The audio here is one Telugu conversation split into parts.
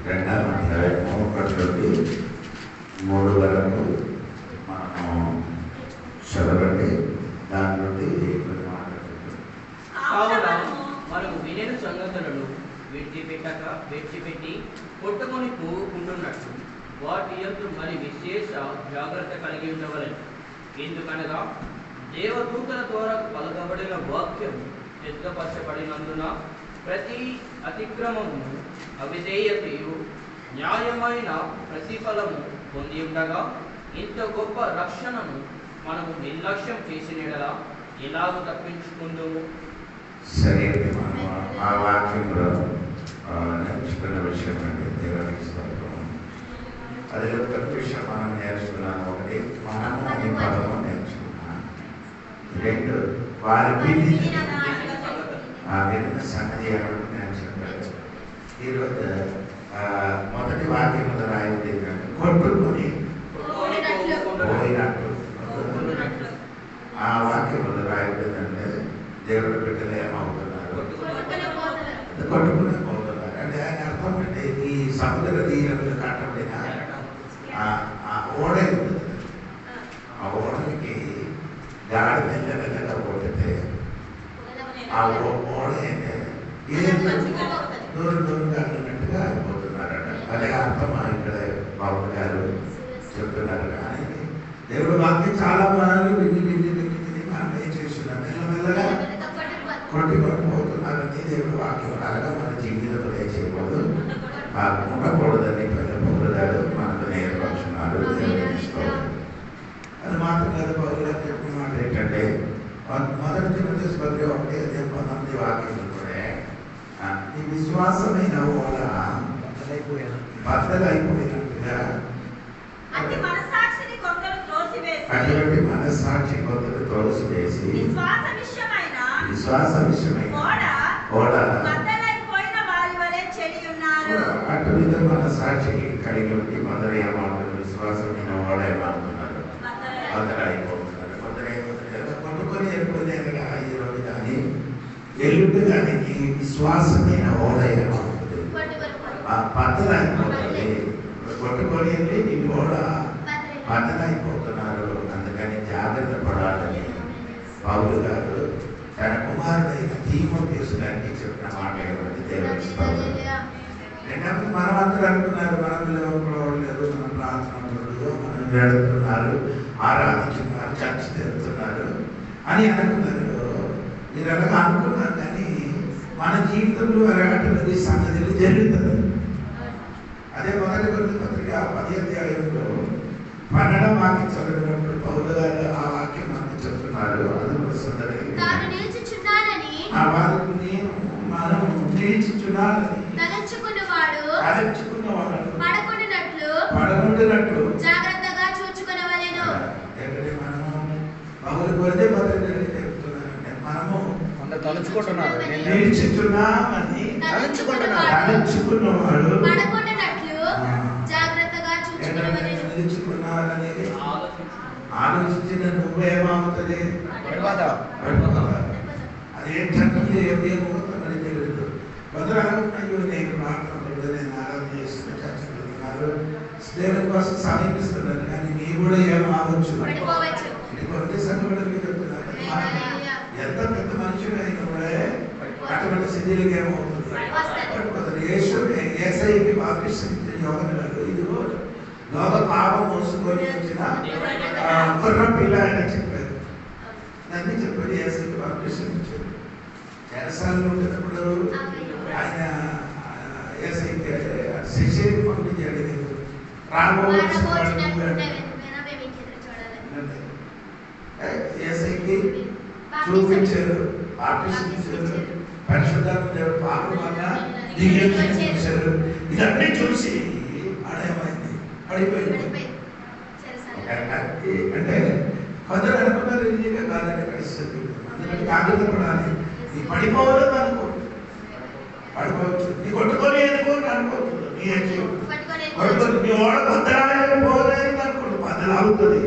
2వ అధ్యాయము 1 నుండి 3 వరకు మనము చదవండి. దాని నుండి మనకు వినేను సంగతులను విడిచిపెట్టి కొట్టుకొని పోకుంటున్నట్టు వాటి యందు మరి విశేష జాగ్రత్త కలిగి ఉండవలెను. ఎందుకనగా దేవదూతల ద్వారా పలకబడిన వాక్యం సిద్ధపరచబడినందున ప్రతి అతిక్రమము అవిధేయతయు న్యాయమైన ప్రతిఫలము పొంది ఉండగా ఇంత గొప్ప రక్షణను మనము నిర్లక్ష్యం చేసిన యెడల ఎలాగ తప్పించుకుందుము? సరే, మనం ఆ వాక్యంలో నేర్చుకున్న విషయం అండి. దేవునికి స్తోత్రం. అది ఒక విషయం మనం నేర్చుకున్నాం. ఒకటి, మనము అనే పదము నేర్చుకున్నాం. 2, వారి విన్న సంగతి ఏమని నేను చెప్పాను. ఈరోజు మొదటి వాక్యంలో రాయింది కొట్టుకొని పోయినట్టు. ఆ వాక్యంలో రాయిందంటే దేవుడు బిడ్డలు ఏమవుతున్నారు? కొట్టుకుని పోతున్నారు. అంటే ఆయన అర్థం అంటే ఈ సముద్ర తీరంలో కట్టబడిన ఆ ఓడ ఉంటుంది. ఆ ఓడకి గాడి మెల్లగా కొట్టితే ఆ ఓడ దూరంగా అన్నట్టుగా అయిపోతున్నారట. అదే అర్థం ఇక్కడ బాబు గారు చెప్తున్నారు. కానీ దేవుడు వాక్యం చాలా బాగా విని మనం ఏం చేస్తున్నాం? మెల్లమెల్లగా కొట్టిపోతున్నారని దేవుడు వాక్యం అలాగా మన జీవితంలో ఏం చేయకూడదు, ఉండకూడదని పౌరుగారు మనకు నేర్పరుచున్నారు. అది మాత్రం కాదు. పౌరు గారు చెప్పిన మాట ఏంటంటే మొదటి తిమోథెయుసు పత్రిక 1:19 వాక్యం కూడా ఈ విశ్వాసమైన ఓడ బద్దలైపోయినట్టుగా అటువంటి మనస్సాక్షి కొందరు త్రోసివేసి విశ్వాస విషయమైన ఓడ అటు మీద మనస్సాక్షి కలిగి ఉండి కొందరు ఏమవుతున్నారు? విశ్వాసమైన ఓడ ఏమవుతున్నారు? బద్దలైపోతున్నారు. కొట్టుకొని వెళ్ళిపోయినగా ఈ రోజు కానీ ఎల్లుండి కానీ ఈ విశ్వాసమైన ఓడ ఏమవుతుంది? బద్దలైపోతుంది. కొట్టుకొని వెళ్ళి ఈ ఓడ బద్దలైపోతున్నారు. అందుకని జాగ్రత్త పడాలని పౌలు గారు తన కుమారుడైన తీమోథెయుసు గారికి చెప్పిన మాట ఏమిటి? దేవుని స్తోత్రం. రెండవది, మనం అందరూ అనుకున్నారు మనం లేదు, మనం ప్రార్థనలు మనం వెళుతున్నారు, ఆరాధించున్నారు, చర్చ తిరుగుతున్నారు అని అనుకున్నారు. మీరు అలాగా అనుకున్నారు. కానీ మన జీవితంలో అటువంటి సంగతులు జరుగుతుంది. అదే మొదటి కొరింథీ పత్రిక 10వ అధ్యాయంలో 12వ వాక్యం చదివినప్పుడు పౌలు గారు ఆ వాక్యం మనకు చెప్తున్నారు. అది కూడా సుందరంగా ఆ వారికి నేను మనం నిలిచిచున్నానని తలంచుకున్నవాడు పడకుండానట్లు జాగ్రత్తగా చూచుకొనవలెను. ఎందుకంటే మనము పౌలు కొరిదే పత్రికలు చెప్తున్నారంటే మనము నిలిచిచున్నామని తలంచుకున్నవాడు పడకుండానట్లు జాగ్రత్తగా చూచుకొనవలెను. నిలిచికున్నారనేది ఆలోచించిన నువ్వేమవుతుంది? అదేంటంటే ఏమవుతుందని తెలియదు. కొందరు అనుకున్నాయో నేను ప్రార్థనలు నేను ఆరాధన చేస్తున్న చర్చలున్నారు, దేవుని కోసం సమీపిస్తున్నారు. కానీ నీ కూడా ఏమవచ్చు? కొన్ని సంఘటనలు చెప్తున్నారు. ఎంత పెద్ద మనుషులు అయినా కూడా అటువంటి స్థితికి ఏమవుతుంది? ఏసైకి బాప్తిసం యోగం గారు ఇదిగో లోక పాపం మోసుకొని వచ్చిన గుర్రం పిల్ల ఆయన చెప్పారు. నన్ను చెప్పారు. ఏసైకి బాప్తిసం ఇచ్చారు. చెరసాలలో ఉండేటప్పుడు ఆయన ఏసైకి శిష్యుని పంపించాడు. ఏసైకి చూపించారు, బాప్తిసం ఇచ్చారు, పరిశుద్ధాత్మ దేవుడు పాపం వల్ల దిగేశారు. ఇదన్నీ చూసి ఆడేమైంది? పడిపోయింది. అంటే కొందరు అనుకున్నారు ఈజీగా కాదని పరిస్థితి. అందుకని జాగ్రత్త పడాలి. నీ పడిపోవద్దు అనుకో, పడిపోవచ్చు. నీ కొట్టుకొని అనుకోని అనుకోవచ్చు. నీ ఓడ బద్దలాలని పోలేదు అనుకోండి, బద్దలవుతుంది.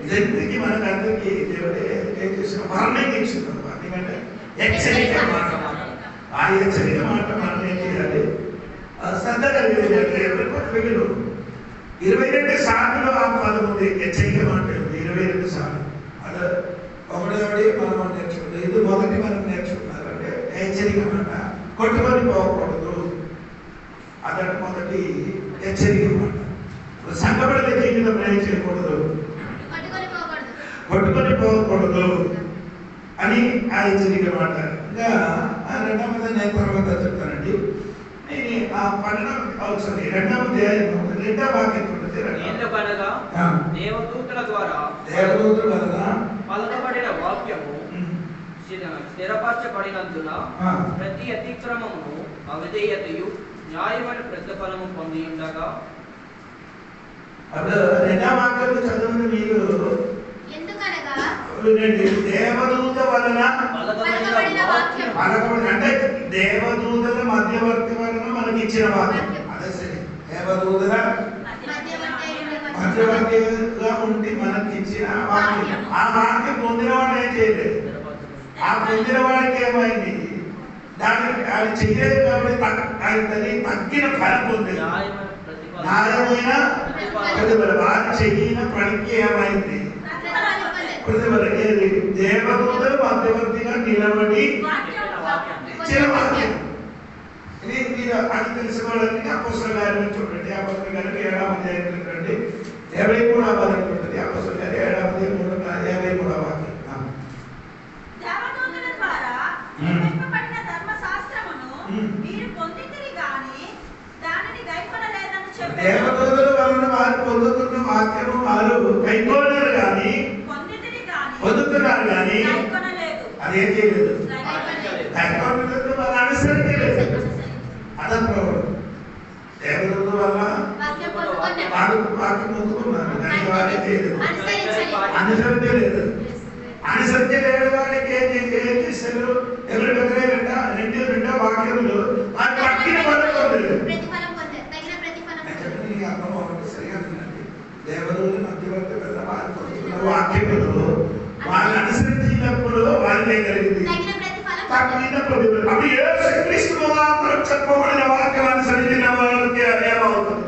ఇదన్నిటికీ మనకు అందరికీ దేవుడు ఏం చేసిన మరణం ఇచ్చింది. ఎందుకంటే హెచ్చరిక మాట, ఆ హెచ్చరిక మాట మనం ఏం చేయాలి? శ్రద్ధ కలిగి పిల్లలు 22 సార్లు ఆ పదం ఉంది. హెచ్చరిక మాట 22 సార్లు. అది ఒకటి మనం నేర్చుకుంటాం. ఇది మొదటి మనం నేర్చుకున్నారు అంటే హెచ్చరిక మాట. కొట్టుకొని పోకూడదు, అదొక మొదటి హెచ్చరిక మాట. సంఘబిడ్డల జీవితం ఏం చేయకూడదు, కొట్టుకొని పోకూడదు అని ఆ హెచ్చరిక మాట. ఇంకా రెండవది నేను తర్వాత చెప్తానండి. ఆ పట్టణం రెండవ అధ్యాయం 2వ వాక్యం ఎందుకనగా దేవదూతల ద్వారా పలకబడిన వాక్యము స్థిరపరచబడినందున ప్రతి అతిక్రమమును అవిధేయతయు న్యాయమైన ప్రతిఫలము పొంది ఉండగా. అప్పుడు రెండవ వాక్యం చదువుని మీరు దేవదూత వలన అంటే దేవదూతల మధ్యవర్తి వలన మనకి ఇచ్చిన వాక్యం. అదే సరే, దేవదూతల మధ్యవర్తిగా ఉండి మనకి ఇచ్చిన వాక్యం. ఆ వాక్యం పొందిన వాడు ఏం చేయలేదు. ఆ పొందిన వాడికి ఏమైంది, దానికి అది చెయ్యలేదు కాబట్టి ఆయన తగ్గిన ఫలం పొందింది. న్యాయమైన ప్రతిఫలం. వారు చెయ్యిన పనికి ఏమైంది ప్రతిఫలం. ఏది దేవదూతలు మధ్యవర్తిగా నిలబడి ఇచ్చిన వాక్యం. ఇది మీరు అది తెలుసుకోవడానికి అపోస్తలుల గారిని చూడండి. అపోస్తలుల గారికి 7వ అధ్యాయం చూడండి, 53వ వాక్యం ఉంటుంది. అపోస్తలుల గారి 7వ అధ్యాయం 53వ వాక్యం. దేవదూతల ద్వారా నియమింపబడిన ధర్మశాస్త్రమును మీరు పొందితిరి గాని దానిని గైకొనలేదని చెప్పారు. దేవదూతల వలన వారు పొందుతున్న వాక్యము వారు గైకొనలేరు గాని పొందుతున్నారు కానీ అదేం చేయలేదు, వారు అనుసరించలేదు. అదప్రభు దేవదూతల వల్ల వాక్యం పొందుతున్నారు కానీ వారే చేయలేదు, అనుసరించలేదు. అనుసరించలేడు వారికి ఏం చేశారు? ఎవరి రెండో వాక్యంలో వారి పట్టిన దేవదూతల మధ్యవర్తి వల్ల వారు పొందుతున్న వాక్యములు వారిని అనుసరించినప్పుడు వారిని కలిగింది తగిన ప్రతిఫలం. అప్పుడు యేసుక్రీస్తు ముఖాంతరం చెప్పబడిన వాక్యం అనుసరించిన వారికి ఏమవుతుంది?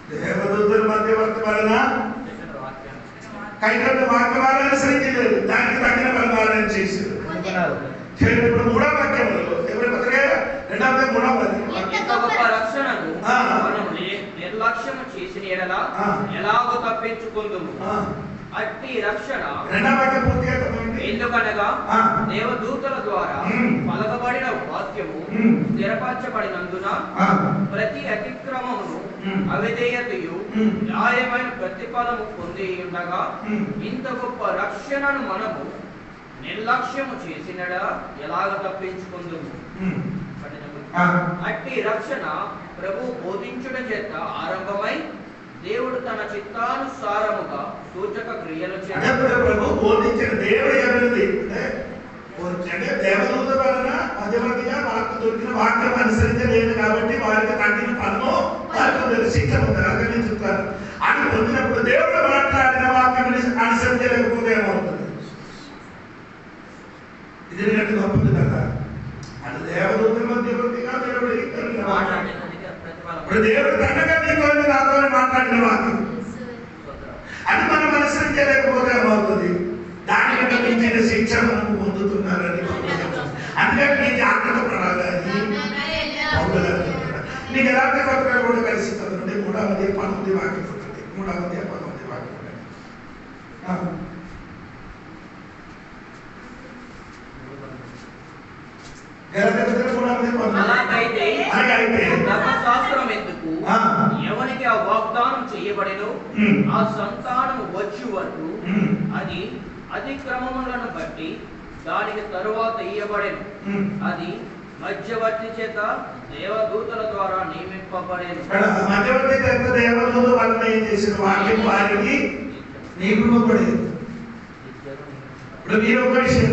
దేవదూతల మధ్యవర్తి వలన కైకొన్న వాక్యం వారు అనుసరించలేదు, దానికి తగిన ఫలం చేశారు. ఇప్పుడు 3వ వాక్యంలో ఎవరి పత్రిక 2వ 3వ రక్షణను నిర్లక్ష్యము చేసిన ఎడల ఎలాగో తప్పించుకుందుము. అట్టి రక్షణ ఎందుకనగా దేవదూతల ద్వారా పలకబడిన వాక్యము స్థిరపరచబడినందున ప్రతి అతిక్రమమును అవిధేయతయు న్యాయమైన ప్రతిఫలము పొంది ఉండగా ఇంత గొప్ప రక్షణను మనము నిర్లక్ష్యము చేసినడా ఎలాగ తప్పించుకుందుము. అట్టి రక్షణ ప్రభు బోధించుట చేత ఆరంభమై దేవుడు తన చిత్తానుసారముగా సూచక క్రియలు ప్రభు బోధించిన దేవుడు ఎవరిది అంటే దేవదూత వలన మధ్యవర్తిగా వాక్కు దొరికిన వాక్యం అనుసరించలేదు కాబట్టి వారికి తగ్గిన ఫలము వారికి శిక్ష పొందారు. అక్కడి చెప్తారు అని పొందినప్పుడు దేవుడు మాట్లాడిన వాక్యం అనుసరించలేకపోతే ఏమవుతుంది? ఇది గొప్పది కదా. అది దేవదూత మధ్యవర్తిగా దేవుడు ఇప్పుడు దేవుడు తనగా నీతో నాతో మాట్లాడిన వాక్యం అది మనం అనుసరించలేకపోతే ఏమవుతుంది? దానికి మించిన శిక్ష మనం పొందుతున్నారని. అందుకని నీ జాగ్రత్త పడాలని నీకు ఎలాంటి పత్రికలు కూడా కలిసి చదవండి. 3వ అధ్యాయం 19వ వాక్యం ఉంటుంది. 3వ అధ్యాయం 19వ వాక్యం. ధర్మశాస్త్రం ఎందుకు ఎవరికి ఆ వాగ్దానం చేయబడినో ఆ సంతానము వచ్చు వరకు అది అతిక్రమములను బట్టి దానికి తరువాత ఇయ్యబడెను. అది మధ్యవర్తి చేత దేవదూతల ద్వారా నియమింపబడేది. మధ్యవర్తి చేత దేవదూత వలన ఏం చేసిన వాక్యం వారికి నియమింపబడేది. ఇప్పుడు మీరు ఒక విషయం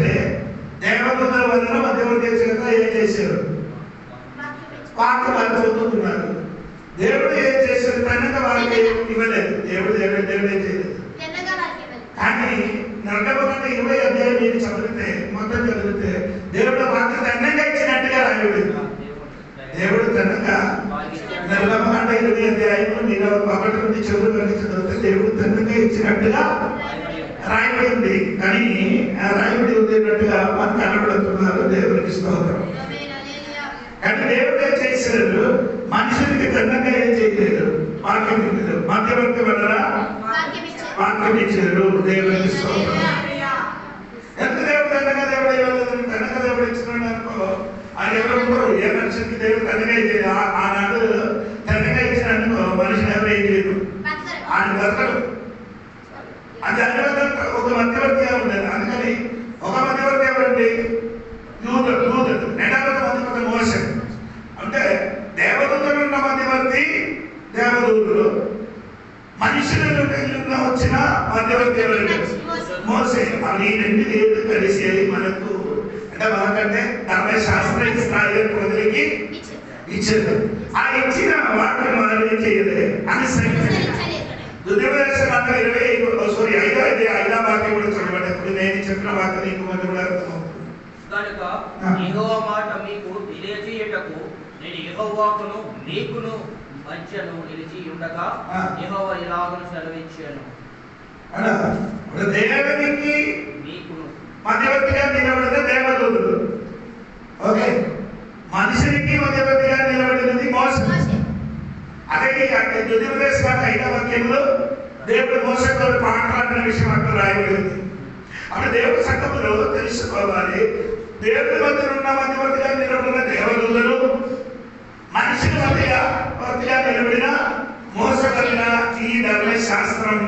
దేవదూతల వలన మధ్యవర్తి చేత ఏం చేశారు? వాక్యం వారు చదువుతున్నారు. దేవుడు ఏం చేశారు? తనగా వారికి ఇవ్వలేదు. దేవుడు ఏం చేయలేదు. కానీ నరకబడిన 20 అధ్యాయం మీరు మొత్తం చదివితే దేవుడు వాక్యం దండంగా ఇచ్చినట్టుగా రాయబడింది. దేవుడు తన 20 అధ్యాయంలో మీరు 1 నుండి చదివితే దేవుడు తండ్రిగా ఇచ్చినట్టుగా రాయబడి ఉంది. కానీ ఆ రాయబడి ఉండేటట్టుగా మనకు కనబడుతున్నారు. దేవునికి స్తోత్రం. కానీ దేవుడు ఏం చేశారు? మనుషులకి తండ్రిగా ఏం చేయలేదు, వాక్యం ఇచ్చారు. మధ్యవర్తి వల్ల వాక్యం ఇచ్చారు. దేవునికి స్తోత్రం. ఎంత దేవుడు తండ్రిగా దేవుడు ఇవ్వలేదు, తండ్రిగా దేవుడు ఇచ్చినాడు అనుకో, ఆయన ఎవరు ఏ మనిషికి దేవుడు తండ్రిగా ఇచ్చేది. ఆనాడు తండ్రిగా ఇచ్చినందుకు మనిషిని ఎవరు ఏం చేయరు, ఆయన బతకడు. అది అన్ని ఒక మధ్యవర్తిగా ఉండేది. అందుకని ఒక మధ్యవర్తి ఎవరండి? యూదుడు. రెండవ మధ్యవర్తి మోసే. అంటే దేవదూతలు ఉన్న మధ్యవర్తి దేవదూతులు, మనుషులలో వచ్చిన మధ్యవర్తి ఎవరండి? మోసే. అవి రెండు దేవుడు కలిసి మనకు అంటే మనకంటే ధర్మశాస్త్ర ఇస్రాయేలు ప్రజలకి ఇచ్చారు. ఆ ఇచ్చిన వాటిని మనం ఏం చేయలేదు, అనుసరించలేదు. దుర్యోధన 5 వాక్యం కూడా చదవబడ్డప్పుడు నేను చెప్పిన వాక్యం నీకు మంది కూడా అర్థమవుతుంది. కనుక యెహోవా మాట మీకు తెలియజేయుటకు నేను యెహోవాకును మీకును మధ్యను నిలిచి ఉండగా యెహోవా ఇలాగను సెలవిచ్చాను. దేవునికి మీకును మధ్యవర్తిగా నిలబడిన దేవదూతులు. ఓకే, మనుషునికి మధ్యవర్తిగా నిలబడినది మోసే. అదే దుర్యోధన 5 వాక్యంలో దేవుడు మోసతో మాట్లాడిన విషయం అక్కడ రాయబడింది. అప్పుడు దేవుడి సంఘములో తెలుసుకోవాలి, దేవుడి మధ్య ఉన్న మధ్యవర్తిగా నిలబడిన దేవదూతలు, మనిషిని మధ్యవర్తిగా నిలబడిన మోసగలిగిన ఈ ధర్మశాస్త్రం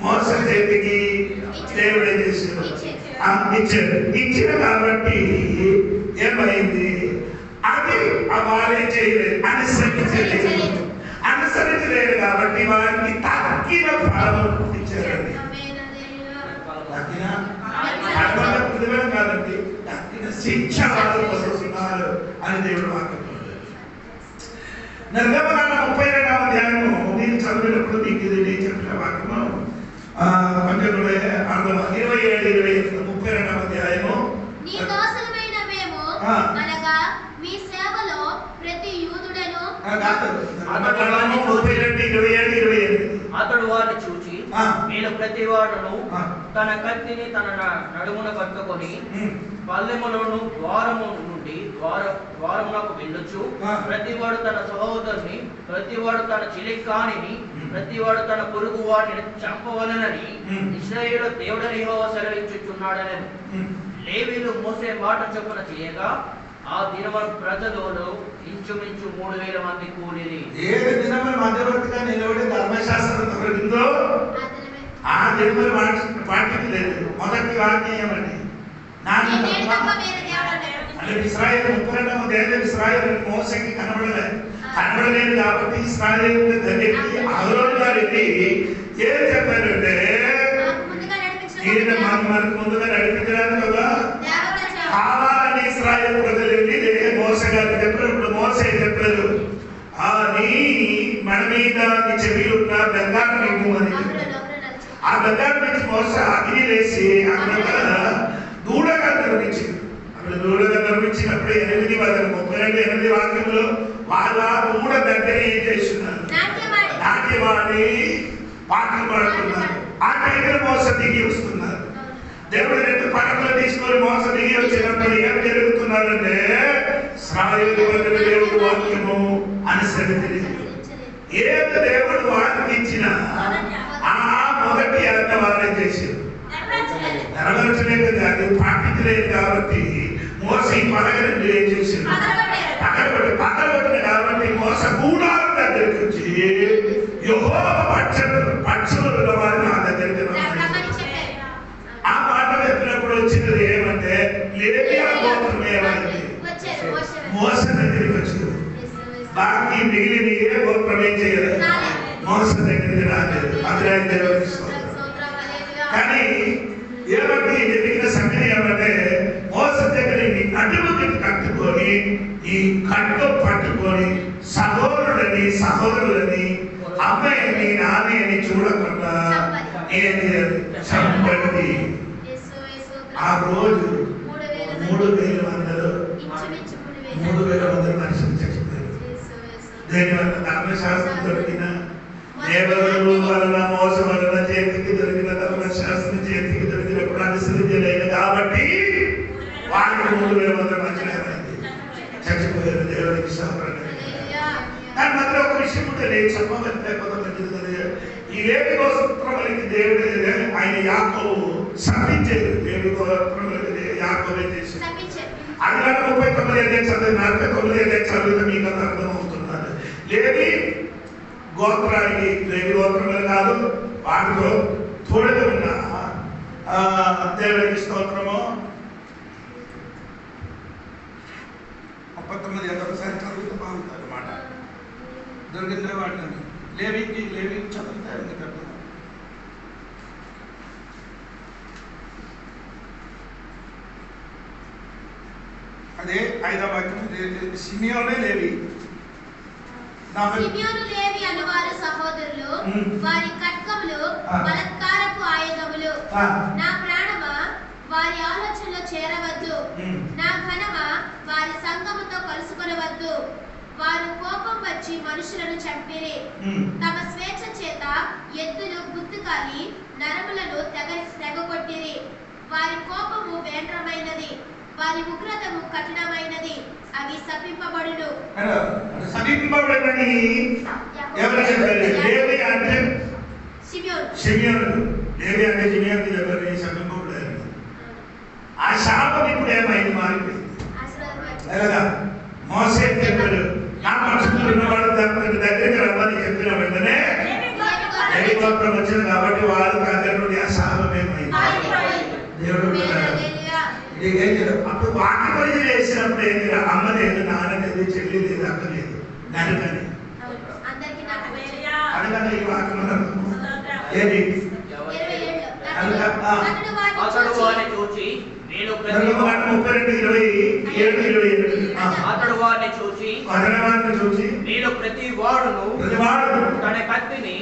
మోస చేతికి దేవుడే చేశాడు, ఇచ్చిన కాబట్టి ఏమైంది? అది వారే చేయలేదు, అనుసరించలేదు కాబట్టి వారికి తగ్గిన ఫలం ఇచ్చారండి. తగ్గిన కాదండి, తగ్గిన శిక్ష వాళ్ళు పొందుతున్నారు అని దేవుడు వాక్యం. నిర్గమకాండ 32వ అధ్యాయము నేను చదివినప్పుడు మీకు ఇది నేను చెప్పిన వాక్యము కొంచెం అర్థం. 32వ అధ్యాయము అతడు వారిని చూచి నేను ప్రతి వాడును తన కత్తిని తన నడుమున కట్టుకొని పల్లెములను ద్వారము నుండి ద్వారమునకు వెళ్ళొచ్చు. ప్రతివాడు తన సహోదరుని, ప్రతివాడు తన చిలికానిని, ప్రతివాడు తన పొరుగు వాడిని చంపవలనని ఇశ్రాయేలు దేవుడని యెహోవా సెలవిచ్చుచున్నాడని. లేవీయులు మోసే మాట చొప్పున చేయగా ఆ దినమున ప్రజలలో ఇంచుమించు 3000 మంది కూలిరి. ఏ దినమున మధ్యవర్తిగా నిలబడి ధర్మశాస్త్రం తొలగిందో ఆ దినమున వాక్యం లేదు. మొదటి వాక్యం ఏమండి? ఇశ్రాయేలు 32వ అధ్యాయం ఇశ్రాయేలు మోసేకి కనబడలేదు కాబట్టి ఇశ్రాయేలు దగ్గరికి అహరోను గారికి ఏం చెప్పారంటే మనకు ముందుగా నడిపించడానికి కదా కావాలని ఇశ్రాయేలు ప్రజలు వెళ్ళి మోసే గారికి చెప్పారు. ఇప్పుడు మోసే చెప్పారు, నీ మన మీద నీ చెవిలున్న బంగారు నీకు అని. ఆ బంగారు నుంచి మోస అగ్ని వేసి అక్కడ దూడగా నిర్మించింది. అక్కడ దూడగా నిర్మించినప్పుడు 8 వాక్యంలో వాళ్ళ దూడ దగ్గర ఏం చేస్తున్నారు? నాట్యమాడి పాటలు పాడుతున్నారు. ఆ టైంలో మోస దిగి వస్తున్నారు. దేవుడు 2 పడకలు తీసుకొని మోస దిగి వచ్చినప్పుడు ఏం జరుగుతున్నారంటే దేవుడు వాక్యము అనుసరించలేదు. ఏదో దేవుడు వాక్యం ఇచ్చిన ఆ మొదటి అన్న వారే చేశారు. నెరవేర్చలేదు కాదు, పాటించలేదు కాబట్టి మోస ఈ పడగలను ఏం చేశారు? పగలగొట్టిన కాబట్టి మోస గూడాల దగ్గరికి వచ్చి యెహోవా పక్షుల వారిని ఆ దగ్గరికి ఆ మాట చెప్పినప్పుడు వచ్చినది ఏమంటే లేవియా గోత్రం ఏమైంది? మోస దగ్గరికి వచ్చింది. బాకీ మిగిలిన ఏ గోత్రం ఏం చేయలేదు, మోస దగ్గరికి రాలేదు. అదే దేవుడికి స్తోత్రం. కానీ ఏమంటే జరిగిన సంగతి ఏమంటే మోస దగ్గర నడుముకి కట్టుకొని ఈ కట్టు పట్టుకొని సహోదరులని అమ్మాయిని నాన్నని చూడకుండా ఏం చేయాలి? చంపండి. ఆ రోజు 3000 మంది మనుషులు చచ్చిపోయారు. దేని వల్ల? ధర్మశాస్త్రం దొరికిన, దేవరు వలన, మోసం వలన చేతికి దొరికిన, ధర్మశాస్త్రం చేతికి దొరికినప్పుడు అనుసరించలేదు కాబట్టి వారికి 3,000 మంది చచ్చిపోయారు. దేవునికి స్తోత్రం. దాని మధ్య ఒక విషయం ఉంటుంది, చెప్పవలసి ఈ లేవి గోత్రములకి దేవుడు ఆయన యాకోబు శపించేది. లేవి గోత్రములకి యాకోబు ఏం చేసి అది 39 చదివిన 49 చదివితే మీకు అంత అర్థమవుతున్నారు. లేవి గోత్రానికి, లేవి గోత్రములు కాదు, వాటిలో తోడుగా ఉన్న దేవునికి స్తోత్రము. 39 ఒకసారి చదువుతూ బాగుంటుంది అన్నమాట. దొరికిందే వాటిని లేవికి చదువుతారు. ఎందుకంటే అదే 5వ వాక్యం. సిమియోనే లేవి అనువారు సహోదరులు, వారి ఖడ్గములు బలత్కారపు ఆయుధములు. నా ప్రాణమా వారి ఆలోచనలో చేరవద్దు, నా ఘనమా వారి సంగముతో కలుసుకొనవద్దు. వారు కోపం వచ్చి మనుషులను చంపిరి, తమ స్వేచ్ఛ చేత ఎద్దులు గుర్తుకాలి నరములను తెగకొట్టిరి. వారి కోపము వేంద్రమైనది, వారి ఉగ్రతము కఠినమైనది, అవి శపింపబడును. శపింపబడని ఎవరు చెప్పారు? లేవి అంటే షిమియోను. లేవి అంటే షిమియోను చెప్పారు. శపింపబడారు. ఆ శాపం ఇప్పుడు ఏమైంది? మారిపోయింది. మోసే చెప్పాడు, నా మనసులో ఉన్నవాడు దగ్గరికి రమ్మని చెప్పిన వెంటనే లేవి గోత్రం వచ్చింది కాబట్టి వారు దగ్గర నుండి ఆ శాపం ఏమైంది? దేవుడు అప్పుడు వాటి పరిధి వేసినప్పుడు ఏంటి? అమ్మ లేదు, నాన్న లేదు, చెల్లి లేదు, అక్క లేదు, నరకని. అందుకని ఈ వాక్యం ఏది? అతడు వారిని చూచి మీలో ప్రతి వాడును తన కత్తిని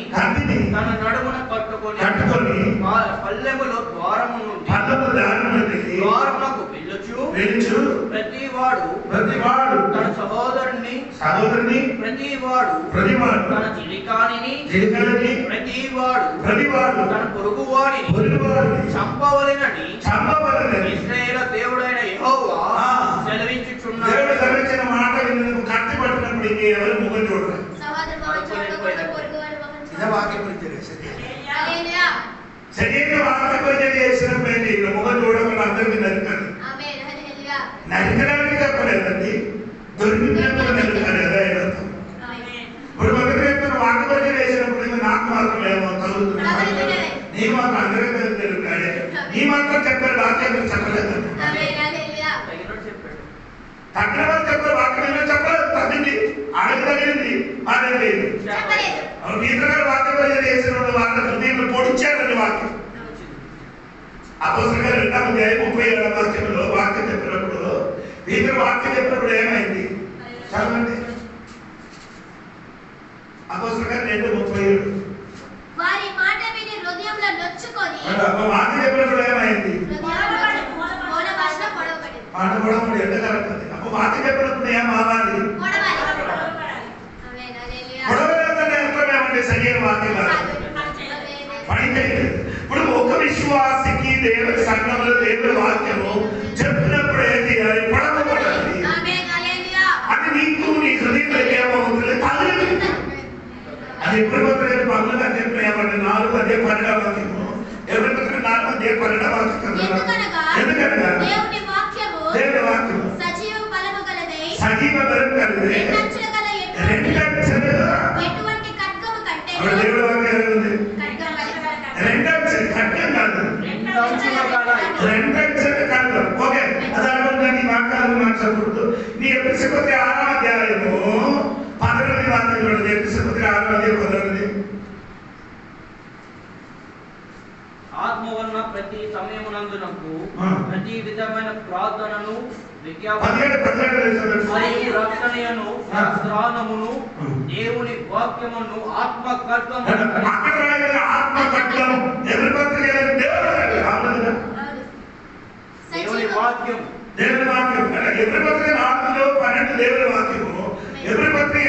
తన నడుమున కట్టుకొని పల్లెములో ద్వారము నుండి ద్వారమునకు వెళ్ళుచు ప్రతి వాడు తన సహోదరుని ప్రతి వాడు తన చిలికానిని ప్రతి వాడు తన పొరుగు వాడిని చంపవలెనని ఇశ్రాయేలు దేవుడైన యెహోవా సెలవించుచున్నాడు. దేవుడు సెలవించిన మాట విన్నందుకు కత్తి పట్టినప్పుడు ఎవరు ముఖం చూడరు. శరీర వాక్య పరిచయం చేసినప్పుడు ముఖం చూడకుండా అందరికీ నరకాలి. నరకడానికి చెప్పలేదండి, దొరికినప్పుడు నరకాలి. ఇప్పుడు మొదటి వ్యక్తులు వాక్య పరిచయం చేసినప్పుడు నాకు మాత్రం ఏమో చదువుతున్నాను, నీ మాత్రం అందరికీ నరకాలి, నీ మాత్రం చెప్పారు, వాక్యం చెప్పలేదు. తగ్గిన వాళ్ళు చెప్పారు, వాక్యం చెప్పలేదు, తగ్గింది, ఆడకు తగిలింది, ఆడలేదు. ఇతరులు వాక్య పరిచయం చేసిన వాళ్ళ హృదయంలో పొడిచారని వాక్యం. అపోస్తలుల 2వ అధ్యాయం 37వ వాక్యంలో వాక్యం చెప్పినప్పుడు, ఇతరు వాక్యం చెప్పినప్పుడు ఏమైంది చదవండి. అపోస్తలుల 2:37. వారి మాట విని హృదయంలో నొచ్చుకొని వాక్యం చెప్పినప్పుడు ఏమైంది? మాట పొడవబడి ఎండగలుగుతుంది. అప్పుడు వాక్యం చెప్పినప్పుడు ఏమవ్వాలి? పొడవలేదంటే ఎంతమేమంటే శరీర వాక్యం పడిపోయింది. ఇప్పుడు ఒక విశ్వాసికి దేవుడి సంఘంలో దేవుడి వాక్యము చెప్పినప్పుడు ఏం చేయాలి? పొడవబడాలి. అది నీకు నీ హృదయంలోకి ఏమవుతుంది? తగిలింది. అది ఎప్పుడు పోతుంది? పనులుగా చెప్పిన ఏమంటే 4 అదే 12వ వాక్యము, ఎవరి 4 అదే 12వ వాక్యం. ఎందుకనగా దేవుడి వాక్యము సజీవ బలము కలదై, ఎటువంటి ఖడ్గము కంటే దేవుడి వాక్యం ఉంది. రెండంచెల ఖడ్గం కాదు, రెండంచెల ఖడ్గం. ఓకే, అది అనుకుంటా నీ వాక్యాలు మార్చకూడదు. నీ ఎపిసోడ్ 6వ అధ్యాయము 19వ వాక్యం చూడండి. ఎపిసోడ్ 6వ అధ్యాయం 19. ఆత్మ వలన ప్రతి సమయమునందునకు ప్రతి విధమైన ప్రార్థనను రక్షణను స్నానమును దేవుని వాక్యమును ఆత్మ ఖడ్గము దేవుని వాక్యం దేవుని వాక్యం. ఎవరి పత్రిక 4లో 12 దేవుని వాక్యము, ఎవరి పత్రిక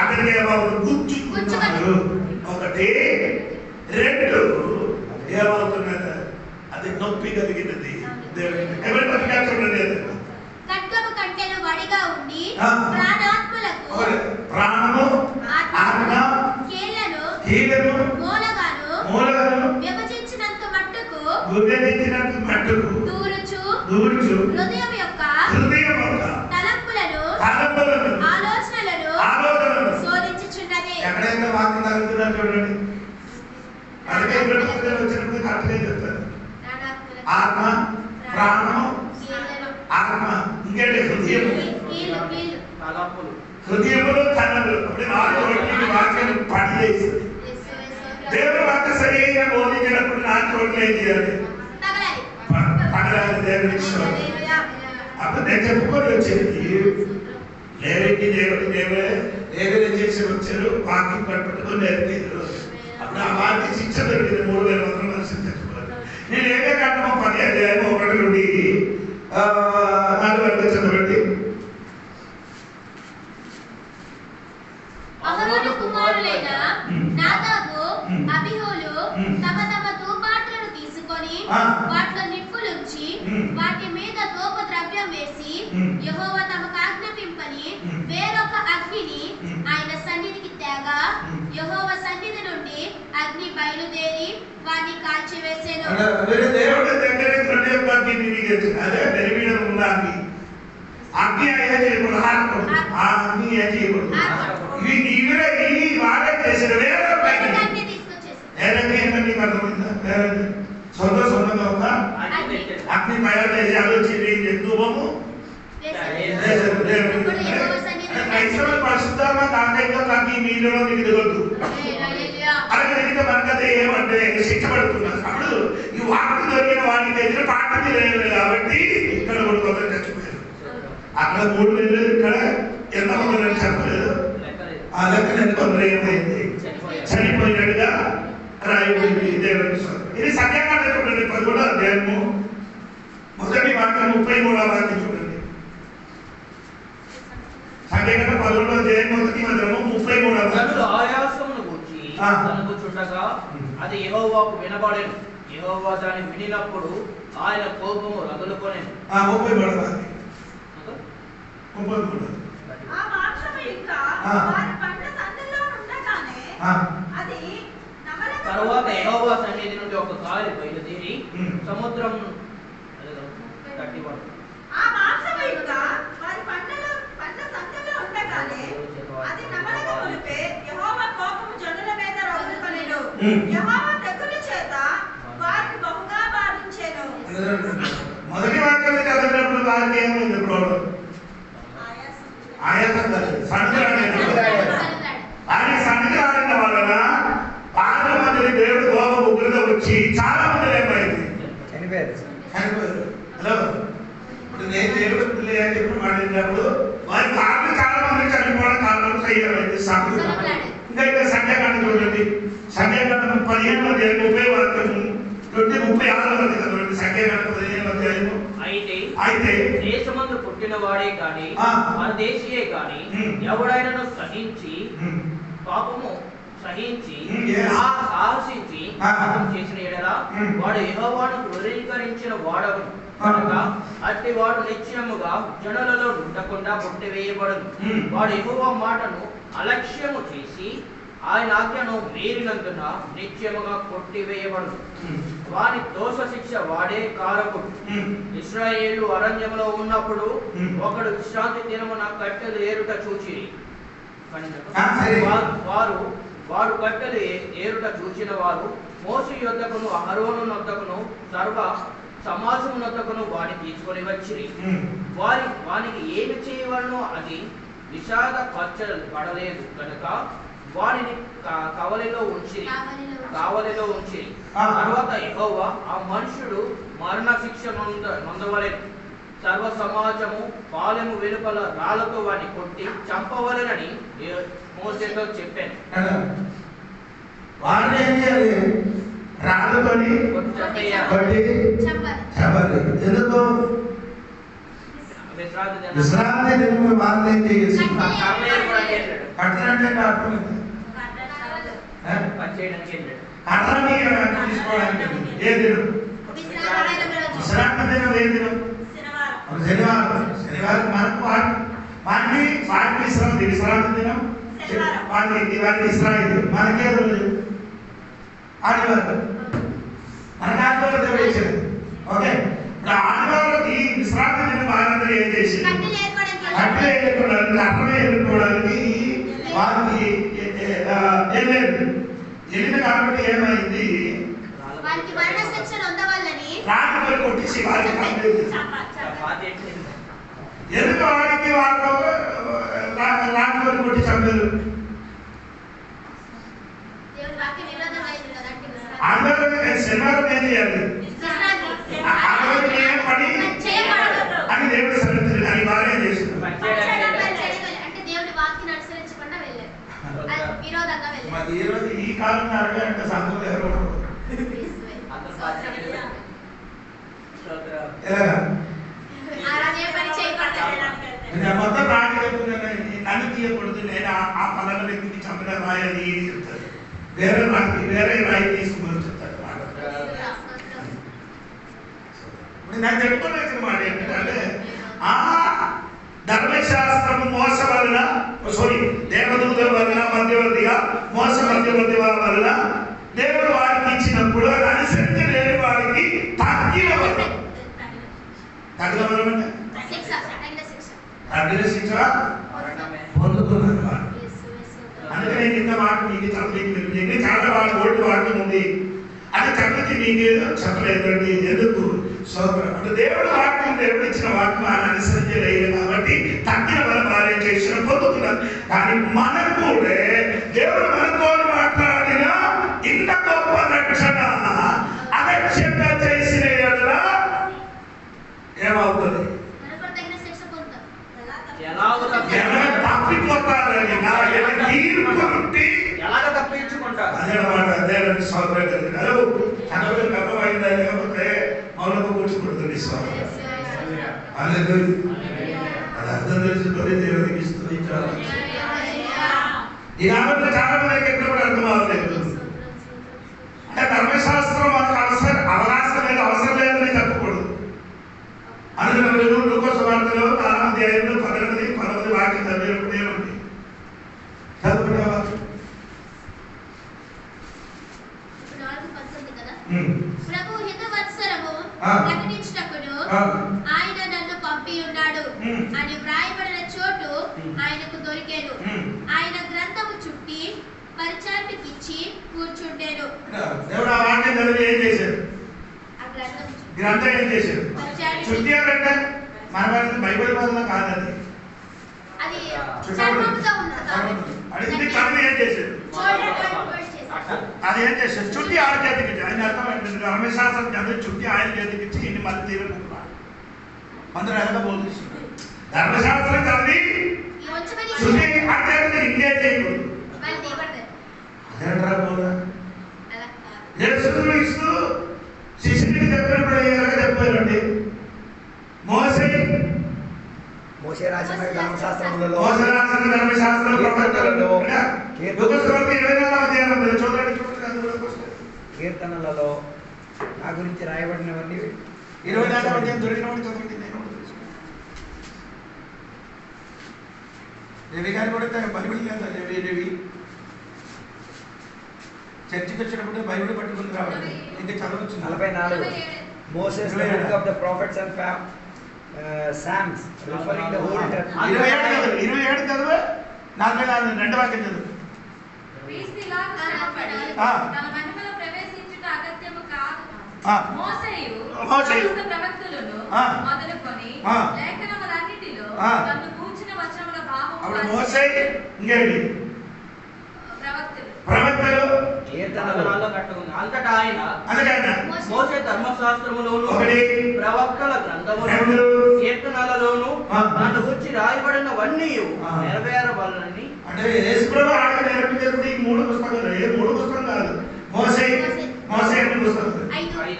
అతనికి ఏమవుతుంది? గుచ్చుకున్నాడు. ఒకటి, రెండు ఏమవుతున్నది? అది నొప్పి కలిగినది. ఎవరి పత్రిక చూడండి. ఖడ్గము కంటెను వడిగా ఉండి ప్రాణాత్మలకు ప్రాణము ఆత్మ కీళ్ళను మూలగాను విభజించినంత మట్టుకు దూరుచు హృదయం యొక్క తలంపులను ఆలోచనలను శోధించుచున్నది. ఎక్కడైనా వాక్యం తగ్గుతున్నారు చూడండి. అందుకే వచ్చినప్పుడు కరెక్ట్గా చెప్తారు. ఆత్మ ప్రాణం ఆత్మ ఇంకేంటి? హృదయములు తలములు. అప్పుడే వాక్యం పని చేస్తుంది. దేవుడు వాక్య సరిగా బోధించినప్పుడు నా చోట్ల ఏం చేయాలి? పగలాలి. దేవుడి అప్పుడు నేను చెప్పుకొని వచ్చింది. లేవికి దేవుడే చేసి వచ్చారు. వాక్యం పట్టుకొని నేర్పారు. అప్పుడు ఆ వాక్య శిక్ష దొరికింది. 3,100 మనుషులు చచ్చిపోయారు. నేను ఏమే కట్టమో 10 అధ్యాయం 1 నుండి 4 వరకు చదవండి. అహరోను కుమారులైన నాదాబు అబీహులు తమ తమ ధూపార్తులను తీసుకొని వాటిలో నిప్పులుంచి వాటి మీద ధూప ద్రవ్యం వేసి యెహోవా తమకు ఆజ్ఞాపింపని వేరొక అగ్నిని ఆయన సన్నిధికి తేగా యెహోవా సన్నిధి నుండి అగ్ని బయలుదేరి వారిని కాల్చివేసెను. దేవుడి దగ్గర అదే బెరిమీడం ఉన్న అగ్ని అయ్యే చేయకూడదు. ఆ అగ్ని ఏం చేయకూడదు. ఇవి వాడే చేసిన వేరే నీకు అర్థమైందా? సొంతంగా ఒక అగ్ని తయారు చేసి ఆలోచించి జంతువుము క్రైస్తవుల పరిశుద్ధాత్మ తాంత్రిక అగ్ని మీలో నీకు దిగొద్దు. అలాగే మనకైతే ఏమంటే శిక్ష పడుతున్నారు. అప్పుడు ఈ వాక్యం దొరికిన వాడికి ఎదురు పాఠం లేదు కాబట్టి ఇక్కడ కూడా కొందరు చచ్చిపోయారు. అక్కడ 3 వేలు, ఇక్కడ ఎంతమంది చెప్పలేదు. ఆ లెక్కన కొందరు ఏమైంది? చనిపోయినట్టుగా రాయబడింది. దేవుని ఇది సంఖ్యాకాండం చూడండి. 11వ అధ్యాయము మొదటి వాక్యం 33వ వాక్యం చూడండి. సంఖ్యాకాండం 11వ అధ్యాయం మొదటి వచనము 33వ వాక్యం. ఆయాసమును గూర్చి అనుకుంటుండగా అది యెహోవాకు వినబడెను. యెహోవా దాన్ని వినినప్పుడు ఆయన కోపము రగులుకొనెను. ఆ మాంసము ఇంకా వారి పంట సందుల్లో ఉండగానే అది తరువాత యెహోవా సన్నిధి నుండి ఒక గాలి బయలుదేరి సముద్రం ఆ మాంసము ఇంకా వారి పంట సందుల్లో ఉండగానే అది నమలక మునిపే యెహోవా కోపము జనుల మీద రగులుకొనెను. యెహోవా తెగులు చేత వారిని బహుగా బాధించెను. మొదటి వాక్యం చదివినప్పుడు వారికి ఏమైంది? ప్రాబ్లం ఆయాసం ఆయన సన్నిధి ఆడిన వలన 6 మంది దేవుడు గోప ముగ్గురుగా వచ్చి చాలా మంది ఏమైంది? చనిపోయారు. హలో, ఇప్పుడు నేను దేవుడు ఎప్పుడు మాట్లాడినప్పుడు వారి కారణం చాలా మంది చనిపోవడం కారణం సయ్యమైంది. ఇంకా సంఖ్యాకాండం చూడండి. సంఖ్యాకాండం 15వ అధ్యాయం 30వ వాక్యం నుండి 36వ వరకు చదవండి. సంఖ్యాకాండం 15వ అధ్యాయము. అయితే దేశమందు పుట్టిన వాడే గాని పరదేశీయే గాని ఎవడైనా సహించి పాపము సహించి సాహసించి పాపం చేసిన ఎడల వాడు యెహోవాను తృణీకరించిన వాడవును కనుక అట్టి వాడు నిశ్చయముగా జనులలో ఉండకుండా కొట్టివేయబడును. వాడు యెహోవా మాటను అలక్ష్యము చేసి ఆయన ఆజ్ఞను మీరినందున నిత్యముగా కొట్టివేయబడును. వాని దోష శిక్ష వాడే కారకుడు. ఇశ్రాయేలు అరణ్యంలో ఉన్నప్పుడు ఒకడు విశ్రాంతి దినమున కట్టెలు ఏరుట చూచిరి. వారు కట్టెలు ఏరుట చూచిన వారు మోషే యొద్దకును అహరోను నొద్దకును సర్వ సమాజము నొద్దకును వాడిని తీసుకొని వచ్చిరి. వానికి ఏమి చేయవలనో అది విషాద పడలేదు కనుక వాడిని కావలిలో ఉంచి తర్వాత యెహోవా ఆ మనుషుడు మరణ శిక్ష నొందవలెను. సర్వ సమాజము పాలెము వెలుపల రాళ్లతో వాడిని కొట్టి చంపవలెనని మోషేతో చెప్పాను. విశ్రాంతి కట్టనంటే అర్థం ఏంటి? పనిచేయడానికి వెళ్ళాడు. కట్టడానికి తీసుకోవడానికి ఏ దినం? విశ్రాంతి దినం ఏ దినం? శనివారం. శనివారం మనకు వాటి విశ్రాంతి దినం వాటి విశ్రాంతి మనకే రోజు ఆదివారం. మనకు ఆదివారం దేవుడు ఇచ్చాడు. ఓకే, ఇప్పుడు ఆదివారం ఈ విశ్రాంతి దినం వారందరూ ఏం చేసి కట్టెలు ఎదుర్కోవడానికి అర్థమే ఎదుర్కోవడానికి వారికి వెళ్ళలేదు. వెళ్ళిన కాబట్టి ఏమైంది? రాత్రి వరకు కొట్టేసి వారికి ఎందుకు వారికి వాళ్ళు రాత్రి వరకు కొట్టి చంపారు? అందరూ శనివారం ఏం చేయాలి? ఆదివారం ఏం పని అని దేవుడు సరిగ్గా అని వారే చేస్తున్నారు. ఈ రోజు ఈ కాలం అంటే సంఘంలో ఎవరు మొత్తం రాజు నన్ను తీయకూడదు, నేను ఆ పలానా వ్యక్తికి చంపిన రాయని చెప్తారు. వేరే రాయి తీసుకుని చెప్తాడు. నాకు చెప్పుకోవాల్సిన మాట ఏంటంటే ఆ ధర్మశాస్త్రము మోస వలన దేవదూతల వలన మధ్యవర్తిగా మధ్యవర్తి వలన దేవుడు వారికి ఇచ్చినప్పుడు అది అనుసరించలేని వారికి తగ్గిన వలన శిక్ష పొందుతున్నారు. అందుకనే కింద మాట మీకు చదివి చాలా వాళ్ళ ఓటు వాక్యం ఉంది, అది చదివితే మీకు చెప్పలేదండి. ఎందుకు? సోదరు అంటే దేవుడు వాక్యం, దేవుడు ఇచ్చిన వాక్యం ఆయన అనుసరించలేదు కాబట్టి తగ్గిన వల్ల వారే చేసిన పొందుతున్నారు. కానీ మనకు కూడా దేవుడు మనతో మాట్లాడిన ఇంత గొప్ప రక్షణ అలక్ష్యంగా చేసిన ఏమవుతుంది? తప్పిపోతారని తప్పించుకుంటారు. అదే సోదరు చదువు గర్వమైందా లేకపోతే మౌనంగా కూర్చుకుంటుంది స్వామి. అది అర్థం తెలుసుకొని దేవుడికి స్తుతించాలి. ఈ కాలంలో చాలా మందికి ఎక్కడ కూడా అర్థం అవ్వలేదు. అంటే ధర్మశాస్త్రం మనకు అవసరం లేదని చెప్పకూడదు. అందుకని లూకా సువార్తలో 4వ అధ్యాయంలో 18 వాక్యం చదివినప్పుడు ఏమండి? చదువుకునే ఆయన నన్ను పంపి ఉన్నాడు అని వ్రాయబడిన చోటు ఆయనకు దొరికేను. ఆయన గ్రంథము చుట్టి పరిచారకుకిచ్చి కూర్చుండేను. దేవుడు ఆ వాక్యం చదివి ఏం చేశాడు? గ్రంథం ఏం చేశాడు? చుట్టి అంటే మన బైబిల్ వల్ల కాదు, అది అడిగింది చదివి ఏం చేశాడు? అది ఏం చేశాడు? చుట్టి ఆయన చేతికిచ్చి. ఆయన అర్థం ఏంటంటే ధర్మశాస్త్రం చదివి చుట్టి ఆయన చేతికిచ్చి ఇన్ని మళ్ళీ తీరుకుంటున్నాడు. అందరూ ఎలా బోధిస్తున్నారు? ధర్మశాస్త్రం చదివి చుట్టి ఆ చేతికి ఇంకే చేయకూడదు. అదేంటారా బోధ? ఇస్తూ శిష్యుడికి చెప్పినప్పుడు ఎలాగ చెప్పారండి? మోసే రాసిన ధర్మశాస్త్రంలో కీర్తనలలో నా గురించి రాయబడినవన్నీ 24వ అధ్యాయం దొరికినవాడు చదవండి. రవి గారు కూడా బైబిల్ లేదా? రవి చర్చికి వచ్చినప్పుడు బైబిల్ పట్టుకుని రావాలి. ఇంకా చదవచ్చు. 44 Moses, the book of the prophets and Psalms, referring the Old Testament. 27 చదువు. 44 2వ వాక్యం చదువు. తన మహిమలో ప్రవేశించుట అగత్యము కాదు. మోసేయు ప్రవక్తలను మొదలుకొని లేఖనములన్నిటిలో తను కూర్చున్న వచనముల భావము మోసే ఇంకేంటి? ప్రవక్తలు కీర్తనలలో కట్టుకుంది. అంతటా ఆయన మోసే ధర్మశాస్త్రములోను ప్రవక్తల గ్రంథములోను కీర్తనలలోను నన్ను గురించి రాయబడినవన్నీ నెరవేరవలనని. అంటే యేసుప్రభు ఆడ నేర్పించేది 3 పుస్తకాలు. ఏ 3 పుస్తకం కాదు. మోసే ఎన్ని పుస్తకాలు?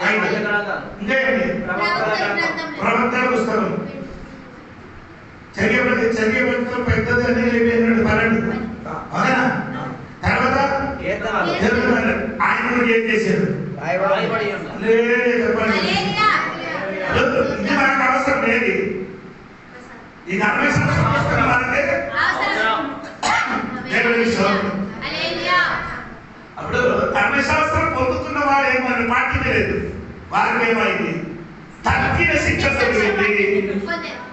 5 గ్రంథాలు. ఇంకేంటి? ప్రవక్తల పుస్తకం. చర్య పుస్తకం పెద్దది అని 12. కీర్తనలు ఆయన కూడా ఏం చేశారు? రాయబడి ఉన్నది. చెప్పండి. ఇది మనకు అవసరం లేదు. ఈ ధర్మశాస్త్రం అవసరం మనకి. అప్పుడు ధర్మశాస్త్రం పొందుతున్న వాడు ఏమని మాట్లాడలేదు. వారికి ఏమైంది? తగ్గిన శిక్ష తగ్గింది.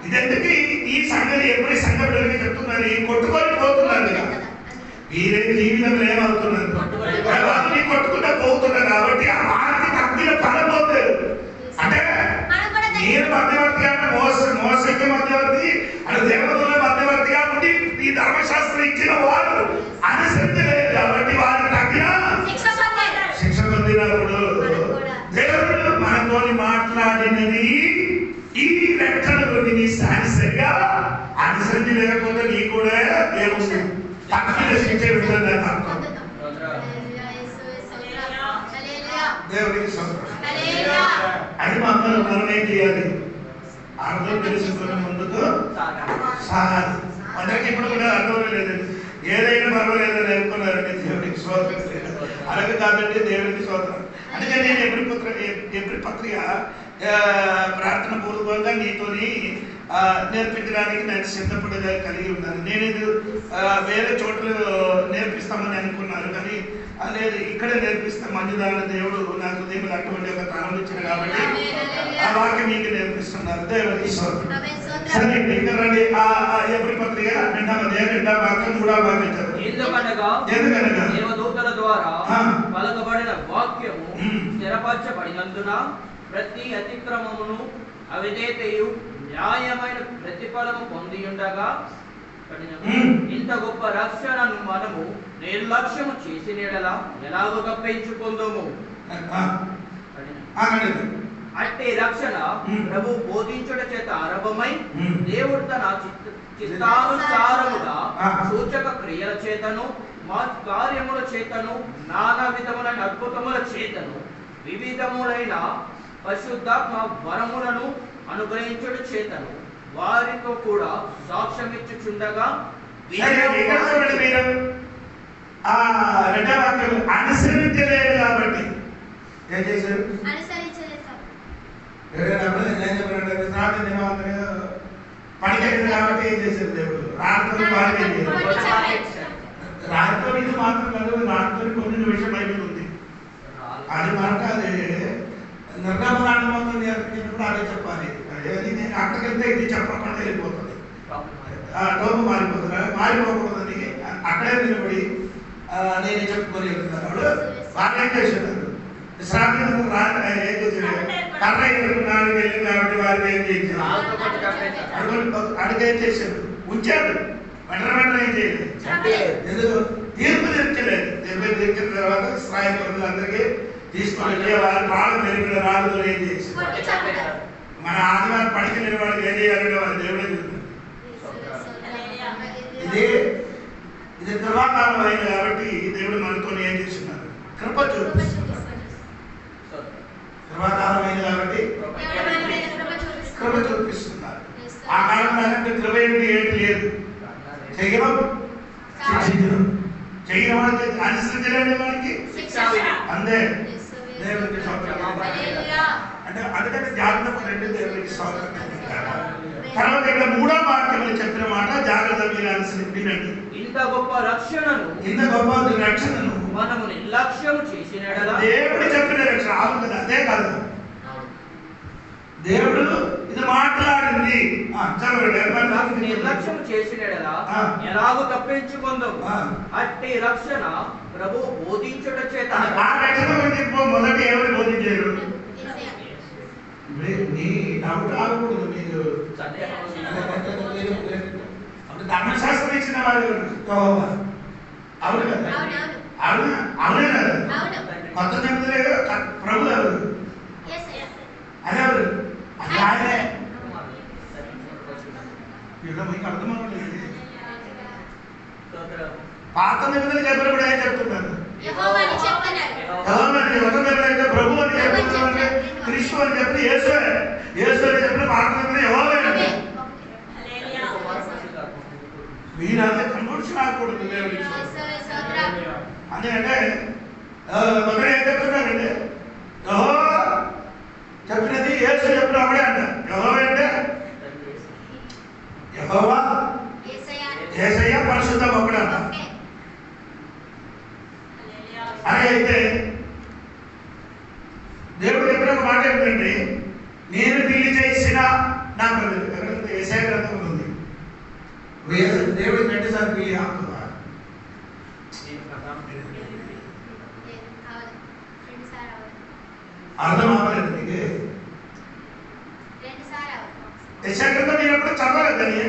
ఇదెందుకు ఈ సంగతి ఎప్పుడు సంఘటనలకి చెప్తున్నారు? కొట్టుకొని పోతున్నారు కదా. మీరే జీవితంలో ఏమవుతున్నారు? వాళ్ళు కొట్టుకుంటూ పోతున్నారు కాబట్టి ఆ వారికి తగ్గిన ఫలం పోతారు. అంటే నేను మధ్యవర్తిగా మోసకి మధ్యవర్తి అని దేవతల మధ్యవర్తిగా ఉండి ఈ ధర్మశాస్త్రం ఇచ్చిన వారు అనుసరించలేదు కాబట్టి వారికి తగ్గిన శిక్ష పొందినప్పుడు దేవుడు మనతో మాట్లాడినది ఈ లెక్కలు నీ సరిగా అనుసరించి లేకపోతే నీ కూడా ఏముంది? తగ్గిన శిక్ష ఉంటుంది అని అర్థం. దేవుడికి సంతోషం. అది మనం ఏం చేయాలి? అర్థం తెలుసుకున్న ముందుకు సాగాలి. అందరికీ ఇప్పుడు కూడా అర్థం లేదండి. ఏదైనా పర్వాలేదని అనుకున్నారండి. దేవుడికి స్తోత్రం. అలాగే కాదండి, దేవుడికి స్తోత్రం. అందుకని నేను ఎప్పుడు పత్రిక ప్రార్థన పూర్వకంగా నీతోని నేర్పించడానికి నేను సిద్ధపడగా కలిగి ఉన్నాను. నేను ఇది వేరే చోట్ల నేర్పిస్తామని అనుకున్నాను, కానీ లేదు ఇక్కడే నేర్పిస్తాం. మంజుదాన దేవుడు నాకు దేవుడు అటువంటి ఒక తరం ఇచ్చిన కాబట్టి ఆ వాక్యం మీకు నేర్పిస్తున్నారు. దేవుడికి స్తోత్రం. సరే, ఇంకా రండి. ఎప్పుడు పత్రిక 2వ వాక్యం 3వ వాక్యం చదువు. ఎందుకనగా దేవదూతల ద్వారా పలకబడిన వాక్యము స్థిరపరచబడినందున ప్రతి అతిక్రమమును అవిధేయతయు న్యాయమైన ప్రతిఫలము పొంది ఉండగా ఇంత గొప్ప రక్షణను మనము నిర్లక్ష్యము చేసిన యెడల ఎలాగో తప్పించుకుందాము. అట్టి రక్షణ ప్రభు బోధించుట చేత ఆరంభమై దేవుడు తన చిత్తానుసారముగా సూచక క్రియల చేతను మా కార్యముల చేతను నానా విధములైన అద్భుతముల చేతను వివిధములైన పరిశుద్ధాత్మ వరములను అనుగ్రహించుట చేతను వారితో కూడా సాక్ష్యమిచ్చుచుండగా అనుసరించలేదు కాబట్టి ఏం చేశారు? పనిచేసింది కాబట్టి ఏం చేశారు? దేవుడు రాత్రి రాత్రి ఇది మాత్రం కాదు, రాత్రి కొన్ని విషయం బైబిల్ ఉంది. అది మనకు అది నిర్గమకాండం నేర్పించినప్పుడు అదే చెప్పాలి. అక్కడికి వెళ్తే ఇది చెప్పకుండా వెళ్ళిపోతుంది. టోపు మారిపోకూడదని అక్కడే నిలబడి నేను చెప్పుకొని వెళ్తున్నాను. వాళ్ళు ఏం చేస్తున్నారు? విశ్రాంతి ఏం చేశారు? కర్ర ఎదుర్కొన్నాడు వెళ్ళి కాబట్టి వారికి ఏం చేశారు? అడిగేం చేశారు? ఉంచారు. వెంటనే ఏం చేయలేదు. ఎందుకు? తీర్పు తీర్చలేదు. తీర్చిన తర్వాత ఇశ్రాయేలీయులందరికీ తీసుకొని వారి రాళ్ళు మెరిగిన రాళ్ళతో ఏం చేశారు? మన ఆదివారం పడికి నిలబడి ఏం చేయాలంటే వారి దేవుడే చెప్తున్నారు. ఇది కృపాకాలం అయింది కాబట్టి దేవుడు మనతో ఏం చేస్తున్నారు? కృప చూపిస్తున్నారు. కృపాకాలం అయింది కాబట్టి కృప చూపిస్తున్నారు. ఆ కాలంలో అంటే కృప ఏంటి లేదు. చేయడం శిక్షించడం, చేయడం అంటే అనుసరించలేండి మనకి అందే. దేవుడికి అంటే అందుకంటే జాగ్రత్త రెండు దేవుడికి స్వాగతం. తర్వాత ఇక్కడ 3వ వాక్యంలో చెప్పిన మాట జాగ్రత్త మీరు అనుసరించండి. ఇంత గొప్ప రక్షణను మనము నిర్లక్ష్యం చేసిన యెడల దేవుడు చెప్పిన రక్షణ ఆగుతుంది. అదే కాదు, దేవుడు ఇది మాట్లాడింది నిర్లక్ష్యం చేసిన యెడల ఎలాగో తప్పించుకుందాం. అట్టి రక్షణ ప్రభు బోధించుట చేత. ఆ రక్షణ మొదటి ఎవరు బోధించారు? నీ డౌట్ ఆగకూడదు. మీరు ధర్మశాస్త్రం ఇచ్చిన వారు అవును కదా? అవునే కదా? కొత్త నిబంధన ప్రభు ఎవరు? అదే ఎవరు? అది ఆయనే. మీకు అర్థమవుతుంది. పాత నిబంధన చెప్పినప్పుడు ఏం చెప్తున్నారు? ప్రభు అని చెప్తున్నారు, క్రీస్తు అని చెప్పి యేసు అని చెప్పిన పాత నిబంధన యెహోవా. మీరు అదే కన్వర్షన్ ఆగకూడదు. అందుకంటే ఒకరు ఏం చెప్తున్నారండి, యెహోవా చెప్పినది యేసు చెప్పిన అప్పుడే అంట. యెహోవా అంటే యెహోవా యేసయ్య పరిశుద్ధం ఒకడు అంట. అలాగే అయితే దేవుడు చెప్పిన ఒక మాట ఏంటంటే, నేను పెళ్లి చేసిన నా ప్రజలు యేసయ్య గ్రంథం ఉంది. దేవుడు రెండుసార్లు పెళ్లి ఆపుతుందా? అర్థం అవ్వలేదు నీకు? యేసయ్య గ్రంథం నేను ఎప్పుడు చదవలేదు కానీ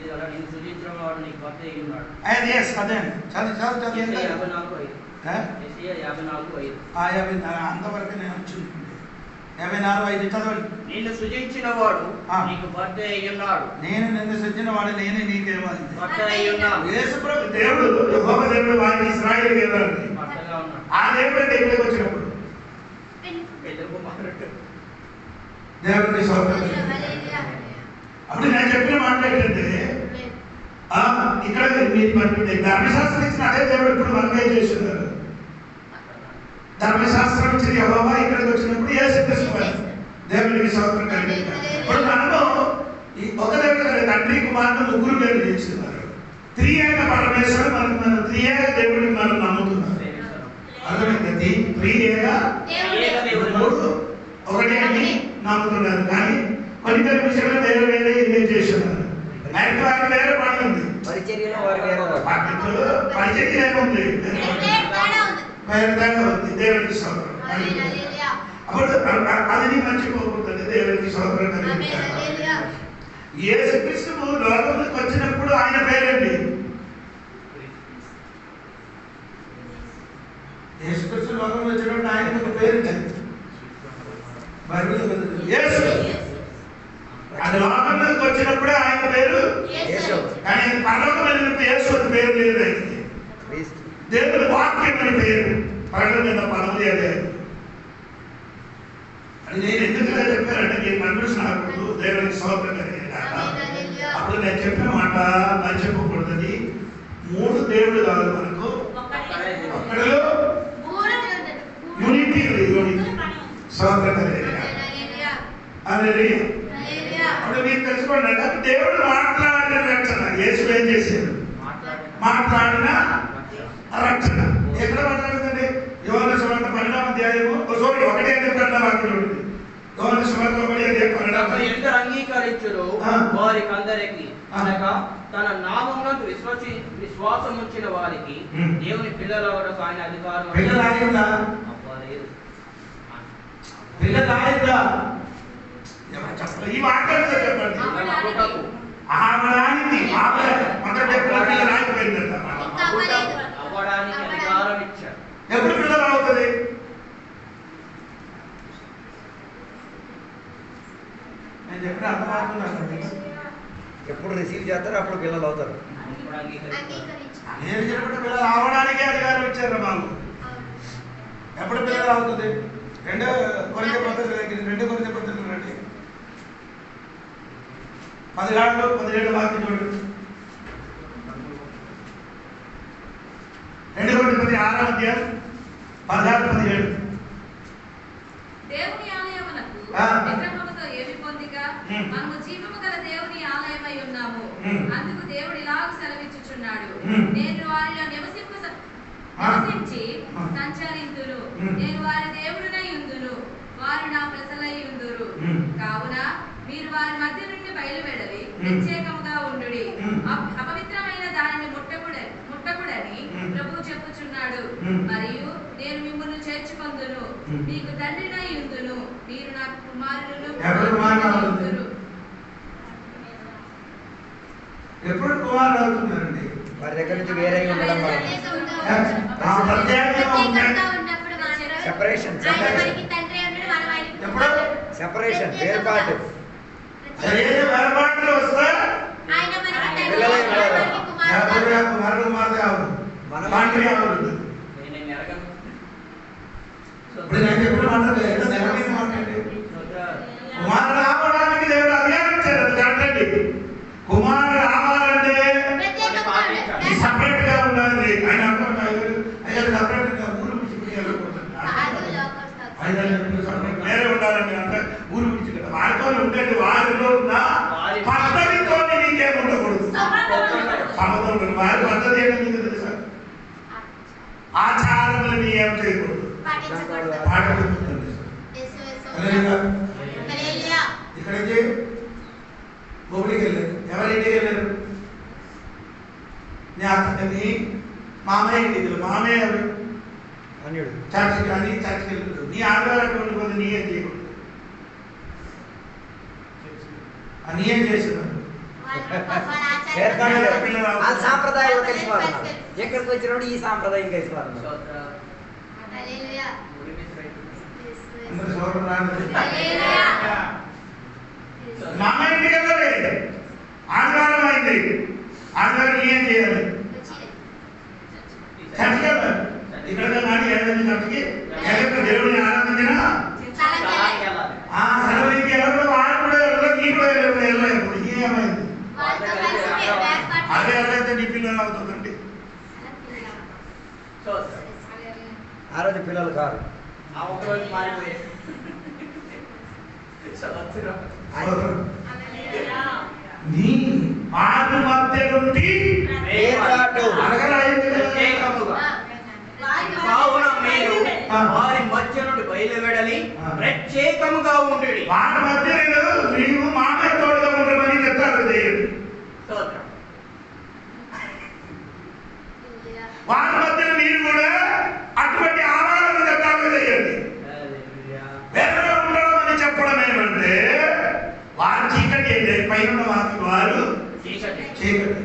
దేవుడా నేను సృజించిన వాడు నీకు భర్త అయి ఉన్నాడు. అంతవరకు నేను వచ్చింది 54:5 చదవండి. నిన్ను సృజించిన వాడు నీకు భర్త అయి ఉన్నాడు. నేను నిన్ను సృజించిన వాడు నేనే నీకేమో భర్త అయి ఉన్నాడు. యేసుప్రభు దేవుడు యెహోవా దేవుడు వారికి ఇశ్రాయేలుకి ఏమన్నాడు? భర్తగా ఉన్నాడు. ఆ దేవుడు అంటే ఇక్కడికి వచ్చినప్పుడు దేవుడికి స్తోత్రం. అప్పుడు నేను చెప్పిన మాట ఏంటంటే, ఇక్కడ మీరు ధర్మశాస్త్రం ఇచ్చిన అదే దేవుడు ఇప్పుడు మనకే చేస్తున్నారు. ధర్మశాస్త్రం ఇచ్చిన యెహోవా ఇక్కడికి వచ్చినప్పుడు యేసుక్రీస్తు దేవుడికి స్తోత్రం కలిగింది. ఇప్పుడు మనము ఒక దేవుడు తండ్రి కుమారుడు ముగ్గురు పేరు చేస్తున్నారు. త్రియేక పరమేశ్వరుడు మనం త్రియేక దేవుడిని మనం నమ్ముతున్నారు. అర్థమైంది? త్రియేక దేవుడు ఒకటే అని నమ్ముతున్నారు. కానీ కొన్ని విషయంలో వేరే వేరే ఇమేజ్ చేస్తున్నారు. ఆయనకి వారికి వేరే పని ఉంది, పరిచర్యలో వారు వేరే పరిచర్య ఏముంది, వేరే తేడా ఉంది. దేవుడికి స్తోత్రం. అప్పుడు అది మర్చిపోకూడదు. దేవుడికి స్తోత్రం కలిగింది. యేసుక్రీస్తు లోకంలోకి వచ్చినప్పుడు ఆయన పేరండి, యేసుక్రీస్తు లోకంలో వచ్చినప్పుడు ఆయనకు ఒక పేరు యేసు. అది లోకంలోకి వచ్చినప్పుడే ఆయన పేరు యేసు. కానీ పరలోకం వెళ్ళినప్పుడు యేసు అని పేరు లేదు ఆయనకి. దేవుడి వాక్యం అని పేరు. ప్రకటన 13 అది నేను ఎందుకు చెప్పానంటే, మీరు మనుషులు నాకు దేవుడికి స్తోత్రం కలిగింది కదా. అప్పుడు నేను చెప్పిన మాట మర్చిపోకూడదు. 3 దేవుడు కాదు మనకు, ఒక్కడిలో యూనిటీ స్తోత్రం కలిగింది. అదే అప్పుడు మీరు తెలుసుకోండి అంటే, దేవుడు మాట్లాడిన రక్షణ. యేసు ఏం చేశాడు? మాట్లాడిన రక్షణ. ఎక్కడ మాట్లాడుతుంది? యోహాను సువార్త 12వ అధ్యాయము 1 వాక్యం ఉంటుంది. యోహాను సువార్త 1 ఎందరు అంగీకరించురో వారికందరికి, అనగా తన నామమున విశ్వాసం ఉంచిన వారికి దేవుని పిల్లలవరకు ఆయన అధికారం. ఈ మాట్లాడితే చెప్పండి. ఆవడానికి రాయిపోయిందంట. అవ్వడానికి అధికారం ఇచ్చారు. ఎప్పుడు పిల్లలు అవుతుంది? నేను చెప్పిన అర్థమవుతుందండి. ఎప్పుడు రిసీవ్ చేస్తారో అప్పుడు పిల్లలు అవుతారు. నేను చెప్పిన పిల్లలు అవడానికే అధికారం ఇచ్చారు మాకు. ఎప్పుడు పిల్లలు అవుతుంది? 2 కొరింథీ పత్రిక 17 వాక్యం చూడండి. 2 కొరింథీ 6వ అధ్యాయం 16-17. దేవుని ఆలయమునకు విగ్రహముతో ఏమి పొందిక, మనము జీవము గల దేవుని ఆలయమై అందుకు దేవుడు ఇలాగ సెలవిచ్చుచున్నాడు, మ్మ్. నేను వారిలో నివసించి సంచరింతురు, నేను వారి దేవుడునై ఉందును, వారు నా ప్రజలై ఉందురు. కావున మీరు వారి మధ్య నుండి బయలువెడలి ప్రత్యేకముగా ఉండుడి, అపవిత్రమైన దానిని ముట్టకుడని ప్రభువు చెప్పుచున్నాడు. మరియు నేను మిమ్మల్ని చేర్చుకొందును, మీకు తండ్రినై ఉందును, మీరు నా కుమారులను ఉందురు. ఎప్పుడు కుమారుడు అవుతున్నారండి? వారి దగ్గర నుంచి వేరే ఉండడం వల్ల సెపరేషన్ సెపరేషన్ వేరుపాటు. వేరుపాటులో వస్తే కుమారుడు మాత్రం ఇప్పుడు నేను ఎప్పుడు మాట్లాడలేదు, కుమారుడు రావడానికి దేవుడు అధికారం ఇచ్చారు. అది కాదండి, కుమారుడు రావాలంటే సపరేట్ గా ఉండాలి. ఆయన అయ్యా సపరేట్ గా ఊరు వేరే ఉండాలండి. అంటే ఊరు విడిచి కదా వారితో ఉండేది, వారిలో ఉన్న పద్ధతితో నీకేం ఉండకూడదు. సమతం ఉండదు. వారి పద్ధతి ఏంటంటే తెలుసా, ఆచారములని ఏం చేయకూడదు, పాటించకూడదు. ఇక్కడికి బొబ్బడికి వెళ్ళారు. ఎవరింటికి వెళ్ళారు? నీ మామయ్య ఇంటికి. మామయ్య చర్చకి కానీ చర్చకి వెళ్ళదు. నీ ఆదివారం ఉండిపోతే నీ ఏం చేయకూడదు. నీ ఏం చేస్తున్నారు? సాంప్రదాయం కలిసిపోతున్నారు. ఎక్కడికి వచ్చినప్పుడు ఈ సాంప్రదాయం కలిసిపోతున్నారు. మామయ్య ఇంటికి వెళ్ళాలి. ఆదివారం అయింది. ఆదివారం నీ ఏం చేయాలి? చర్చకి వెళ్ళాలి. ఇక్కడ కానీ ఏదైనా చర్చకి ఎక్కడ దేవుడిని ఆరాధించిన సెలవుకి ఎవరు వాడు కూడా ఎవరు నీ కూడా వెళ్ళలేదు. ఏమైంది? అదే ఎవరైతే నీ పిల్లలు అవుతుందండి. ఆ రోజు పిల్లలు కాదు, నీ వారి మధ్య నుండి కావున మీరు వారి మధ్య నుండి బయలువెడలి ప్రత్యేకముగా ఉండేది. వారి మధ్య నీవు మామయ్య తోడుగా ఉండమని చెప్తారు. వారి మధ్య మీరు కూడా అటువంటి ఆరాధన చెప్తారు చేయండి. వేరే ఉండడం అని చెప్పడం ఏమంటే వారి చీకటి ఏంటి, పైన వారు చీకటి,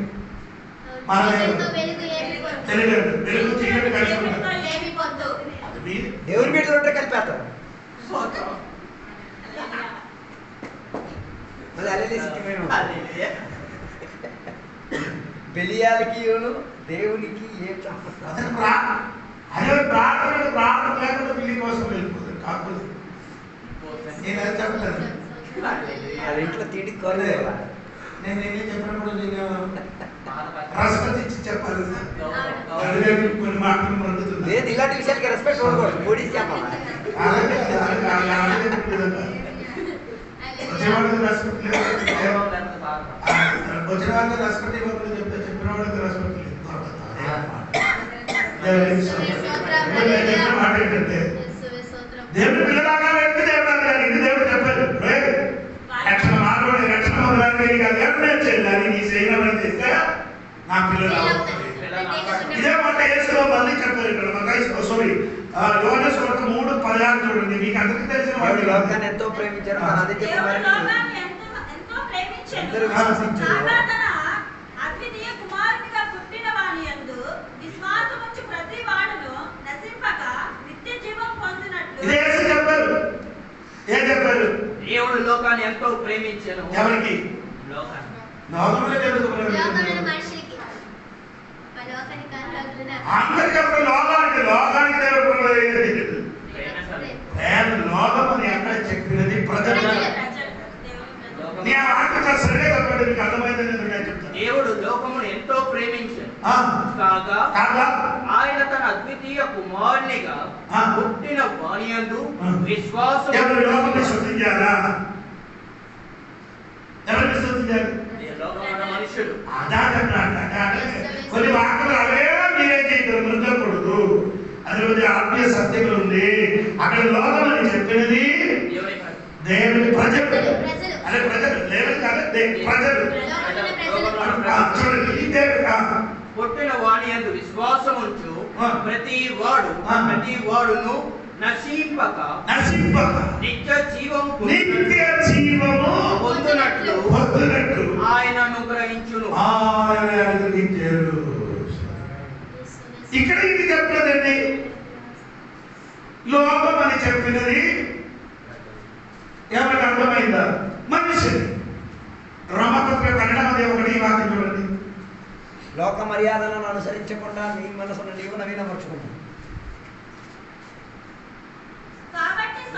మన తెలియదు. వెలుగు చీకటి కలిసి ఉంటారు. దేవుని బిడ్డలు ఉంటే కలిపేస్తారు. బెలియాలకి దేవునికి ఏం అదే ప్రార్థన లేకుండా పిల్లి కోసం వెళ్ళిపోతుంది. కాకపోతే నేను అది చెప్పలేదు. వాళ్ళ ఇంట్లో తిండి కోరలేదు. నేను ఏం చెప్పినప్పుడు రెస్పెక్ట్ ఇచ్చి చెప్పాలి. కొన్ని మాటలు మరుగుతుంది. లేదు, ఇలాంటి విషయాలకి రెస్పెక్ట్ ఉండకూడదు. మూడీ చెప్పాలి. వచ్చిన వాళ్ళకి రెస్పెక్ట్ లేదు, వచ్చిన వాళ్ళకి రెస్పెక్ట్ ఇవ్వకుండా చెప్తే చెప్పిన వాళ్ళకి రెస్పెక్ట్ లేదు. మాట ఏంటంటే దేవుడు పిల్లలాగా దేవుడు ఇది దేవుడు చెప్పారు. రక్షణ మార్గం రక్షణ మొదలైనది కాదు. ఎవరు చేయాలి? నీ శరీరం చేస్తే నా పిల్లలు ఇదే మాట యేసులో మళ్ళీ చెప్పారు. ఇక్కడ సారీ యోహాను సువార్త 3:16 చూడండి. మీకు అందరికీ తెలిసిన వాడు లోకాన్ని ఎంతో ప్రేమించారు, తన అధిక కుమారుని అందరూ విశ్వసించారు. అద్వితీయ కుమారునిగా పుట్టిన వాని యందు విశ్వాసముంచు ప్రతి వాడును నశింపక నిత్య జీవం పొందినట్లు ఇదే యేసు చెప్పారు. ఏం చెప్పారు? దేవుడు లోకాన్ని ఎంతో ప్రేమించాను. ఎవరికి? లోకాన్ని. లోకంలో దేవుడు అందరికి చెప్పారు. లోకానికి దేవుడు లోకం అని ఎక్కడ చెప్పినది ప్రజలు. నీ ఆత్మ సరిగా చెప్పండి, మీకు అర్థమైందని నేను చెప్తాను. దేవుడు లోకమును ఎంతో ప్రేమించాడు కాగా ఆయన తన అద్వితీయ కుమారునిగా పుట్టిన వానియందు విశ్వాసం. ఎవరు లోకం విశ్వసించారా? ఎవరు విశ్వసించారు? లోకం మనుషులు. కొన్ని వాక్యాలు అవే మీరే చేయగలరు, మృతకూడదు. అది కొద్ది ఆత్మీయ సత్యములు ఉంది. అక్కడ లోకం అని చెప్పినది దేవుని ప్రజలు. అదే ప్రజలు, దేవుని కాదు, ప్రజలు. చూడండి, ఇదే పుట్టిన వాణి యందు విశ్వాసం ఉంచు ప్రతి వాడును నశింపక నిత్య జీవము పొందునట్లు ఆయన అనుగ్రహించును. ఇక్కడ ఇది చెప్పలేదండి. లోకం అని చెప్పినది ఏమైనా అర్థమైందా? మనుషులు. రోమపత్రిక 12:1 వాక్యం చూడండి. లోక మర్యాదలను అనుసరించకుండా నీ మనసును నీవు నవీనపరచుకుంటావు.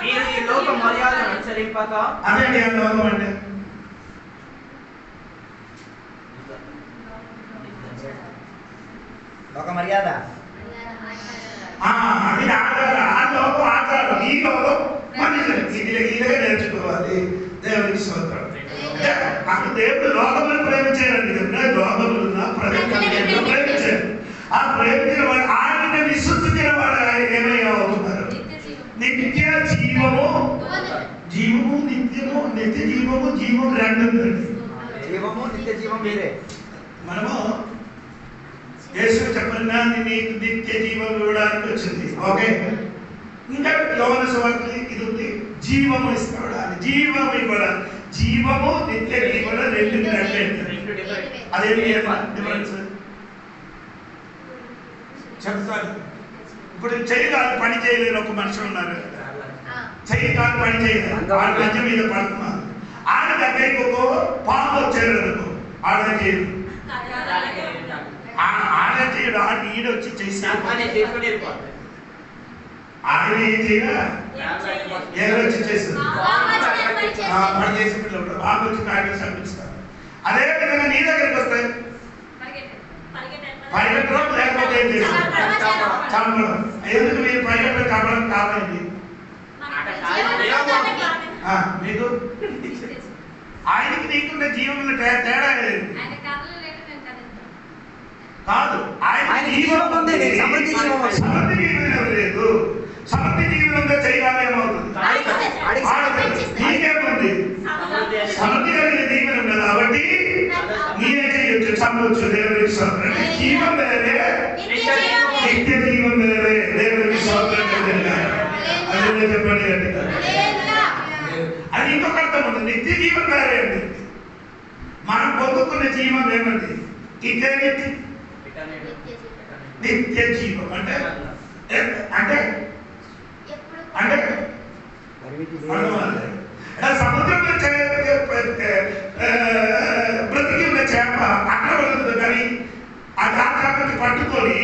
మీరు ఈ లోక మర్యాదను అనుసరింపక. అదే లోకం అంటే లోక మర్యాద అది ఆచారం. ఆ లోకం ఆచారం, ఈ లోకం మనుషులు. ఇదిగా నేర్చుకోవాలి. దేవునికి స్తోత్రం. అక్కడ దేవుడు లోకమును ప్రేమించారండి. లోకములున్న ప్రజలు ప్రేమించారు. ఆ ప్రేమించిన వాడు, ఆయన విశ్వసించిన వాడు ఏమవుతున్నారు? నిత్య జీవము. జీవము నిత్యము. నిత్య జీవము, జీవం రెండు ఉందండి. జీవము నిత్య జీవం వేరే. మనము యేసు చెప్పిన నీకు నిత్య జీవం ఇవ్వడానికి వచ్చింది. ఓకే, ఇంకా యోహాను సువార్తలో ఇది ఉంది, జీవము ఇస్తాడు. జీవం ఇవ్వడం, జీవము నిత్య జీవన రెండు అదేమి డిఫరెన్స్ చెప్తాను. ఇప్పుడు చెయ్యి కాదు పని చేయలేని ఒక మనిషి ఉన్నారు. చెయ్యి కాదు పని చేయలేదు, ఆడ మధ్య మీద పడుతున్నారు. ఆడ దగ్గరికి ఒక పాము వచ్చారు అనుకో, ఆడ చేయదు. ఆడ చేయడు, ఆడ ఈడొచ్చి చేసి ఆయన ఏం చేయాలి? ఎవరొచ్చి చేస్తారు? పని చేసే పిల్లలు వాళ్ళు వచ్చి కార్యం సమర్పిస్తారు. అదే విధంగా నీ దగ్గరికి వస్తాయి పరిగెట్టడం, లేకపోతే ఏం చేస్తారు? చంపడం. ఎందుకు మీరు పరిగెట్టడం చంపడం కావాలండి? మీకు ఆయనకి నీకున్న జీవంలో తేడా లేదు కాదు. ఆయన జీవం ఉంది, సమృద్ధి జీవం లేదు. సమృద్ధి జీవనంగా చేయగానే ఏమవుతుంది? నీకేముంది? సమృద్ధి కలిగిన జీవనం కదా, కాబట్టి నీనే చేయొచ్చు, చంపవచ్చు. దేవునికి స్తోత్రం. జీవం వేరే, నిత్య జీవం వేరే. దేవునికి స్తోత్రం. అదే చెప్పండి గట్టిగా. అది ఇంకొక అర్థం ఉంది. నిత్య జీవం వేరే అండి. మనం పొందుకున్న జీవం ఏమండి? ఇదే నిత్య జీవం అంటే అంటే అంటే సముద్రంలో బ్రతికి ఉన్న చేప అక్కడ వెళ్తుంది, కానీ ఆ దాన్ని పట్టుకొని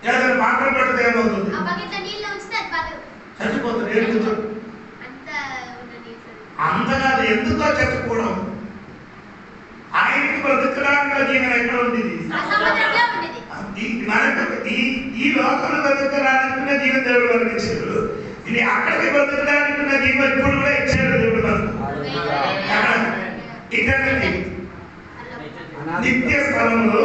ఏదైనా మాటలు పడితే ఏమవుతుంది? చచ్చిపోతుంది. అంతగా ఎందుకో చచ్చిపోవడం. ఆయనకి బ్రతకడానికి జీవనం ఎక్కడ ఉండేది? మనకు ఈ లోకంలో బ్రతకడానికి జీవన దేవుడు మనకి ఇచ్చాడు. ఇది అక్కడికి బ్రతకడానికి జీవనం ఇప్పుడు కూడా ఇచ్చాడు దేవుడు మనకు. ఇక్కడ నిత్య స్థలంలో,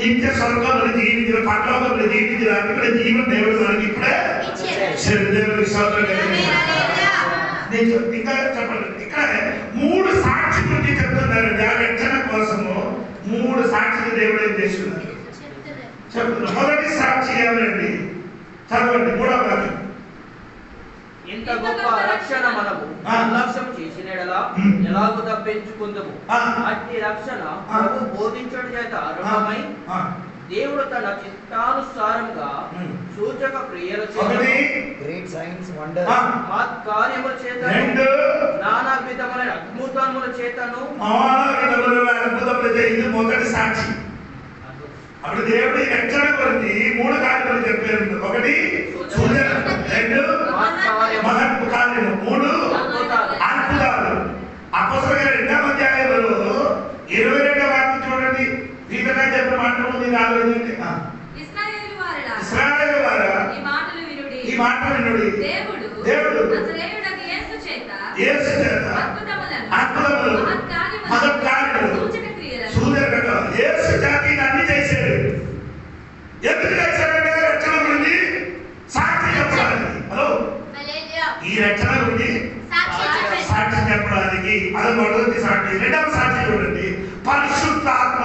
నిత్య స్వర్గంలో జీవించిన, పరలోకంలో జీవించడానికి ఇక్కడ జీవన దేవుడు మనకి ఇప్పుడే దేవుడికి స్తోత్రం. ఇంకా చెప్పండి, ఇక్కడ 3 సాక్షి గురించి చెప్తున్నారండి. ఆ రక్షణ కోసము 3 సాక్షులు దేవుడు ఏం చేస్తున్నారు చెప్తున్నారు. మొదటి సాక్షి ఏమండి? చదవండి 3వ వాక్యం. ఇంత గొప్ప రక్షణ మనము నిర్లక్ష్యం చేసిన ఎలాగో తప్పించుకుందాము. అట్టి రక్షణ ప్రభు బోధించడం చేత ఆరంభమై దేవుడు తన చిత్తానుసారంగా సూచక క్రియల కార్యముల చేత, నానా విధములైన అద్భుతముల చేతను. ఇది మొదటి సాక్షి. అప్పుడు దేవుడి రక్షణ గురించి 3 కార్యములు చెప్పారు. 1 సూచన, 2 మహత్వ కార్యము, 3 అద్భుతాలు. అపోస్తలుల 2వ అధ్యాయంలో 22వ వాక్యం చూడండి. ఈతగా చెప్పిన మాట ఉంది. ఆలోచించండి. ఇశ్రాయేలు వారా ఈ మాటలు వినుడి. దేవుడు యేసు చేత అద్భుతములు, మహత్కార్యములు సాక్షి. రెండవ సాక్షి చూడండి, పరిశుద్ధాత్మ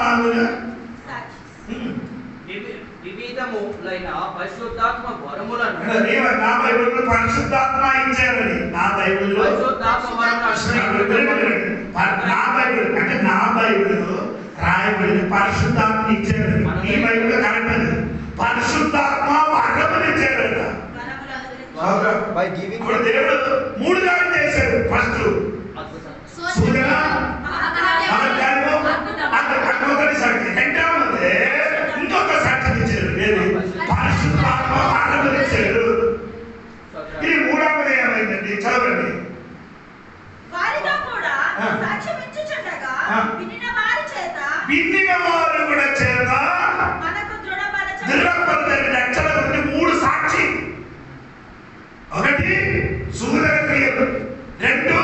వివిధములైన పరిశుద్ధాత్మ వరములను నా బైబిల్లో పరిశుద్ధాత్మ ఇచ్చారని, నా బైబిల్లో పరిశుద్ధాత్మ నా బైబిల్ అంటే నా బైబిల్ రాయబడింది పరిశుద్ధాత్మ ఇచ్చారని. ఈ బైబిల్ కరెక్ట్ అది. పరిశుద్ధాత్మ వరములు ఇచ్చారట. By giving ఇప్పుడు దేవుడు 3 కార్యాలు చేశాడు. ఫస్ట్ సూచన, ఒకటి సాక్షి. రెండవది ఇంకొక సాక్షి ఇచ్చారు. ఏది? పరిశుద్ధాత్మ వరములు ఇచ్చారు. ఇది మూడవది ఏమైందండి? చదవండి. వారితో కూడా సాక్ష్యం ఇచ్చుచుండగా వినిన వారి చేత మనకు దృఢపరచబడిన రక్షణ గురించి 3 సాక్షి. ఒకటి సూచన క్రియలు, 2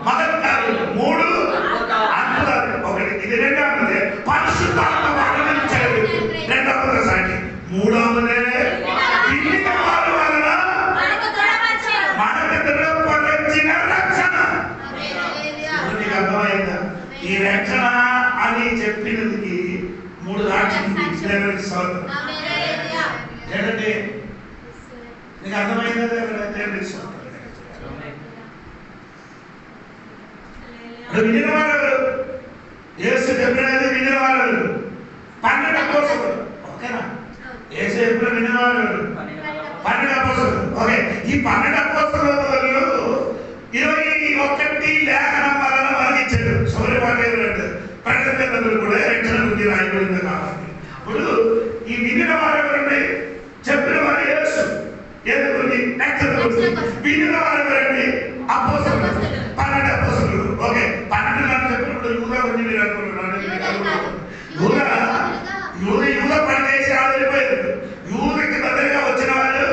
మహత్కార్యాలు, 3 అద్భుతాలు. ఒకటి ఇది రెండవది పరిశుద్ధాత్మ వరములు ఇచ్చారు. రెండవది సాక్షి. మూడవది వినిన వారి వలన మనకు దృఢపరచిన రక్షణ. నీకు అర్థమైందా? ఈ రక్షణ అని చెప్పినది 3 సాక్షులు. దేవునికి స్తోత్రం. ఏంటంటే నీకు అర్థమైందా? దేవునికి స్తోత్రం. వినిన వారు యేసు చెప్పినది వినిన వారు 12 అపోస్తలులు. ఓకేనా? యేసు చెప్పిన వినిన వారు 12 అపోస్తలులు. ఓకే, ఈ 12 అపోస్తలులలో 21 లేఖనం వలన వర్ణించాడు. సౌర్యవాదేవుడు ప్రకటనలు కూడా రక్షణ గురించి రాయబడింది కాబట్టి. ఇప్పుడు ఈ వినిన వారు ఎవరండి? చెప్పిన వారు యేసు. ఎందుకు రక్షణ గురించి వినిన వారు ఎవరండి? అపోస్తలులు. 12 అపోస్తలులు. ఓకే, 12 అని చెప్పినప్పుడు యూదా గురించి మీరు అనుకుంటున్నారు. యూదా పని చేసి ఆడలిపోయారు. యూదకి బదులుగా వచ్చిన వాళ్ళు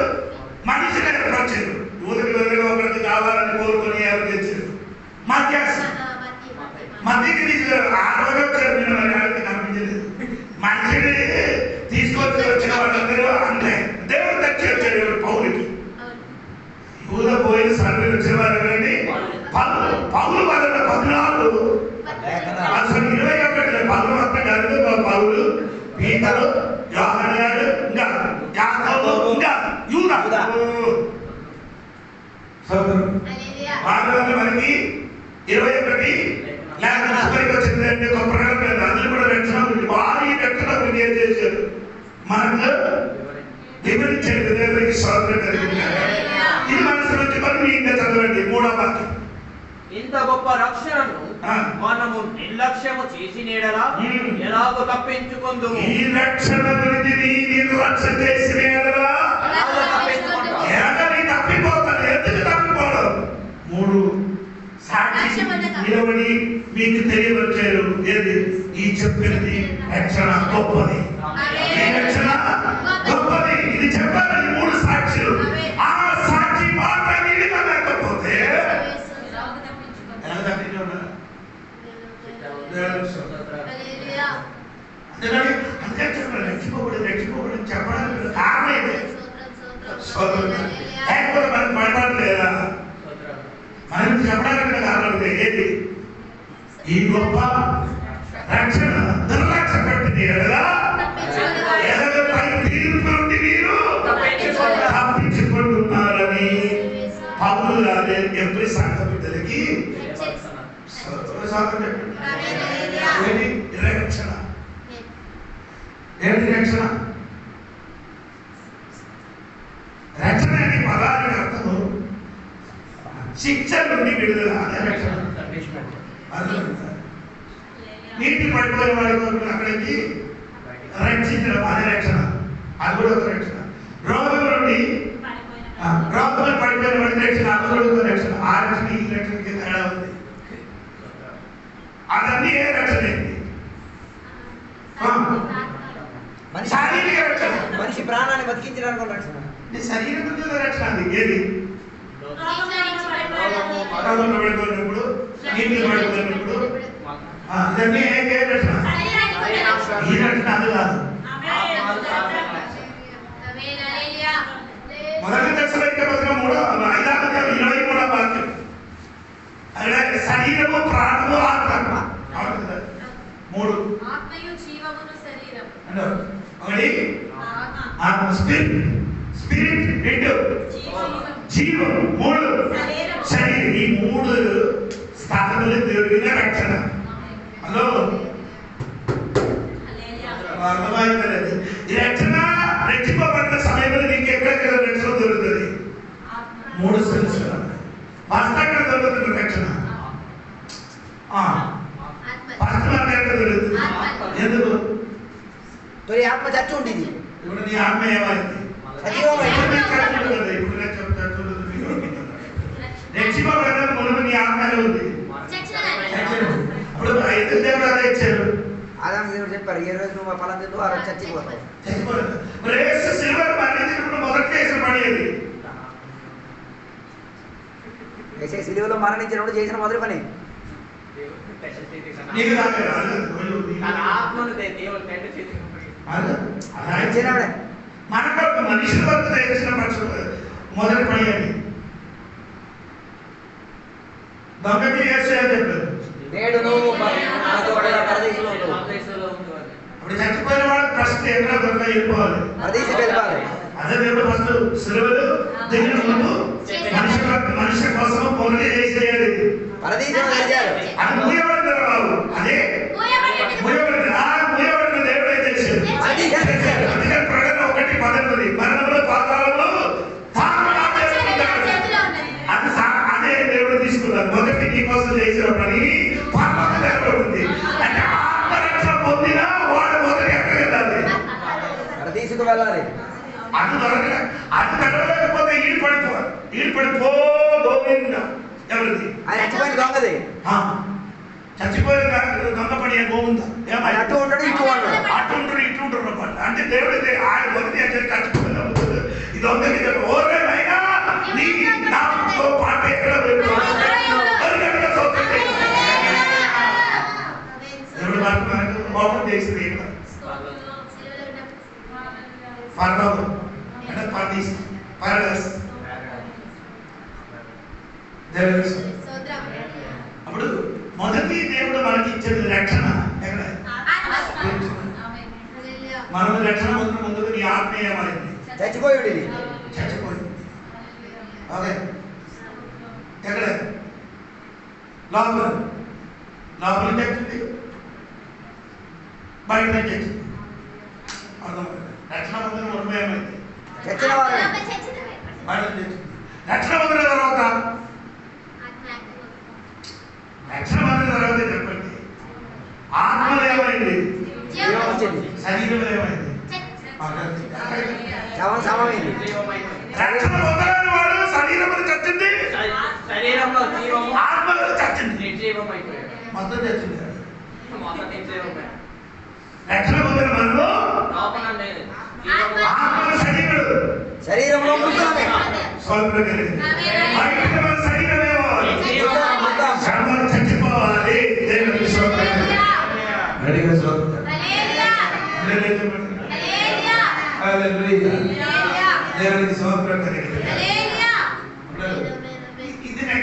మనిషిని వచ్చారు. యూదకి బదులుగా ఒకరికి కావాలని కోరుకొని ఎవరు తెచ్చారు? మధ్యకి తీసుకున్నారు. 6 రోజు వచ్చారు. నేను వాళ్ళకి కనిపించలేదు. మనిషిని తీసుకొచ్చి వచ్చిన వాళ్ళందరూ అంటే దేవుడు తెచ్చి వచ్చాడు పౌరుకి. యూద పోయిన సర్వే వచ్చిన వారు ఎవరండి? పౌలు వలన 14 అసలు 21 పౌలు మొత్తం కలిపి పౌలు, పీతరు, యోహాను గారు, ఇంకా యాకోబు, ఇంకా యూదా. వారి వల్ల మనకి 21 లేఖనం చివరికి వచ్చిందంటే గొప్ప ప్రకటన. అందులో కూడా రక్షణ గురించి వారి రక్షణ గురించి ఏం చేశారు? మనకు వివరించారు. దేవునికి స్తోత్రం కలిగింది. ఇది మనసులో వచ్చి ఇంకా చదవండి 3వ వాక్యం. ఇంత గొప్ప రక్షణను మనము నిర్లక్ష్యము చేసిన ఎడల ఎలాగో తప్పించుకుందుము. ఈ రక్షణ గురించి నిర్లక్ష్యం చేసిన ఎడల తప్పిపోతాను. ఎందుకు తప్పిపోవడం? 3 సాక్షి నిలబడి మీకు తెలియవచ్చారు. ఏది? ఈ చెప్పినది రక్షణ గొప్పది. ఈ రక్షణ గొప్పది. ఇది చెప్పాలి 3 సాక్షులు. ఆ సాక్షి మాట నిలబడకపోతే ఎలా తప్పించుకుంటారు? అందుకే చెప్పాలి రక్షిపోకూడదు చెప్పడానికి కారణం ఇది. లేకపోతే మనకు పడలేదా? మనం చెప్పడానికి కారణం ఏది? ఈ గొప్ప రక్షణ నిర్లక్ష్య పెట్టింది కదా. తీర్పు నుండి మీరు తప్పించుకుంటున్నారని పౌలు గారు ఎప్పుడు సంఘ బిడ్డలకి రక్షణ. ఏంటి రక్షణ? రక్షణ అనే పదానికి అర్థము శిక్ష నుండి విడుదల. అదే రక్షణ. నీటి పడిపోయిన వాడి అక్కడికి రక్షించడం అదే రక్షణ. అది కూడా ఒక రక్షణ. రోగం నుండి పడిపోయిన వాడికి రక్షణ. అది కూడా ఒక రక్షణ. ఆ రక్షణ ఈ రక్షణకి తేడా ఉంది. అదన్నీ ఏ రక్షణ ఏంటి? శారీరక రక్షణ. మనిషి ప్రాణాన్ని బతికించడానికి రక్షణ. శరీరం గురించి రక్షణ. అది ఏది? రోగంలో పడిపోయినప్పుడు, నీటిలో పడిపోయినప్పుడు ఇదన్నీ ఏ రక్షణ? ఈ రక్షణ అది కాదు. మొదటి దశలో 5వ అధ్యాయం 23వ వాక్యం. అలాగే శరీరము, ప్రాణము, ఆత్మ. మూడు. ఆత్మయు జీవమును శరీరం. ఒకటి ఆత్మ, స్పిరిట్. స్పిరిట్ రెండు, జీవం మూడు, శరీరం. ఈ మూడు స్థానములు దేవుడిన రక్షణ. హలో, అర్థమైంది? ఈ రక్షణ రెచ్చిపోబడిన సమయంలో నీకు ఎక్కడెక్కడ రక్షణ దొరుకుతుంది? మూడు సంవత్సరాలు ఫస్ట్ ఎక్కడ దొరుకుతుంది రక్షణ? ఫస్ట్ మనకు ఎక్కడ దొరుకుతుంది? ఎందుకు? ఆత్మ చచ్చి ఉండేది. ఇప్పుడు నీ ఆత్మ ఏమైంది? ఇప్పుడు నేను చెప్తాను, రెచ్చిపోబడిన మునుపు నీ ఆత్మనే ఉంది. అప్పుడు ఐదు దేవుడు అదే ఇచ్చారు. ఆదాము దేవుడు చెప్పారు, ఏ రోజు నువ్వు ఫలం తింటూ ఆ రోజు చచ్చిపోతావు. సిలువలో మరణించినప్పుడు చేసిన మొదటి పని మనకు మనిషి వరకు చేసిన మొదటి పని అని దొంగకి చెప్పారు. నేడు నువ్వు అప్పుడు చచ్చిపోయిన వాడు ఫస్ట్ ఎక్కడ దొంగ వెళ్ళిపోవాలి, అదే దేవుడు ఫస్ట్ సిలువలు దిగిన ముందు మనిషి కోసం పనులు చేసేయాలి. అది మూయబడిన బాబు, అదే మూయబడిన దేవుడే చేసేది. అందుకని ప్రకటన 1:18 మరణంలో పాతాళంలో అదే దేవుడు తీసుకున్నారు. మొదటి నీ కోసం చేసిన పని పాతాళం తెరబడుతుంది. అంటే ఆత్మరక్షణ పొందిన వాడు మొదటి ఎక్కడ వెళ్ళాలి? తీసుకువెళ్ళాలి. అది దొరక అది తెరవలేకపోతే ఈడిపడిపో గోవింద ఎవరిది? దొంగది చచ్చిపోయిన దొంగపడి గోవింద అటు ఉంటాడు ఇటు ఉంటాడు, అటు ఉంటారు ఇటు ఉంటారు అన్నమాట. అంటే దేవుడు ఆయన మొదటి చచ్చిపోయిన ఇది దొంగకి ఓరైనా నీ నాతో పాట ఎక్కడ దేవుడు మనకు కోపం చేసింది అప్పుడు మొదటి దేవుడు మనకి ఇచ్చేది రక్షణ ఎక్కడ? మనం రక్షణ ముందుకు నీ ఆత్మీయమైంది చచ్చిపోయాడు. చచ్చిపోయింది. ఓకే, ఎక్కడ? లోపల చచ్చింది, బయట చచ్చింది. రక్షణ పొందిన మృతమేమైంది? చచ్చిన వారు రక్షణ పొందిన తర్వాత చెప్పండి, ఆత్మలో ఏమైంది? శరీరంలో ఏమైంది? సమమైంది. రక్షణ పొందలేని వాడు శరీరంలో చచ్చింది, శరీరంలో జీవము, ఆత్మలో చచ్చింది, నిర్జీవం అయిపోయాడు. మొత్తం చచ్చింది. నిర్జీవమే. రక్షణ పొందిన మనలో ఆత్మలో శరీరంలో మృతమే. స్వల్పం కలిగింది. శరీరమేమో చచ్చిపోవాలి. దేవునికి స్తోత్రం. దేవునికి స్తోత్రం కలిగింది.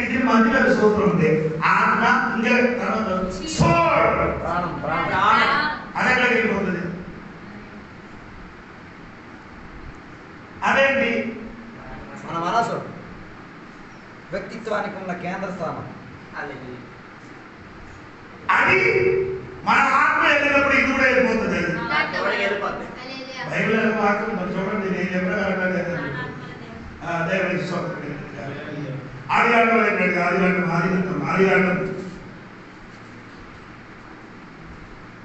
ఇది మధ్యలో సూత్రం ఉంది. ఆత్మ ఇంకా అదెక్కడ వెళ్ళిపోతుంది? అదేంటి? మన మనసు వ్యక్తిత్వానికి ఉన్న కేంద్ర స్థానం. అది మన ఆత్మ వెళ్ళినప్పుడు ఇది కూడా వెళ్ళిపోతుంది. బైబిల్ వాక్యం మరి చూడండి, నేను చెప్పగలను. దేవునికి స్తోత్రం. ఆదికాండం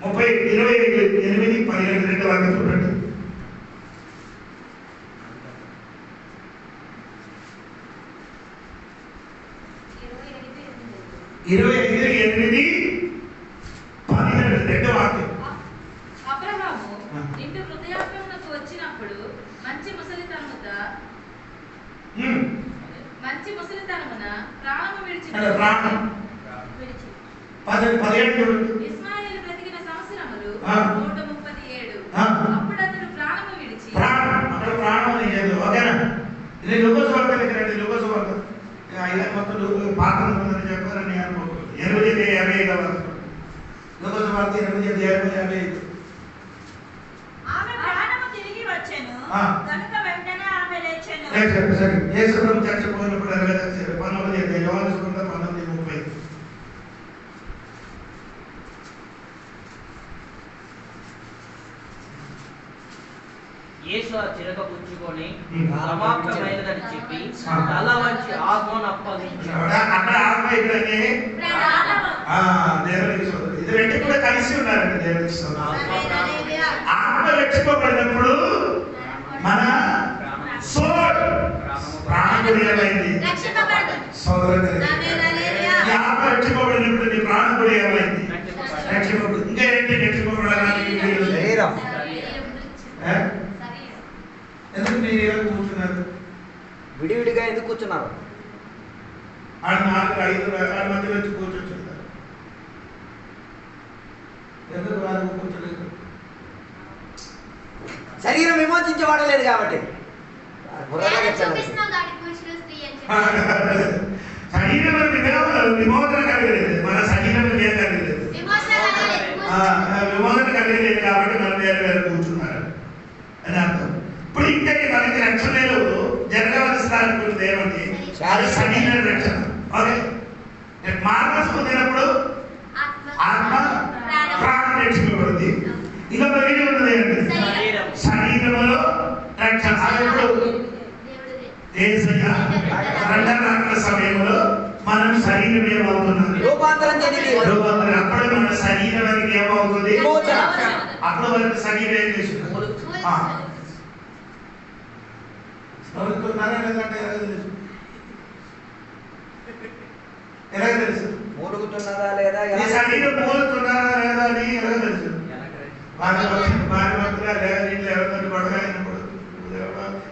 30:28-17 వాక్యం చూడండి. 25:8-17 వాక్యం. అబ్రహాము నిండు హృదయాత్మమునకు వచ్చినప్పుడు మంచి ముసలితనమున ప్రాణము విడిచి ఇస్మాయేలు బ్రతికిన సంవత్సరములు 137. అప్పుడు అతడు ప్రాణము విడిచి ప్రాణం లేదు. ఓకేనా? ఇది లోకసువార్త దగ్గర, లోకసువార్త ఇలా కొత్తలు పాటలు ఉందని చెప్పారని అనుకోకూడదు. 8:55 లోకస్ వార్త 8:55. ఆమె ప్రాణము తిరిగి వచ్చెను కనుక వెంటనే ఆమె లేచెను. సరే యేసు ప్రభు చచ్చిపోయినప్పుడు 19:30 యోహాను సువార్త 19:30. యేసు ఆ చిరక పుచ్చుకొని సమాప్తమైనదని చెప్పి తల వంచి ఆత్మను అప్పగించాడు. అక్కడ ఆత్మ ఇక్కడనే దేవునికి స్తోత్రం. ఇది రెండు కూడా కలిసి ఉన్నారండి. దేవునికి స్తోత్రం. ఆత్మ రక్షింపబడినప్పుడు మన సోల్ ప్రాణగుడియమైంది. ఆత్మ రక్షింపబడినప్పుడు నీ ప్రాణగుడియమైంది. రక్షింపబడి ఇంకా ఏంటి రక్షింపబడడానికి ఎందుకు మీరు ఇలా కూర్చున్నారు? విడివిడిగా ఎందుకు కూర్చున్నారు? ఆడ 4-5 మధ్యలో వచ్చి కూర్చొచ్చు. ఎందుకు వారు కూర్చోలేదు? శరీరం విమోచించబడలేదు కాబట్టి. శరీరం విమోచన కలిగలేదు. మన శరీరం ఏం కలిగలేదు, విమోచన కలిగలేదు కాబట్టి మనం వేరే వేరే కూర్చున్నారు అని అర్థం. ఇప్పుడు ఇంకా మనకి రక్షణలు జరగవలసిన ఏమండి? అది శరీర రక్షణ. ఓకే, మార్గస్ పొందినప్పుడు ఆత్మ ప్రాణం రక్షింపబడింది. ఇంకా మిగిలి ఉన్నది ఏంటి? శరీరంలో రక్షణ. అప్పుడు రెండవ సమయంలో మనం శరీరం ఏమవుతున్నాం? రూపాంతరం చెందింది. అప్పుడు మన శరీరానికి ఏమవుతుంది? అప్పుడు వరకు శరీరం ఏం చేస్తుంది? ఎలా తెలుసు? మూలుగుతున్నదా లేదా? శరీరం మూలుగుతున్నదా లేదా అని ఎలా తెలుసు? భార్య భర్తగా లేదా ఇంట్లో ఎవరితో గొడవ అయినప్పుడు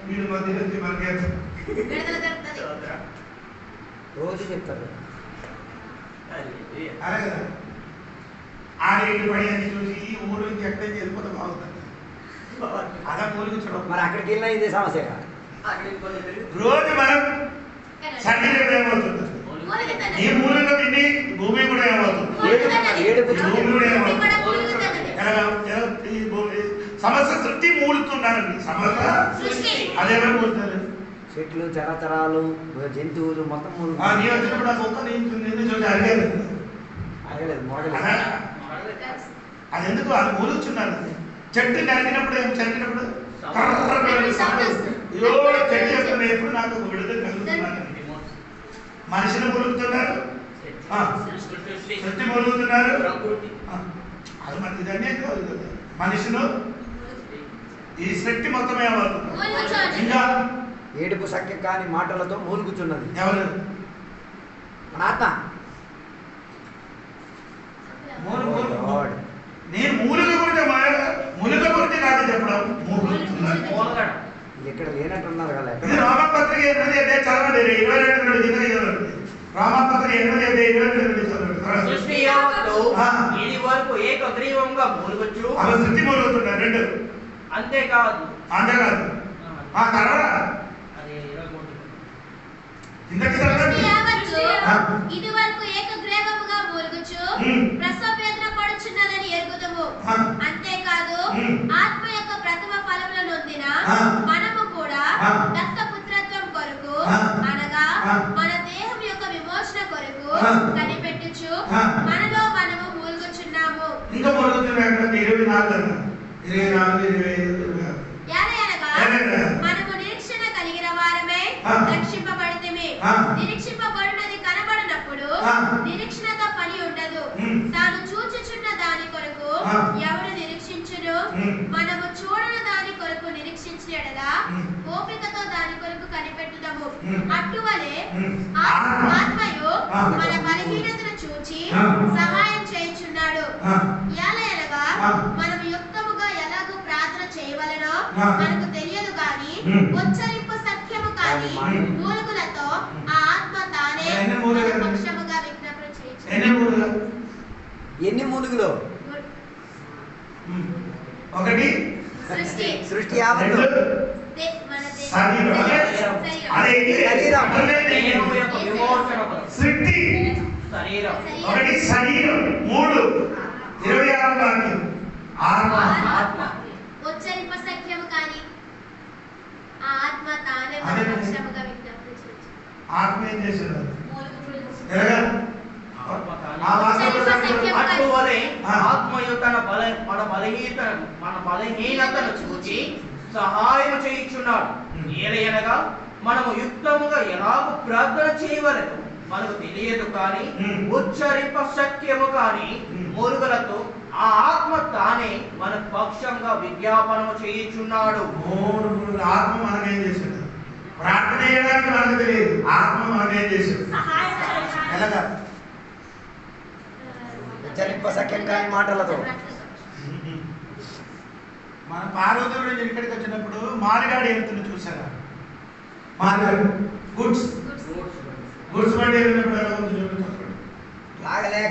వీడి మధ్య నుంచి మనకి రోజు చెప్తారు. అలా కదా, ఆడేళ్ళు పడి అని చూసి ఈ ఊరు నుంచి ఎక్కడికి వెళ్ళిపోతే బాగుంటుంది. అలా మూలుగుచ్చడం. మరి అక్కడికి వెళ్ళినా ఇదే సమస్య. రోజు మనం శరీరం ఏమవుతుంది? ఈ మూలంగా విని భూమి కూడా ఏమవుతుంది? భూమి కూడా ఏమవుతుంది? సమస్య సృష్టి మూడుతున్నారండి. సమస్య అదేమో మూడుతారు. చెట్లు, చరచరాలు, జంతువులు మొత్తం నీ వచ్చినప్పుడు ఆ కుక్క నిన్ను చూసి అడిగేది అది ఎందుకు? అది మూలుగుతున్నారు. చెట్టు నరికినప్పుడు చెట్టినప్పుడు చెట్టు చెప్తున్నా ఎప్పుడు నాకు ఒక విడుదల కలుగుతున్నాను. మనిషిని మూలుగుతున్నారు, సృష్టి మూలుగుతున్నారు. అది మనకి ఇదన్నీ కాదు కదా. మనిషిను ఈ సృష్టి మొత్తం ఏమవుతుంది? ఇంకా ఏడుపు సఖ్య కాని మాటలతో మూలుగుచున్నది. ఎవరు? ఆత్మ. నేను మూలిక గురించి కాదు చెప్పడం. ఇక్కడ లేనట్టున్నారు కదా. ఇది రామపత్రిక 8:22 చదవండి. 22 రామపత్రిక 8:22 చదవండి. ఇది వరకు ఏకగ్రీవంగా మూలుగొచ్చు. అలా సృష్టి మూలుగుతున్నారు రెండు. అంతేకాదు ఆ తర్వాత ఇది వరకు ఏకగ్రీవముగా మూలుగుచు ప్రసవేదన పడుచున్నదని ఎరుగుదము. అంతేకాదు ఆత్మ యొక్క ప్రథమ ఫలములను నొందిన మనము కూడా దత్తపుత్రత్వం కొరకు అనగా మన దేహం యొక్క విమోచన కొరకు కనిపెట్టుచు మనలో మనము మూలుగుచున్నాము. ఇంకా మూలుగుతున్నారు 24 మనము నిరీక్షణ కలిగిన వారమే రక్షింపబడితిమి. నిరీక్షింపబడినది కనబడినప్పుడు నిరీక్షణతో పని ఉండదు. తాను చూచుచున్న దాని కొరకు ఎవరు నిరీక్షించును? మనము చూడని దాని కొరకు నిరీక్షించినడలా ఓపికతో దాని కొరకు కనిపెట్టుదము. అట్టువలే ఆత్మయు మన బలహీనతను చూచి సహాయం చేయుచున్నాడు. ఎలాగనగా మనం యుక్తముగా ఎలాగూ ప్రార్థన చేయవలెనో మనకు తెలియదు గాని ఉచ్చరింపు సత్యము కాని మూలుగులతో ఆ ఆత్మ తానే పక్షముగా విజ్ఞాపన చేయుచున్నాడు. ఎన్ని మూలుగులు? ఒకటి సృష్టి యావత్తు శరీరం అదే దేహము యొక్క విమోచన కొరకు. సృష్టి శరీరం ఒకటి శరీరం 3 26 వాక్యం ఆత్మ ఆత్మ ఉచ్చరింప సఖ్యము కానీ ఆ ఆత్మ తానే మన పక్షముగా విజ్ఞప్తి చేయుచు. ఆత్మ ఏం చేశాడు మూలుగు ఆత్మ తానే. ఆ వాక్యం అటువలే ఆత్మయు తన మన బలహీనతను చూచి సహాయం చేయుచున్నాడు. ఏలయనగా మనము యుక్తముగా ఎలాగో ప్రార్థన చేయవలెను మనకు తెలియదు కానీ ఉచ్చరింప శక్యము కానీ మూలుగులతో ఆ ఆత్మ తానే మన పక్షంగా విజ్ఞాపనము చేయుచున్నాడు. ఆత్మ మనకేం చేశాడు? ప్రార్థన చేయడానికి మనకు తెలియదు, ఆత్మ మనకేం చేశాడు? ఎలాగా? ఉచ్చరింప సఖ్యం కాని మాటలతో. మన పార్వతుడు ఇక్కడికి వచ్చినప్పుడు మారిగాడి వెళ్తున్న చూసారా? మారిగాడు గుడ్స్ బండి వెళ్ళినప్పుడు ఎలా ఉంది చూపించారు. లాగలేక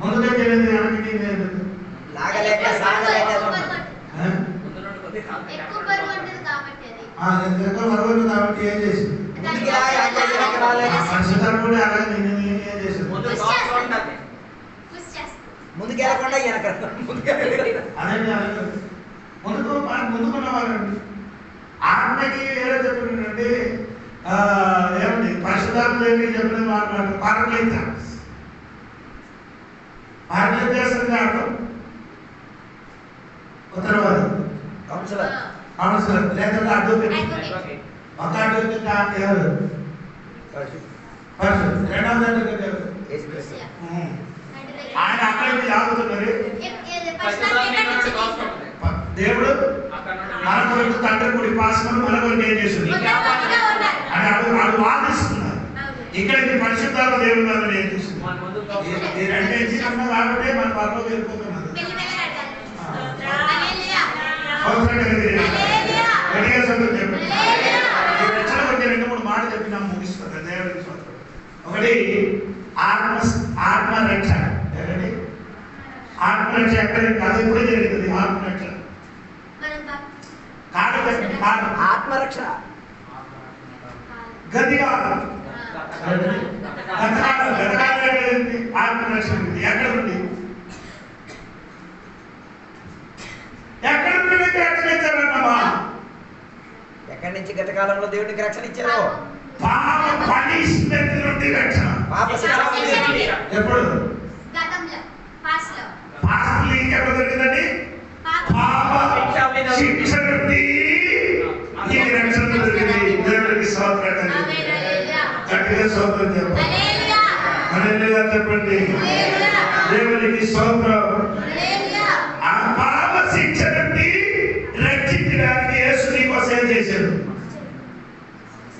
ముందుగా తెలియదు లాగలేక సాగలేక ఎక్కువ బరువు ఉంటుంది కాబట్టి అది మరొకరు కాబట్టి ఏం చేసింది? పరిశుద్ధుడు అలాగే నేను ఏం చేసింది? పుష్ చేస్తుంది. ముందుకెళ్ళకుండా వెనక అదే ముందుకున్న వాళ్ళండి. ఆత్మకి ఏదో చెప్పినండి ఏమండి పరిశుద్ధాత్మ ఏమి చెప్పిన మాట్లాడు పారక్లీత చేస్తుంది అర్థం ఉత్తరవాది కౌన్సిలర్ కౌన్సిలర్ లేదంటే అడ్వకేట్. ఒక అడ్వకేట్ ఎవరు? పరిశుద్ధ. రెండవది అడ్వకేట్ ఎవరు? ఆయన అక్కడికి లాగుతున్నారు. దేవుడు మన కొరకు తండ్రి కుడి పాసమని మన కొరకు ఏం చేస్తుంది అని వాళ్ళు వాదిస్తున్నారు. ఇక్కడికి పరిశుద్ధాత్మ దేవుడు వాళ్ళని ఏం చేస్తుంది? ఈ రెండు ఎంచుకున్నాం కాబట్టి మన పరలోకి వెళ్ళిపోతున్నారు. చెప్పండి. ఈ రచన గురించి 2-3 మాటలు చెప్పి నాకు ముగిస్తుంది. దేవుడికి స్తోత్రం. ఒకటి ఆత్మ రక్షణ. ఆత్మరక్ష ఎక్కడ కాదు, ఎప్పుడే జరుగుతుంది ఆత్మరక్ష. ఆత్మరక్షణ గతిగా ఆత్మరక్షణ ఎక్కడ ఉంది? ఎక్కడ నుండి రక్షణ ఇచ్చారన్నమా? ఎక్కడి నుంచి గతకాలంలో దేవుడికి రక్షణ ఇచ్చారు? పాప పనిష్మెంట్ నుండి రక్షణ. పాప శిక్ష ఎప్పుడు? పాస్టర్లు ఎక్కడ దొరికిందండి? పాప శిక్ష నుండి నీకు రక్షణ దొరికింది. దేవుడికి స్తోత్రం. గట్టిగా స్తోత్రం చెప్పండి. హల్లెలూయా చెప్పండి. దేవుడికి స్తోత్రం. ఆ పాప శిక్ష నుండి రక్షించడానికి యేసు నీకోసం ఏం చేశాడు?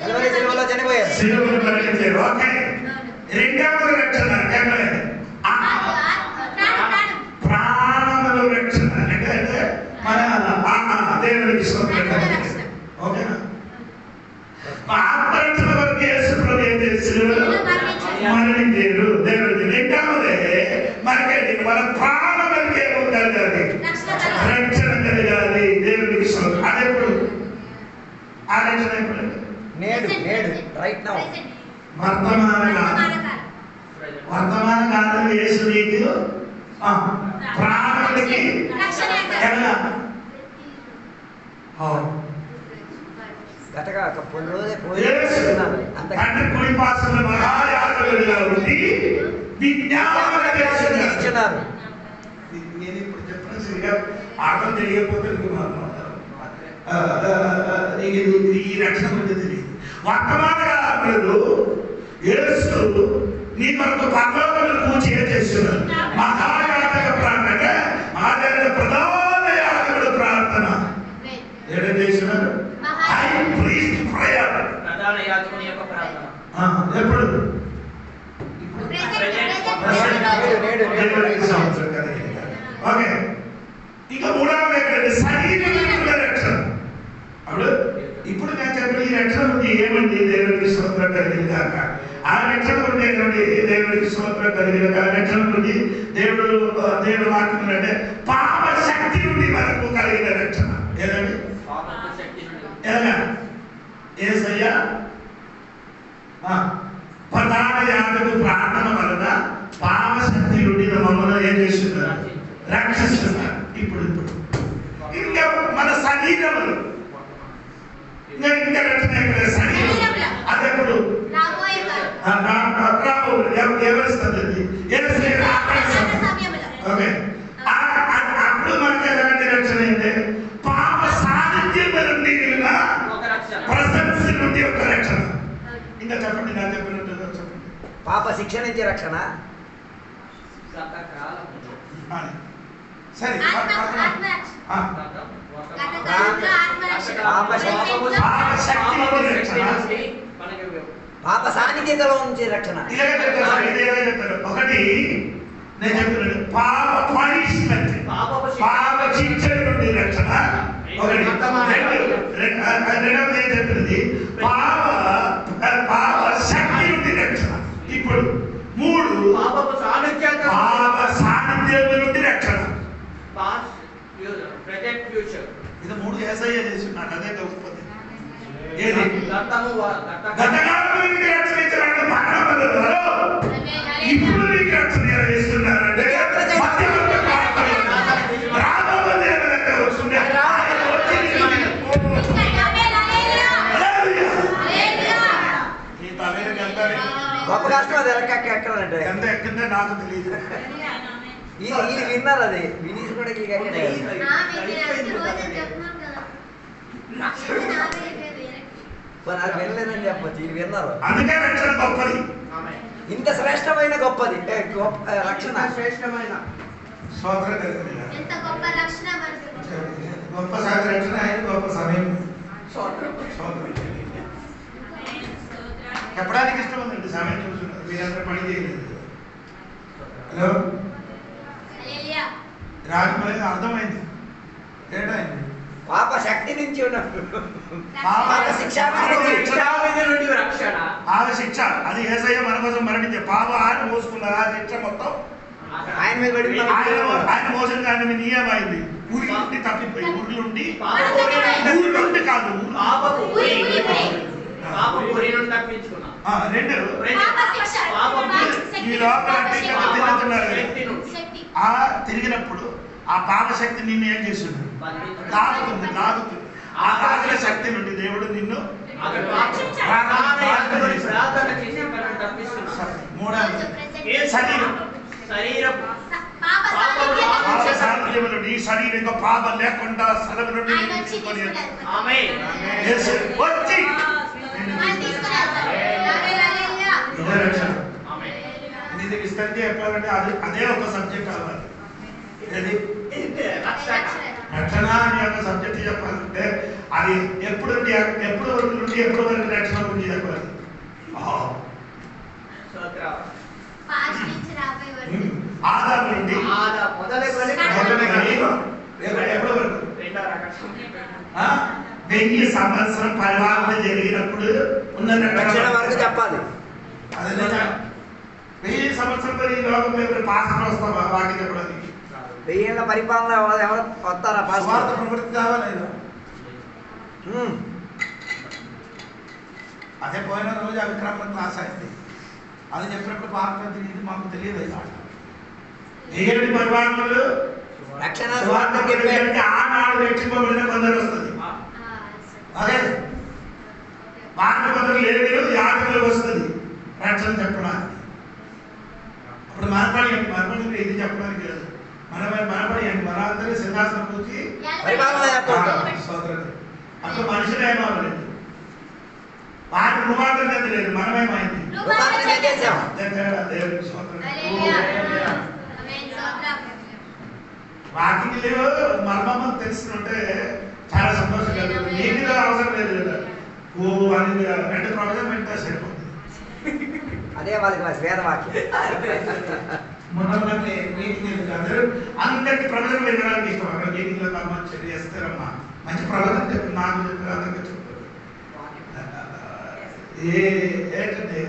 సిలువలో చనిపోయారు. సిలువలో మరణించారు. ఓకే. రెండవ రక్షణ ఎక్కడ? ప్రాణముల రక్షణ అంటే మన దేవుడికి స్తోత్రం. ఓకేనా? ఆత్మరక్షణ వరకు యేసు ప్రభు ఏం చేశారు? మరణించారు. దేవుడికి రెండవదే మనకి మన ప్రాణం వరకు ఏముండాలి? రక్షణ కలగాలి. దేవుడికి స్తోత్రం. అదెప్పుడు? ఆ రక్షణ ఎప్పుడు? నేడు రైట్ నౌ. వర్తమాన కాలం యేసు నీకు ప్రాణములకి ఎలా గతగా రోజే తండ్రి కుడి పార్శ్వమున మహాయాజకుడిగా ఉండి విజ్ఞాపన చేస్తున్నారు. నేను ఇప్పుడు చెప్పిన సరిగా అర్థం తెలియకపోతే ఈ రక్షణ గురించి తెలియదు. వర్తమాన కాలంలో యేసు నీ మనకు పరలోకమును కూర్చి ఏం చేస్తున్నారు? మహాయాజక ప్రార్థన, ఆదరణ ప్రధాన యాజకుడు ప్రార్థన ఏం చేస్తున్నారు? High priest prayer. ప్రధాన యాజకుని యొక్క ప్రార్థన ఎప్పుడు? ఓకే. ఇంకా మూడవది ఏంటంటే శరీర రక్షణ. అప్పుడు ఇప్పుడు నేను చెప్పిన ఈ రక్షణ ఉంది ఏమండి? దేవుడికి స్తోత్రం కలిగిన కాక. ఆ రక్షణ ఉంటే దేవుడికి స్తోత్రం కలిగిన కాక. రక్షణ నుండి దేవుడు వాక్యం అంటే పాప శక్తి నుండి మనకు కలిగిన రక్షణ. ఏదండి పాపపు శక్తి నుండి ఎలాగా యేసయ్య ప్రధాన యాజకుడు ప్రార్థన వలన పాప శక్తి నుండి మమ్మల్ని ఏం చేస్తున్నారు? రక్షిస్తున్నారు. ఇప్పుడు ఇంకా మన శరీరములు ఇంకా రక్షణ శరీరం అదెప్పుడు ఎవరిస్తుంది? ఓకే, అప్పుడు మనకి ఎలాంటి రక్షణ అయితే పాప సాన్నిధ్యం నుండి ప్రశంస నుండి ఒక రక్షణ. ఇంకా చెప్పండి, నా చెప్పినట్టు చెప్పండి. పాప శిక్ష నుంచి రక్షణ. సరే, పాప సాన్నిధ్యతలో నుంచి రక్షణ. ఒకటి నేను చెప్తున్నాను, పాప పనిష్మెంట్, పాప శిక్ష నుండి రక్షణ. ఒకటి రెండవది ఏం చెప్తున్నది? పాప శక్తి నుండి రక్షణ. ఇప్పుడు మూడు పాప సాన్నిధ్యం నుండి రక్షణ. ఇది మూడు యేసయ్య చేస్తున్నాడు. అదే గొప్పది. ఏది గతకాలం నుండి రక్షించడానికి ఇప్పుడు నీకు రక్షణ చేస్తున్నారంటే గొప్ప కష్టం. అది ఎక్కాలంటే ఎంత ఎక్కిందో నాకు తెలియదు. వీళ్ళు విన్నారు, అది వినీసి కూడా అది వినలేదని చెప్పచ్చు. వీళ్ళు విన్నారు, అందుకే రక్షణ గొప్పది. ఇంత శ్రేష్టమైన గొప్పది రక్షణ. శ్రేష్టమైన గొప్ప రక్షణ ఆయన గొప్ప సమయం చెప్పడానికి ఇష్టం ఉందండి. సమయం చూస్తున్నారు, మీరందరూ పని చేయలేదు. హలో, రాకపోలేదు, అర్థమైంది. ఏంటైంది? పాప శక్తి నుంచి ఉన్నప్పుడు పాప శిక్ష రక్షణ. పాప శిక్ష అది యేసయ్య మన కోసం మరణించే పాప ఆయన మోసుకున్నారు. ఆ శిక్ష మొత్తం ఆయన మీద పడి ఆయన మోసం కానీ నియమైంది. ఊరి నుండి తప్పిపోయి ఊరి నుండి కాదు రెండు ఈ లోపల తిరిగినప్పుడు ఆ పాప శక్తి నిన్ను ఏం చేస్తుంది? లాగుతుంది. ఆ లాగిన శక్తి నుండి దేవుడు నిన్ను ఈ శరీరంగా పాప లేకుండా సెలవు నుండి వచ్చి ఇది విస్తరించి చెప్పాలంటే అదే ఒక సబ్జెక్ట్ అవ్వాలి. రక్షణ అని ఒక సబ్జెక్ట్ చెప్పాలంటే అది ఎప్పుడు నుండి ఎప్పుడు వరకు రక్షణ గురించి చెప్పాలి. ఆదాము నుండి ఎప్పుడు వరకు 1000 సంవత్సరం పరిపాలన జరిగినప్పుడు ఉన్న రక్షణ వరకు చెప్పాలి. అదే 1000 సంవత్సరం పరి లోకం మీద పాస్టర్ వస్తావా వాకి చెప్పడానికి? 1000 ఏళ్ళ పరిపాలన ఎవరు వస్తారా? స్వార్థ ప్రవృత్తి కావాలి. అదే పోయిన రోజు అవిక్రమ క్లాస్ అయింది. అది చెప్పినప్పుడు పాస్టర్ ఇది మాకు తెలియదు. ఏడు పరిపాలనలు రక్షణ ఆనాడు రక్షింపబడిన కొందరు వస్తుంది. అదే వాటి కొందరు లేడీలు యాజకులు వస్తుంది రక్షణ చెప్పడానికి. అప్పుడు మనపడి ఇది చెప్పడానికి లేదు. మనపడి మనందరూ సింహాసనం కూర్చి అప్పుడు మనుషులు ఏమవ్వలేదు. వాటి రూపాంతరం లేదు, మనమేమైంది. దేవుడికి స్తోత్రం. వాకింగ్ లేవు మర్మమ్మని తెలుసుకుంటే చాలా సంతోషం కలుగుతుంది. నీటిలో అవసరం లేదు కదా. ఓ అని 2 ప్రవచనం వింటే సరిపోతుంది. అదే వాళ్ళకి వేదవాక్యం. మొన్నటి మీటింగ్ అందరూ అందరికి ప్రవచనం వినడానికి ఇష్టం. అక్కడ మీటింగ్ లో చేస్తారమ్మా మంచి ప్రవచనం చెప్పి నాకు చెప్పారు, అందరికీ చెప్తారు. ఏంటంటే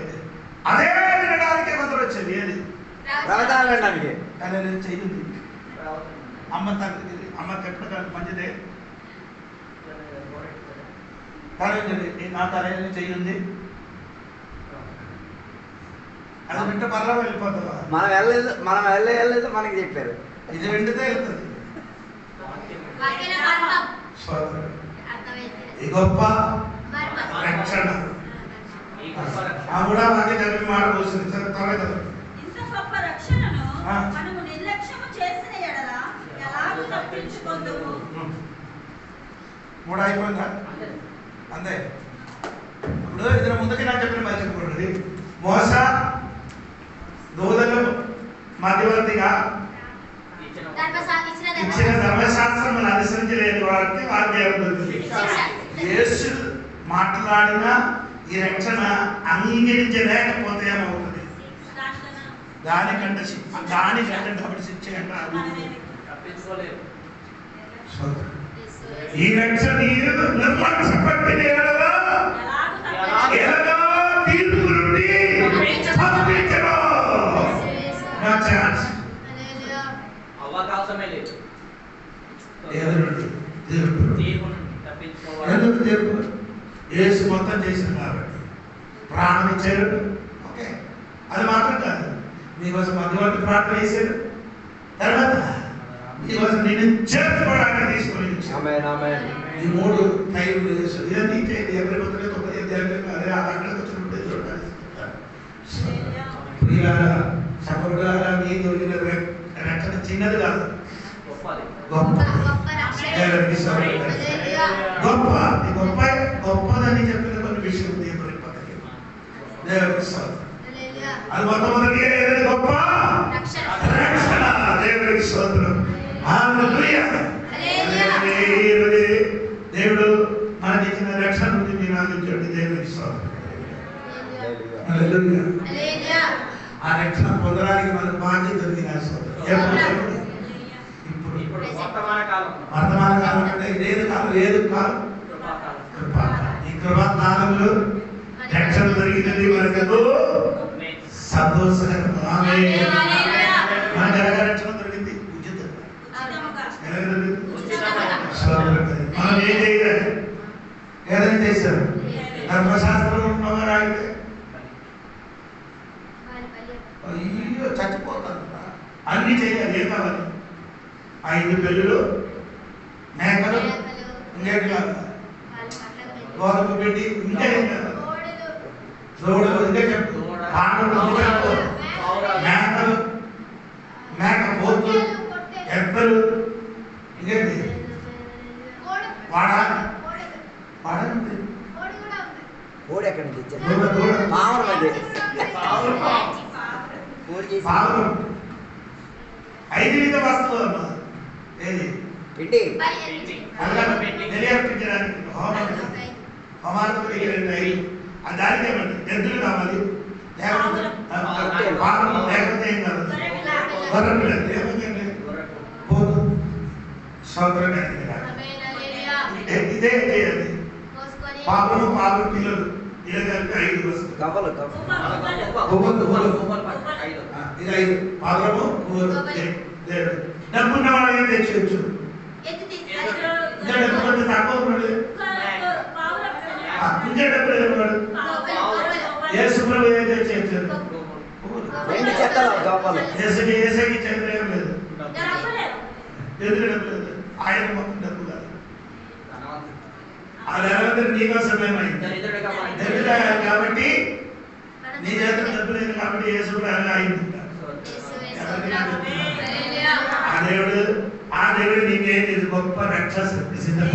అదే వినడానికి కొందరు వచ్చేది. ఏది ప్రవచనాలు వినడానికి. కానీ నేను చెయ్యింది అమ్మ తండ్రి అమ్మకి ఎప్పుడు మంచిదే తలెండి, నా తల చెయ్యింది అది వింటే మరలా వెళ్ళిపోతావా? మనం వెళ్ళలేదు మనకి చెప్పారు. ఇది వింటే వెళ్తుంది. ఈ గొప్ప రక్షణ కూడా మాకే చదివి మాట పోసింది. త్వరగా చదువు. ఇంత గొప్ప రక్షణను మనము నిర్లక్ష్యము చేసిన ఎడల ఎలాగూ తప్పించుకొందుము. మూడు అయిపోయిందా? అంతే. ఇప్పుడు ఇద్దరు ముందుకి నాకు చెప్పిన మరి చెప్పుకోండి. మోస దూదలు మధ్యవర్తిగా ఇచ్చిన ధర్మశాస్త్రం అనుసరించలేని వారికి వారికి ఏమవుతుంది? యేసు మాట్లాడిన ఈ రక్షణ అంగీకరించలేకపోతే ఏమవుతుంది? దానికంటే డబ్బులు శిక్ష తప్పించుకోలేదు. ఈ రక్షణ నిర్లక్ష్యపట్టిన తీర్పు నుండి తప్పించడం అవకాశమే లేదు. యేసు మొత్తం చేసింది కాబట్టి ప్రాణం ఇచ్చారు. ఓకే, అది మాత్రం కాదు, మీకోసం మధ్యవర్తి ప్రార్థన చేశారు. తర్వాత మీకోసం నేను చేర్చుకోవడానికి తీసుకొని ఈ మూడు టైంలు చేశారు. ఇవన్నీ ఎవరి మొత్తం అదే ఆ దాంట్లోకి వచ్చినట్టు చూడాలి. సపరులారా మీ దొరికిన రక్షణ చిన్నది కాదు, గొప్ప గొప్పదని చెప్పిన కొన్ని విషయం దేవుని పక్కకి అది మొట్టమొదటి గొప్ప రక్షణ. దేవుడికి స్తోత్రం. దేవుడు మనకి ఇచ్చిన రక్షణ నుండి మీరు ఆలోచించండి. దేవుడికి స్తోత్రం. ఆ రక్షణ పొందడానికి మనకు బాధ్యత దొరికిన ఇప్పుడు వర్తమాన కాలం అంటే ఇదేది కాలం, ఏది కాలం? ఈ కృపాకాలంలో రక్షణ దొరికినది మనకు సంతోషకరం. మనకు ఎలాగ రక్షణ దొరికింది? ఉచితం. మనం ఏం చేయలేదు, ఏదైనా చేశారు. ధర్మశాస్త్రం రాయితే అయ్యో చచ్చిపోతాను. అన్ని చేయాలి. ఏం కావాలి? 5 పెళ్ళిళ్ళు, మేకలు, ఇంకేటి కాదు, గోధుమ పెట్టి, ఇంకేం కాదు, దూడలు, ఇంకే చెప్పు, పాండవులు, మేకలు, మేక పోతులు, ఎద్దలు, ఇంకేంటి వాడాలి. కోడి ఎక్కడి నుంచి ఇచ్చారు? పావురం అది. పావురం 5 విధ వస్తువులు అమ్మా. ఏది? పిండి. తెలియపించడానికి హోమాలకు దానికి ఏమండి? ఎద్దులు కావాలి, లేకపోతే లేకపోతే ఏం కావాలి? గొర్రెపిల్లలు ఏమంటే పోదు సౌకర్యం. ఇదే చేయాలి. పాపము పాపం పిల్లలు ఇలా కలిపి 5 వస్తువులు. కవ్వలు ఇది 5 పాపము డబ్బున్న వాళ్ళు ఏం తెచ్చు. డబ్బు తక్కువ ఇంకా డబ్బులు ఏమన్నాడు? ఏ శుభ్రం ఏం తెచ్చారు? ఏసకి చంద్రం లేదు, ఎదురు డబ్బు లేదు. ఆయన మొత్తం డబ్బు కాదు. అది ఎవరందరూ నీకోసమేమైంది కాబట్టి నీ చేత డబ్బు లేదు కాబట్టి ఏ శుభ్రం అయింది. ఆ దేవుడు నీకేం ఇది గొప్ప రక్షణ సిద్ధం.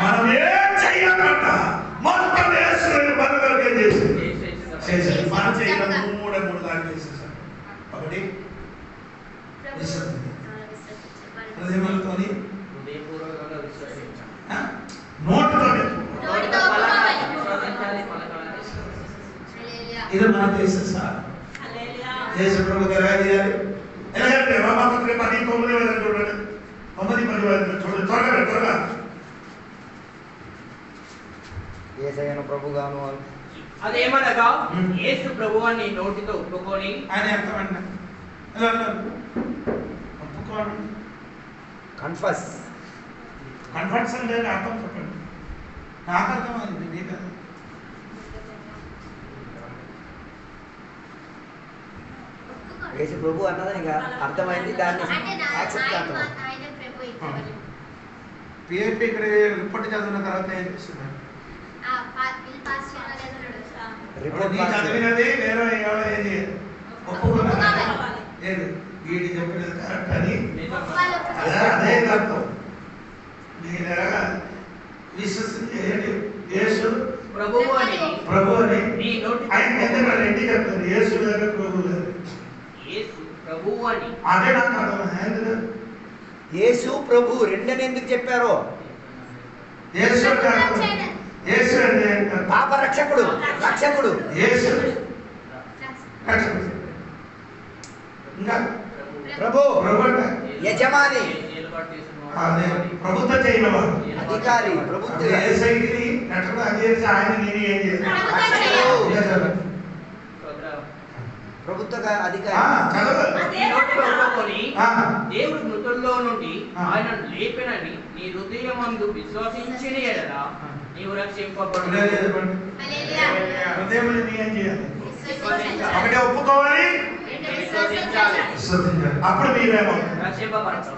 మనం ఏం చెయ్యాలంట మొత్తం బలగలిగే చేసేది. మనం చేయడం 3 దాన్ని చేసేసాం. ఒకటి హృదయంతో, నోటితో, ఇది మనం చేసేసాం. యేసు ప్రభు గారు ఎలా చేయాలి? ఎలాగంటే రోమాపత్రిక 10:9 చూడండి. 9:10 చూడండి. త్వరగా యేసయ్యను ప్రభుగాను అదేమనగా యేసు ప్రభువుని నోటితో ఒప్పుకొని ఆయన అర్థమండి ఒప్పుకోవడం కన్ఫస్ కన్వర్షన్ లేదు అర్థం చెప్పండి. నాకు అర్థమైంది, మీకు యేసు ప్రభు అన్నది ఇంకా అర్థమైంది, దాన్ని అంటే యాక్సెప్ట్ చేస్తాం. ఆయన ప్రభు ఇచ్చేవాళ్ళు. పిహెచ్డి ఇక్కడ రిపోర్ట్ చదివిన తర్వాత ఏం చేస్తున్నారు? బిల్ పాస్ చేయలేదు రిపోర్ట్ నీ పాస్ చదివినది వేరే ఎవరో ఏది ఒప్పుకున్నారు, ఏది వీడి చెప్పినది కరెక్ట్ అని అదే అర్థం. మీరు విశ్వసించేది యేసు ప్రభువు అని ప్రభు అని నీ నోటి ఆయన ఎందుకంటే రెడ్డి చెప్తారు యేసు గారు ప్రభు గారు. యేసు ప్రభువు అని అదే నాకు అర్థమైంది. యేసు ప్రభు రెండని ఎందుకు చెప్పారో? యేసు గారు యేసు అంటే పాప రక్షకుడు, రక్షకుడు యేసు రక్షకుడు. ఇంకా ప్రభు, ప్రభు అంటే యజమాని, అదే ప్రభుత్వ చేయనివాడు, అధికారి, ప్రభుత్వ ఏసైని నటన చేసి ఆయన నేను ఏం చేశాను ప్రభుత్వ ఆ, అధికారి. చదవదు. నీ నోటిలో ఒప్పుకొని ఆ, దేవుడు మృతుల్లో నుండి ఆయన లేపినని నీ హృదయమందు విశ్వసించిన ఎడల నీవు రక్షింపబడు. లేదు, లేదు, లేదు. హల్లెలూయా. హృదయంలో నీ ఏం చేయాలి? విశ్వసించాలి. ఒకటే ఒప్పుకోవాలి, విశ్వసించాలి. విశ్వసించాలి. అప్పుడు మీరేమో రక్షింపబడతావు.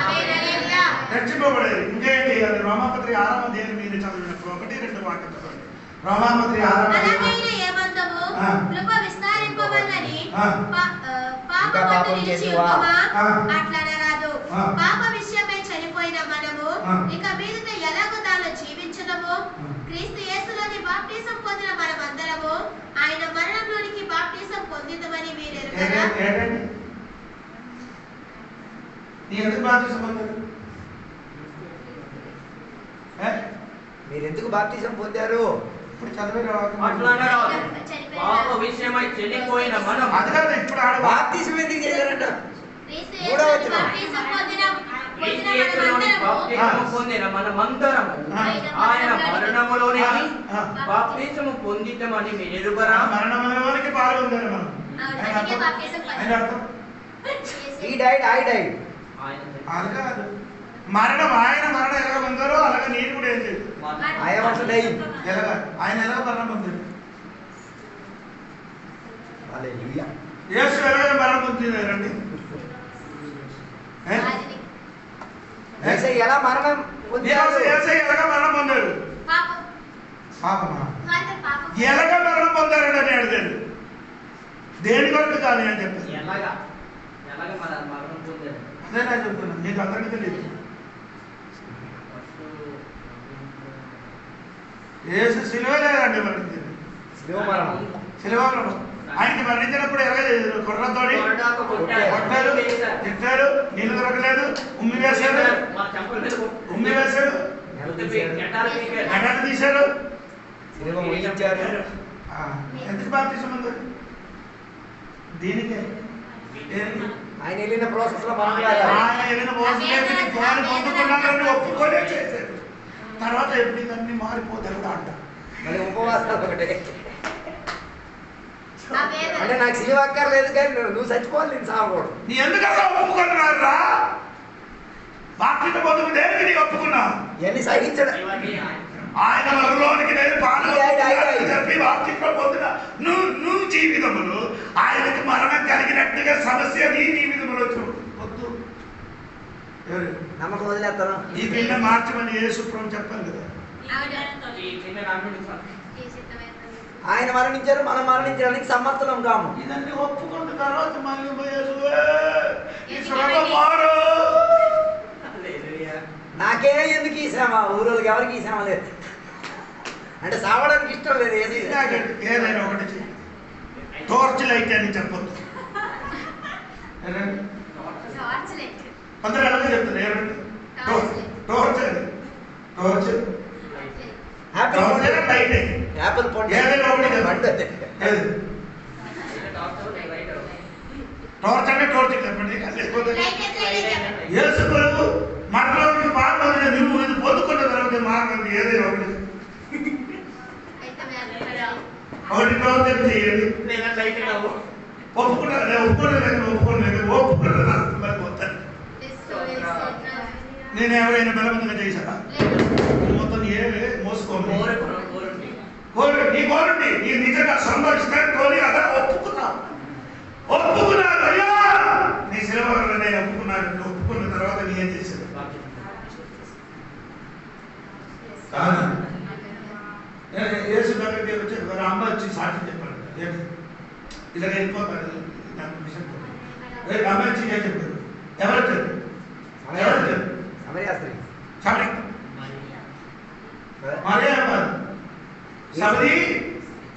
ఆమేన్. హల్లెలూయా. రక్షింపబడేది. ఇంకేం చేయాలి? రోమాపత్రి 6వ అధ్యాయం మీరు చదివినప్పుడు 1-2 వాక్యం చదవండి. రోమాపత్రి 6వ అధ్యాయం. బలమైన ఏమంతము ఆ. కృప విస్తరింపవలనని ఆ. పాపమందు నిలిచి ఉందుమా? ఆ. అట్లనరాదు. ఆ. పాప విషయమై చనిపోయిన మనము ఆ. ఇక మీదట ఎలాగో దానిలో జీవించదము క్రీస్తు యేసులోని బాప్టిజం పొందిన మనమందరము ఆయన మరణంలోనికి బాప్టిజం పొందిదమని మీరు ఎరుగరా? ఏంటండి? నీ ఎందుకు బాప్తిసం పొందారు? మీరు ఎందుకు బాప్టిజం పొందారు? ఇప్పుడు చదివే అట్లానే రాదు. పాప విషయమై చనిపోయిన మనం అది కాదు, ఇప్పుడు ఆడ బాప్టిజం ఎందుకు చేశారంట? క్రీస్తు మూడవ యేసులోని వచనం. బాప్టిజం పొందిన క్రీస్తు యేసులోని మనమందరము బాప్తిసము పొందిన మనమందరము ఆయన మరణములోనికి బాప్తిసము పొందితమని మీరు ఎరుగరా? మరణంలోనికి పాల్గొందారు మనం. అందుకే బాప్టిజం ఆయన పొందారు. అర్థం He died, I died. ఆయన అది కాదు. మరణం ఆయన మరణం ఎలాగ పొందారో అలాగే నేను కూడా ఏం చేయదు. I am also dying. ఎలాగ ఆయన ఎలా మరణం పొందారు? Hallelujah. యేసు ఎలాగ మరణం పొందినారండి? రాజుని యేసయ్య ఎలా మరణం పొందారు? యేసు ఎలాగ మరణం పొందారు? పాపం పాపమా? కాదు పాపం. ఎలాగ మరణం పొందారని అని అడిగారు. దేని కొరకు కాదు అని చెప్పారు. ఎలాగా మన మరణం పొందారు? అదే నేను చెప్తున్నాను, మీకు అందరికీ తెలియదు. యేసు సిలువ లేదండి మరణించింది. శిలువ మరణం. సిలువలో ఆయనకి మరణించినప్పుడు ఎలాగ చేశారు? కొర్రతోడి కొట్టారు, తిట్టారు, నీళ్ళు దొరకలేదు, ఉమ్మి వేశారు, ఉమ్మి వేశారు, గడ్డలు తీశారు. శిలువ మోయించారు. ఎందుకు బాప్తిసం ఉంది? దీనికే ఆయన వెళ్ళిన ప్రాసెస్ లో మనం కాదు. ఆయన వెళ్ళిన మోసం పొందుకున్నారని ఒప్పుకోలే చేశారు. తర్వాత ఎప్పుడు ఇవన్నీ మారిపోతారు కూడా అంట. మరి ఉపవాసాలు ఒకటే. ఆ వేదన అంటే నాకు శిలువ అక్కర్లేదు కానీ నువ్వు చచ్చిపోవాలి, నేను సాగకూడదు. నీ ఎందుకలా ఒప్పుకున్నారా? బాప్తిసం పొందుకు దేనికి నీ ఒప్పుకున్నావు? ఇవన్నీ సహించడం. ఆయన మరణంలోనికి నేను పాల్గొన్నానని చెప్పి బాప్తిసం పొందిన నువ్వు జీవితములు ఆయనకి మరణం కలిగినట్టుగా సమస్య నీ జీవితంలో వద్దు. ఎవరు నమ్మకం వదిలేస్తాను. ఈ కింద మార్చమని యేసు ప్రభు చెప్పాలి కదా. ఆయన మరణించారు, మనం మరణించడానికి సమర్థనం కాము. ఇదన్నీ ఒప్పుకున్న తర్వాత మళ్ళీ యేసువే ఈ శ్రమ మారు. నాకే ఎందుకు ఈ శ్రమ? ఊరోళ్ళకి ఎవరికి ఈ శ్రమ లేదు. అంటే సావడానికి ఇష్టం లేదు. ఏది ఏదైనా ఒకటి చెయ్యి. టార్చ్ లైట్ అని చెప్పొద్దు. టార్చ్ అందరూ అలాగే చెప్తారు. ఏమంటే టార్చ్ అది టార్చ్ యాపిల్ టార్చ్ పండు. లైట్ యాపిల్ పండు. ఏదైనా ఒకటి పండు అదే. ఏది టార్చ్ అంటే టార్చ్ చెప్పండి. లేకపోతే యేసు ప్రభు మరణంలోకి పాల్గొని నువ్వు ఇది పొందుకున్న తర్వాత మార్గం ఏదైనా ఒకటి ఒకటి టార్చ్ చేయాలి. ఒప్పుకున్నారు ఒప్పుకోలేదు ఒప్పుకోలేదు ఒప్పుకున్నారు పోతాను. నేను ఎవరైనా బలవంతంగా చేశారా? మొత్తం ఏమే మోసుకోండి. నీ కోరుండి నీ నిజంగా సంభవిస్తాను కోరి అదా ఒప్పుకున్నాను. అయ్యా నీ శిలవలో నేను ఒప్పుకున్నాను. ఒప్పుకున్న తర్వాత నీ ఏం చేశాను? యేసు దగ్గరికి వచ్చి ఒక అమ్మ వచ్చి సాక్షి చెప్పారు. ఇలా వెళ్ళిపోతారు. అమ్మ వచ్చి ఏం చెప్పారు? ఎవరు వచ్చారు?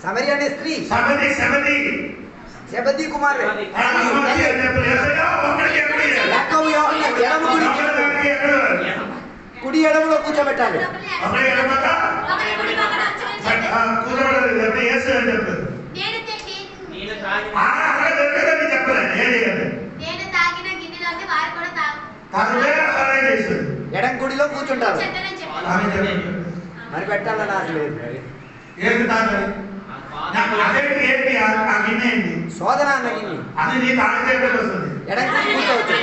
సమరి అనే స్త్రీ సెబెదీ కుమార్ కుడి ఎడమలో కూర్చోబెట్టాలి. ఎడం గుడిలో కూర్చుంటారు. మరి పెట్టాలని ఆశ లేదు. శోధన అన్న ఎడం గుడి కూర్చోవచ్చు.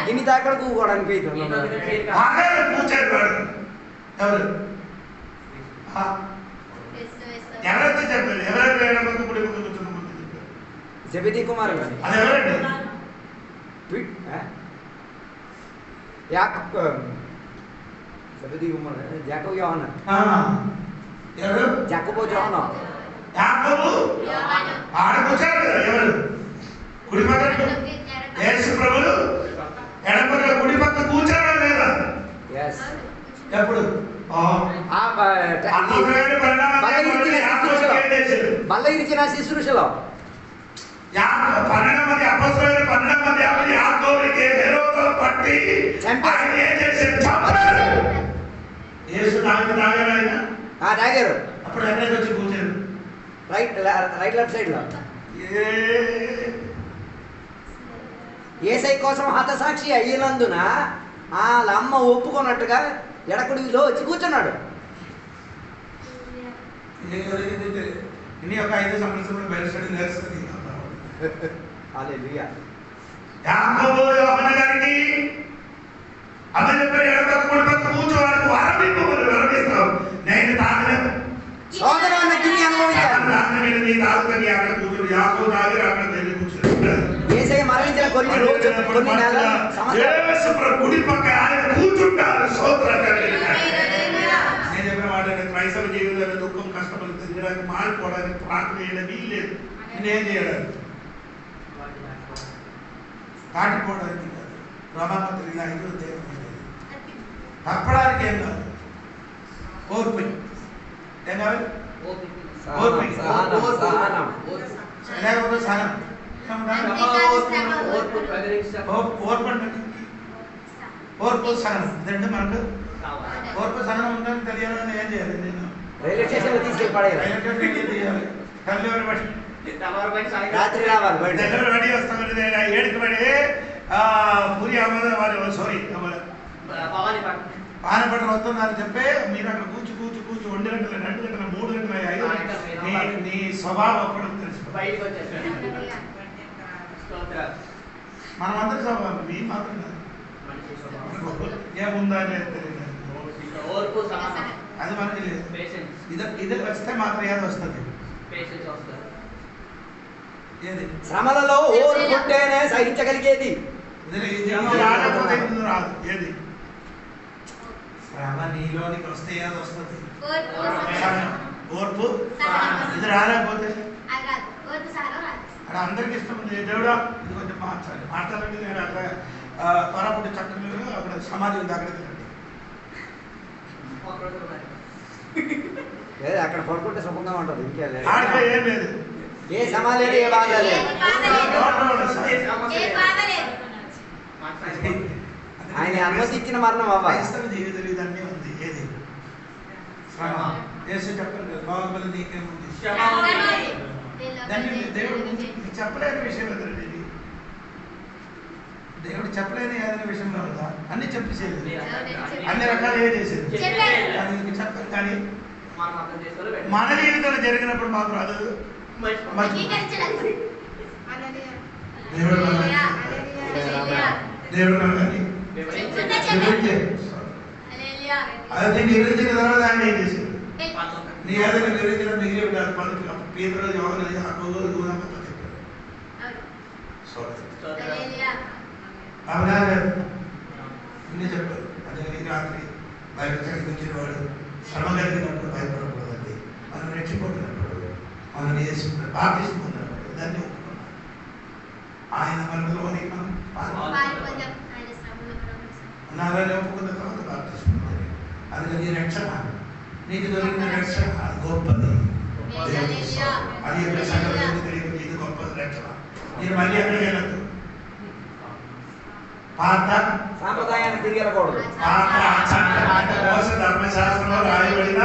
గిని దాకా కూకోవడానికి సెబెదీ కుమార్ సెబెదీ కుమార్ యాకోబు యోహాను యాకోబు యోహాను కుడి పక్కన యేసు ప్రభువు ఎడమ పక్కన కుడి పక్కన కూర్చోవడం లేదా? ఎప్పుడు బల్ల ఇరిచిన శుశ్రూషలో 12 మంది అపొస్తలులు 12 మంది యాకోబుకి హెరోదు పట్టి ఆయన ఏం చేశారు? చంపారు. యేసు తాగారు. అప్పుడు ఎక్కడికి వచ్చి కూర్చారు? రైట్ లెఫ్ట్ సైడ్ లో. యేసై కోసం హతసాక్షి అయినందున వాళ్ళ అమ్మ ఒప్పుకున్నట్టుగా ఎడకుడిలో వచ్చి కూర్చున్నాడు. ఒక 5 సంవత్సరాలు బయలుదేరి నేర్చుకుని యాకోబు యోహాను గారికి అమ్మ చెప్పారు ఎడపక్క కుడి పక్క కూర్చోవాలని వరమిస్తావు. నేను తాగలేదు. యేసయ్య మరణించిన కొన్ని రోజులు కొన్ని నెలల సంవత్సరాలు గుడి పక్క ఆయన కూర్చుంటారు. నేను చెప్పిన మాట క్రైస్తవ జీవితంలో దుఃఖం కష్టపడి తిరగడానికి మారిపోవడానికి ప్రార్థన చేయడం వీల్లేదు. నేనేం చేయడానికి దాటిపోవడానికి కాదు. రమాపత్రి ఇలా 5 అధ్యాయం తప్పడానికి ఏం కాదు. ఓర్పు ఏం కావాలి? ఓర్పు సహనం. ఓర్పు సహనం ఇదంటే మనకు ఓర్పు సహనం ఉందని తెలియాలని ఏం చేయాలి? నేను రైల్వే స్టేషన్ తీసుకెళ్ళి పడేయాలి. రాత్రి రావాలి. రెడీ వస్తాం 7కి పడి పూరి అమ్మద వారి సారీ పానపట్నం వస్తుందని చెప్పి మీరు అక్కడ కూర్చు 1 గంటల 2 గంటల 3 గంటల 5 నీ స్వభావం అప్పుడు తెలుసు. మనం అందరి స్వభావం మీ మాత్రం ఏముందా అనేది తెలియదు. అది మనకి లేదు. ఇది వస్తే మాత్రం ఏది వస్తుంది? ఏది శ్రమలలో ఓర్పుంటేనే సహించగలిగేది. రాకపోతే రాదు. ఏది శ్రమ నీలోనికి వస్తే ఏది వస్తుంది? ఓర్పు. ఇది రాలేకపోతే అక్కడ అందరికి ఇష్టం ఉంది. దేవుడా ఇది కొంచెం మార్చాలంటే నేను అక్కడ త్వరపుట్టి చక్కగా అక్కడ సమాధి ఉంది. అక్కడికి అక్కడ పడుకుంటే సుఖంగా ఉంటుంది. ఇంకేం లేదు. ఏ సమాధి లేదు, ఏ బాధ లేదు. ఆయన అనుమతి ఇచ్చిన మరణం అవ్వాలి. జీవితం ఇదన్నీ ఉంది. ఏది శ్రమ? యేసు చెప్పండి బాగుపల్లి నీకేముంది? దాన్ని దేవుడు చెప్పలేని విషయం ఎదురండి. ఇది దేవుడు చెప్పలేని ఏదైనా విషయంలో ఉందా? అన్ని చెప్పేసేది, అన్ని రకాలు ఏ చేసేది చెప్పారు. కానీ మన జీవితంలో జరిగినప్పుడు మాత్రం అది దేవుడు కానీ అది నిర్వహించిన తర్వాత ఆయన ఏం చేశారు? నీ ఏదైనా నిర్వహించిన మిగిలి పేదలు యోగనది ఆ రోజు చెప్పారు. ఇన్ని చెప్పారు. అదే రాత్రి బయట చదివించిన వాడు శ్రమ కలిగినప్పుడు భయపడకూడదండి. మనం రెచ్చిపోతున్నప్పుడు మనం చేసుకున్న బాధిస్తున్నప్పుడు దాన్ని ఒప్పుకున్నాం. ఆయన మనలోని మనం నారాయణ ఒప్పుకున్న తర్వాత బాధిస్తున్నది. అందుకని రక్షణ నీకు దొరికిన రక్షణ అది గొప్పది. అది ఇది గొప్పది రక్షణ. నేను మళ్ళీ అక్కడికి వెళ్ళదు. పాత సాంప్రదాయాన్ని తిరిగి వెళ్ళకూడదు. ధర్మశాస్త్రంలో రాయబడిన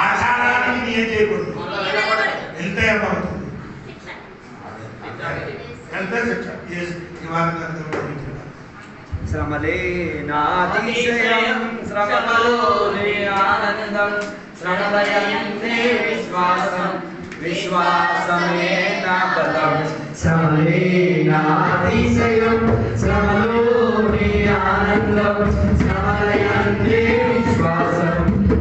ఆచారానికి నీ ఏం చేయకూడదు. వెళ్తే ఏమవుతుంది? వెళ్తే శ్రమలే నాతిశయం శ్రమలోనే ఆనందం శ్రమలయందే విశ్వాసం విశ్వాసమే నా బలం. శ్రమలే నాతిశయం శ్రమలోనే ఆనందం శ్రమలయందే విశ్వాసం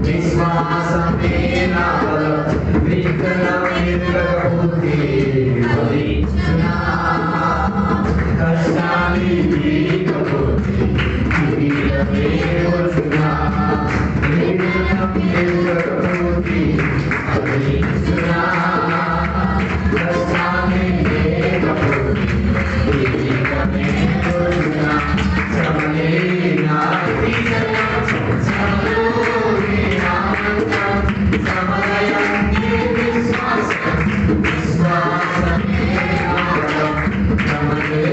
విశ్వాసమే నా బలం. వికలమైనకపోతే ఫలించునా కష్టాలి వీకపోతే వీరమే వచ్చునా వికలమైనకపోతే ఫలించునా కష్టాలి వీకపోతే వీరమే వచ్చునా. శ్రమలే నాతిశయం శ్రమలోనే ఆనందం శ్రమలయందే విశ్వాసం విశ్వాసమే నా బలం. శ్రమలే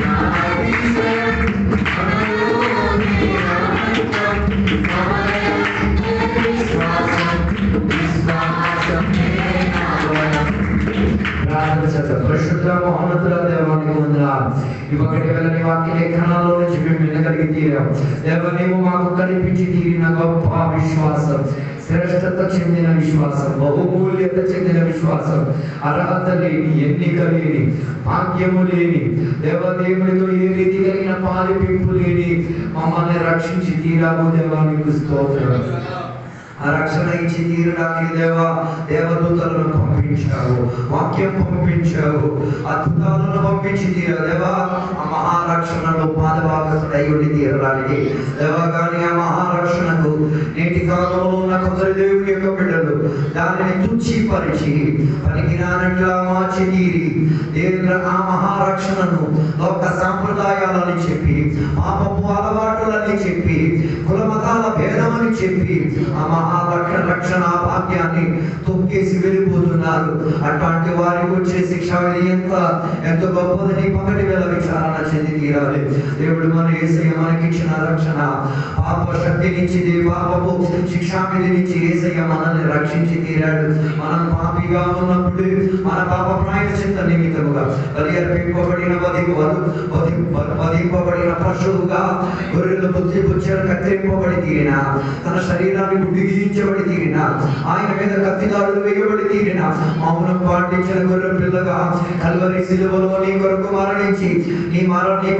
నాతిశయం శ్రమలోనే ఆనందం శ్రమలయందే విశ్వాసం విశ్వాసమే నా బలం. పరిశుద్ధ మహోన్నతుల దేవానికి వందనాలు. ఇవ్వకటి వేళ నీ వాక్య లేఖనాల్లో నుంచి మేము వినగలిగి తీరాం. దేవ నీవు మాకు కల్పించి తీరిన గొప్ప విశ్వాసం, శ్రేష్టత చెందిన విశ్వాసం, బహుమూల్యత చెందిన విశ్వాసం, అర్హత లేని, ఎన్నిక లేని, భాగ్యము లేని, దేవదేవునితో ఏ రీతి కలిగిన పాలిపింపు లేని మమ్మల్ని రక్షించి తీరాము. దేవానికి స్తోత్రం. ఆ రక్షణ ఇచ్చి తీరడానికి దేవదూతలను పంపించావు, వాక్యం పంపించావు, అద్భుతాలను పంపించి తీరా దేవా. ఆ మహారక్షణలో పాదభాగస్తుడై ఉండి తీరడానికి దేవా. కానీ ఆ మహారక్షణకు నేటి కాలంలో ఉన్న కొందరు దేవుని యొక్క బిడ్డలు దానిని తుచ్చిపరిచి పనికిరానట్లా మార్చి తీరి దేవుని ఆ మహారక్షణను లోక సాంప్రదాయాలని చెప్పి, పాపపు అలవాటులని చెప్పి, కుల మతాల భేదమని చెప్పి ఆ రక్షణ భాగ్యాన్ని తొక్కేసి వెళ్ళిపోతున్నారు. అట్లాంటి వారికి వచ్చే శిక్ష ఎంత గొప్పదని పగటి వేళ విచారణ చెంది తీరాలి. దేవుడు మన యేసయ్య మనకిచ్చిన రక్షణ పాప శక్తి నుంచి, పాపపు శిక్షా విధి నుంచి యేసయ్య మనల్ని రక్షించి తీరాడు. మనం పాపిగా ఉన్నప్పుడు మన పాప ప్రాయశ్చిత్త నిమిత్తముగా బలి అర్పింపబడిన వధింపబడిన పశువుగా గొర్రెల బుచ్చలు కత్తిరింపబడి తీరిన, తన శరీరాన్ని గుడ్డిగించబడి తీరిన, ఆయన మీద కత్తిదాడులు వేయబడి తీరిన, మౌనం పాటించిన గొర్రె పిల్లగా కల్వరి శిలువలో నీ కొరకు మరణించి నీ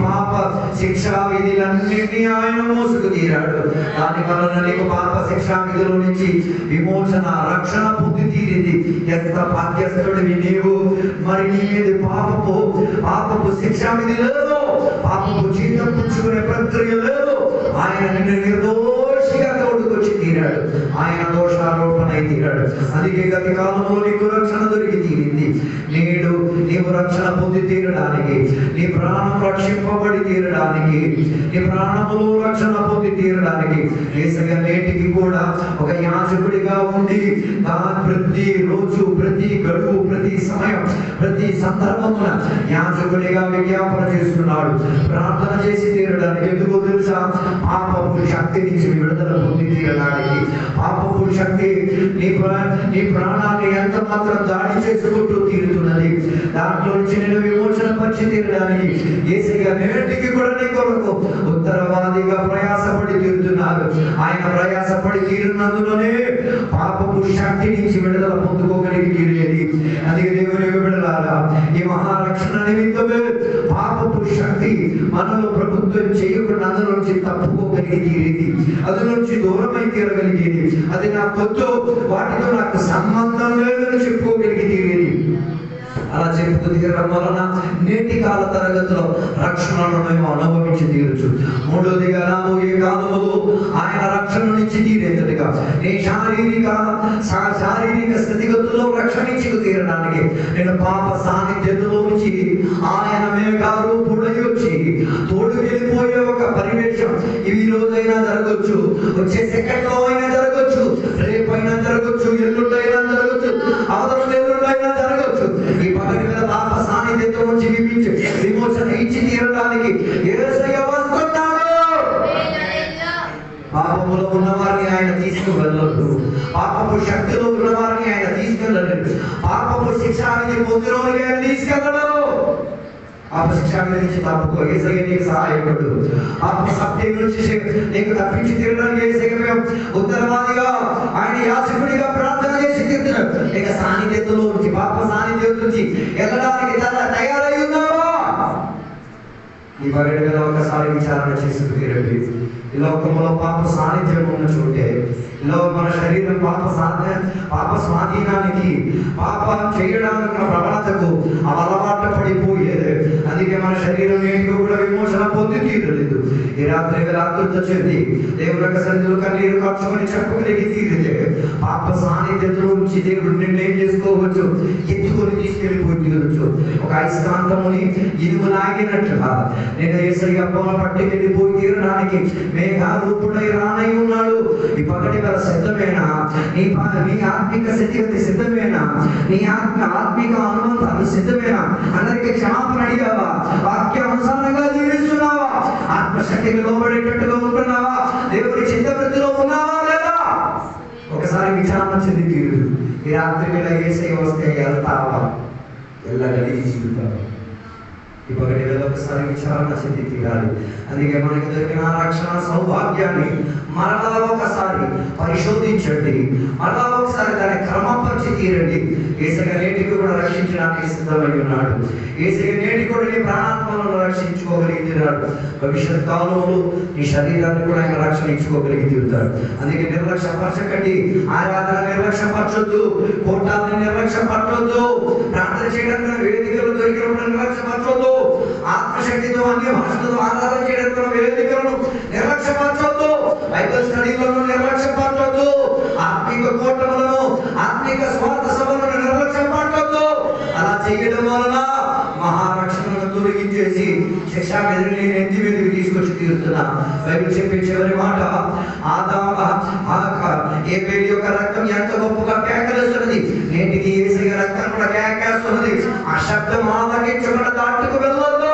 పాప శిక్షా విధులన్నింటినీ ఆయన మోసుకు తీరాడు. దాని వలన నీకు పాప శిక్షా విధుల నుంచి విమోచన, రక్షణ పొంది తీరింది. ఎంత భాగ్యస్తుడివి నీవు. మరి నీ మీద పాపపు శిక్షా విధి లేదు, పాపపు జీతం పుచ్చుకునే ప్రక్రియ లేదు. ఆయన నిన్ను నిర్దోషిగా తోడుకొచ్చి తీరాడు. ఆయన దోషారోపణ అయి తీరాడు. అందుకే గత కాలంలో నీకు రక్షణ దొరికి తీరింది. నేడు నీవు రక్షణ పొంది తీరడానికి, నీ ప్రాణం రక్షింపబడి తీరడానికి, నీ ప్రాణములో రక్షణ పొంది తీరడానికి యేసయ్య నేటికి కూడా ఒక యాజకుడిగా ఉండి ప్రతి రోజు, ప్రతి గడువు, ప్రతి సమయం, ప్రతి సందర్భమున యాజకుడిగా విజ్ఞాపన చేస్తున్నాడు. ప్రార్థన చేసి తీరడానికి. ఎందుకో తెలుసా? పాపపు శక్తి నుంచి విడుదల పొంది తీరడానికి. పాపపు శక్తి నీ ప్రాణాన్ని ఎంత మాత్రం దాడి చేసుకుంటూ తీరుతున్నది. దాంట్లో నుంచి నేను విమోచన పరిచి తీరడానికి యేసయ్య నేటికి కూడా నీ కొరకు ఉత్తరవాదిగా ప్రయాసపడి తీరుతున్నారు. ఆయన ప్రయాసపడి తీరున్నందులోనే పాపపు శక్తి నుంచి విడుదల పొందుకోగలిగి తీరేది. అందుకే దేవుని విడుదలారా, ఈ మహారక్షణ నిమిత్తమే పాపపు శక్తి మనలో ప్రభుత్వం చేయకుండా అందులో నుంచి తప్పుకోగలిగేది, అందులో నుంచి దూరమై తీరగలిగేది. అది నా కొద్దు, వాటితో నాకు సంబంధం లేదని చెప్పుకోగలిగేది. అలా చెప్పుకు తీరడం వలన నేటి కాల తరగతిలో రక్షణను మేము అనుభవించి తీరచ్చు. మూడోదిగా రాబోయే కాలంలో ఆయన రక్షణ నుంచి తీరేంతటిగా నీ శారీరక స్థితిగతుల్లో రక్షణించి తీరడానికి నేను పాప సాన్నిధ్యంలో నుంచి ఆయన మేఘారూపుడై వచ్చి తోడు వెళ్ళిపోయే ఒక పరివేశం ఈ రోజైనా జరగచ్చు, వచ్చే సెకండ్ లో అయినా జరగచ్చు, రేపైనా జరగచ్చు, ఎల్లుండైనా జరగచ్చు, అవతల ఎల్లుండైనా జరగచ్చు. ఈ పగటి మీద పాప సాన్నిధ్యంతో నుంచి విమోచన ఇచ్చి తీరడానికి యేసయ్య వస్తున్నాడు. పాపములో ఉన్నవారిని ఆయన తీసుకువెళ్ళడు, పాపపు శక్తిలో ఉన్నవారిని ఆయన తీసుకెళ్ళడు, పాపపు శిక్షాన్ని పొందిన వారిని ఆయన తీసుకెళ్ళడు. పాప శిక్ష నుంచి తప్పుకో, యేసయ్య నీకు సహాయకుడు. పాప సత్యం నుంచి నీకు తప్పించి తీరడానికి యేసయ్య ఉత్తరవాదిగా ఆయన యాజకుడిగా ప్రార్థన చేసి తీరుతున్నాడు. ఇక సాన్నిధ్యంలో నుంచి, పాప సాన్నిధ్యం నుంచి వెళ్ళడానికి తయారై ఉన్నావా? ఈ పగటి మీద ఒకసారి విచారణ చేసి తీరండి. ఈ లోకంలో పాప సాన్నిధ్యం ఉన్న చోటే మన శరీరం పాప స్వాధీనానికి, పాపం చేయడానికి ప్రవణతకు అలవాటు పడిపోయేది. అందుకే మన శరీరం ఏంటికి కూడా విమోచన పొంది తీరలేదు. ఈ రాత్రి రాత్రితో చెంది దేవుని యొక్క సన్నిధిలో కన్నీరు ఖర్చుకొని చెప్పగలిగి తీరితే పాప సాన్నిధ్యంలో నుంచి దేవుడు నిర్ణయం చేసుకోవచ్చు, ఎత్తుకొని తీసుకెళ్ళిపోయి తీరచ్చు. ఒక అయస్కాంతముని ఇనుము లాగినట్లుగా నేను యేసయ్య పట్టి వెళ్ళిపోయి తీరడానికి మేఘారూపుడై రానై ఉన్నాడు. ఈ పగటి వేళ సిద్ధమేనా? నీ ఆత్మిక స్థితిగతి సిద్ధమేనా? నీ ఆత్మిక అనుబంధాలు సిద్ధమేనా? అందరికీ క్షమాపణ అడిగావా? వాక్యానుసారంగా జీవిస్తున్నావా? ఆత్మశక్తికి లోబడేటట్టుగా ఉంటున్నావా? దేవుడి చిత్తవృత్తిలో ఉన్నావా లేదా? ఒకసారి విచారణ చెంది తీరు. ఈ రాత్రి వేళ యేసయ్య వస్తే వెళ్తావా? వెళ్ళగలిగి జీవితావా? ఈ పగటి వేళ ఒకసారి విచారణ చెంది తీరాలి. అందుకే మనకి దొరికిన రక్షణ సౌభాగ్యాన్ని మరలా ఒకసారి పరిశోధించండి, మరలా ఒకసారి దాన్ని క్రమపరిచి తీరండి. యేసయ్య నేటికి కూడా రక్షించడానికి సిద్ధమై ఉన్నాడు. యేసయ్య నేటికి కూడా నీ ప్రాణాత్మలను రక్షించుకోగలిగి తీరాడు. భవిష్యత్ కాలంలో నీ శరీరాన్ని కూడా ఆయన రక్షించుకోగలిగి తీరుతాడు. అందుకే నిర్లక్ష్యపరచకండి, ఆరాధన నిర్లక్ష్యపరచొద్దు, కోటాలను నిర్లక్ష్యపరచొద్దు, ప్రార్థన చేయడానికి వేదికలు దొరికినప్పుడు నిర్లక్ష్యపరచొద్దు, ఆత్మశక్తితో అన్ని భాషలతో ఆరాధన చేయడానికి వేదికలను నిర్లక్ష్యపరచొద్దు, బైబిల్ స్టడీలను నిర్లక్ష్యపరచొద్దు, ఆత్మిక కూటములను, ఆత్మిక స్వార్థ సభలను నిర్లక్ష్యపరచొద్దు. అలా చేయడం వలన మహారక్షణను తొలగించేసి శిక్షా బెదిరిని నెత్తి మీదకి తీసుకొచ్చి తీరుతున్నా. బైబిల్ చెప్పే చివరి మాట, ఏబేలు యొక్క రక్తం ఎంత గొప్పగా కేకలేస్తున్నది, నేటికి యేసయ్య రక్తం కూడా కేకేస్తున్నది. ఆ శబ్దం ఆలకించకుండా దాటుకు వెళ్ళొద్దు.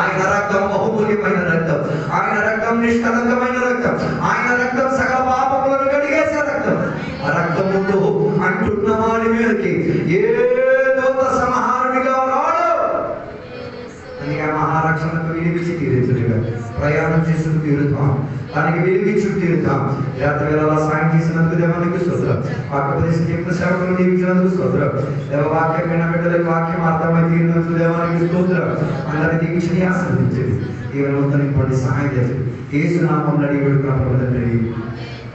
ఆయన రక్తం బహుమూల్యమైన రక్తం, ఆయన రక్తం నిష్కలంకమైన రక్తం, ఆయన రక్తం సకల పాపములను కడిగేసే రక్తం. ఆ రక్తం ముందు అంటున్న వాడి మీదకి ఏ దూత సంహారుడిగా రాడు. అందుకే మహారక్షణకు వినిపించి తీరుతుగా ప్రయాణం చేసుకు తీరుతాం, దానికి వెలిగించు తీరుతాం. రాత్రి వేళ సాయం చేసినందుకు దేవానికి స్తోత్రం. వాక్యోపదేశం చెప్పిన సేవకులు దీవించినందుకు స్తోత్రం. దేవ వాక్యం విన్న బిడ్డలకు వాక్యం అర్థమై తీరినందుకు దేవానికి స్తోత్రం. అందరినీ దీవించి ఆశీర్వదించండి. దేవుని నింపండి, సహాయం చేయండి. యేసు నామమున అడిగి వేడుకున్నాము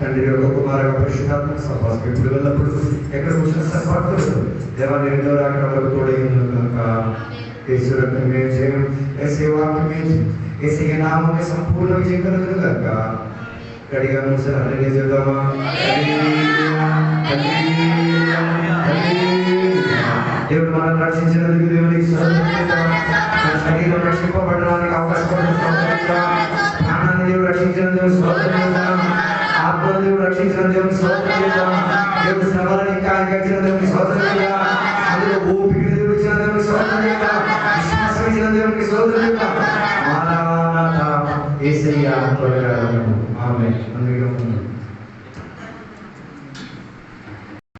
తండ్రి యొక్క కుమార పరిశుద్ధాత్మక సహవాసం ఎప్పుడు వెళ్ళప్పుడు ఎక్కడ కూర్చున్న సహపాటు దేవాన్ని రెండో రాకడలకు తోడైన కనుక యేసు రక్తమే జయం, యేసు వాక్యమే జయం, యేసు నామమే సంపూర్ణ విజయం కలుగును గాక. గడిగా మూసి హల్లెలూయా చెప్దామా? దేవుడు మనల్ని రక్షించినందుకు దేవునికి స్తోత్రం. మన శరీరం రక్షింపబడడానికి అవకాశం ప్రాణాన్ని దేవుడు రక్షించినందుకు స్తోత్రం. ఆత్మను దేవుడు రక్షించినందుకు స్తోత్రం. దేవుడు శ్రమలను ఇంకా గడిచిన దేవునికి స్తోత్రం. అందులో ఓపిక దేవుడు ఇచ్చిన దేవునికి స్తోత్రం. విశ్వాసం ఇచ్చిన దేవునికి స్తోత్రం. మానవత యేసయ్య త్వరగా ఆమేన్.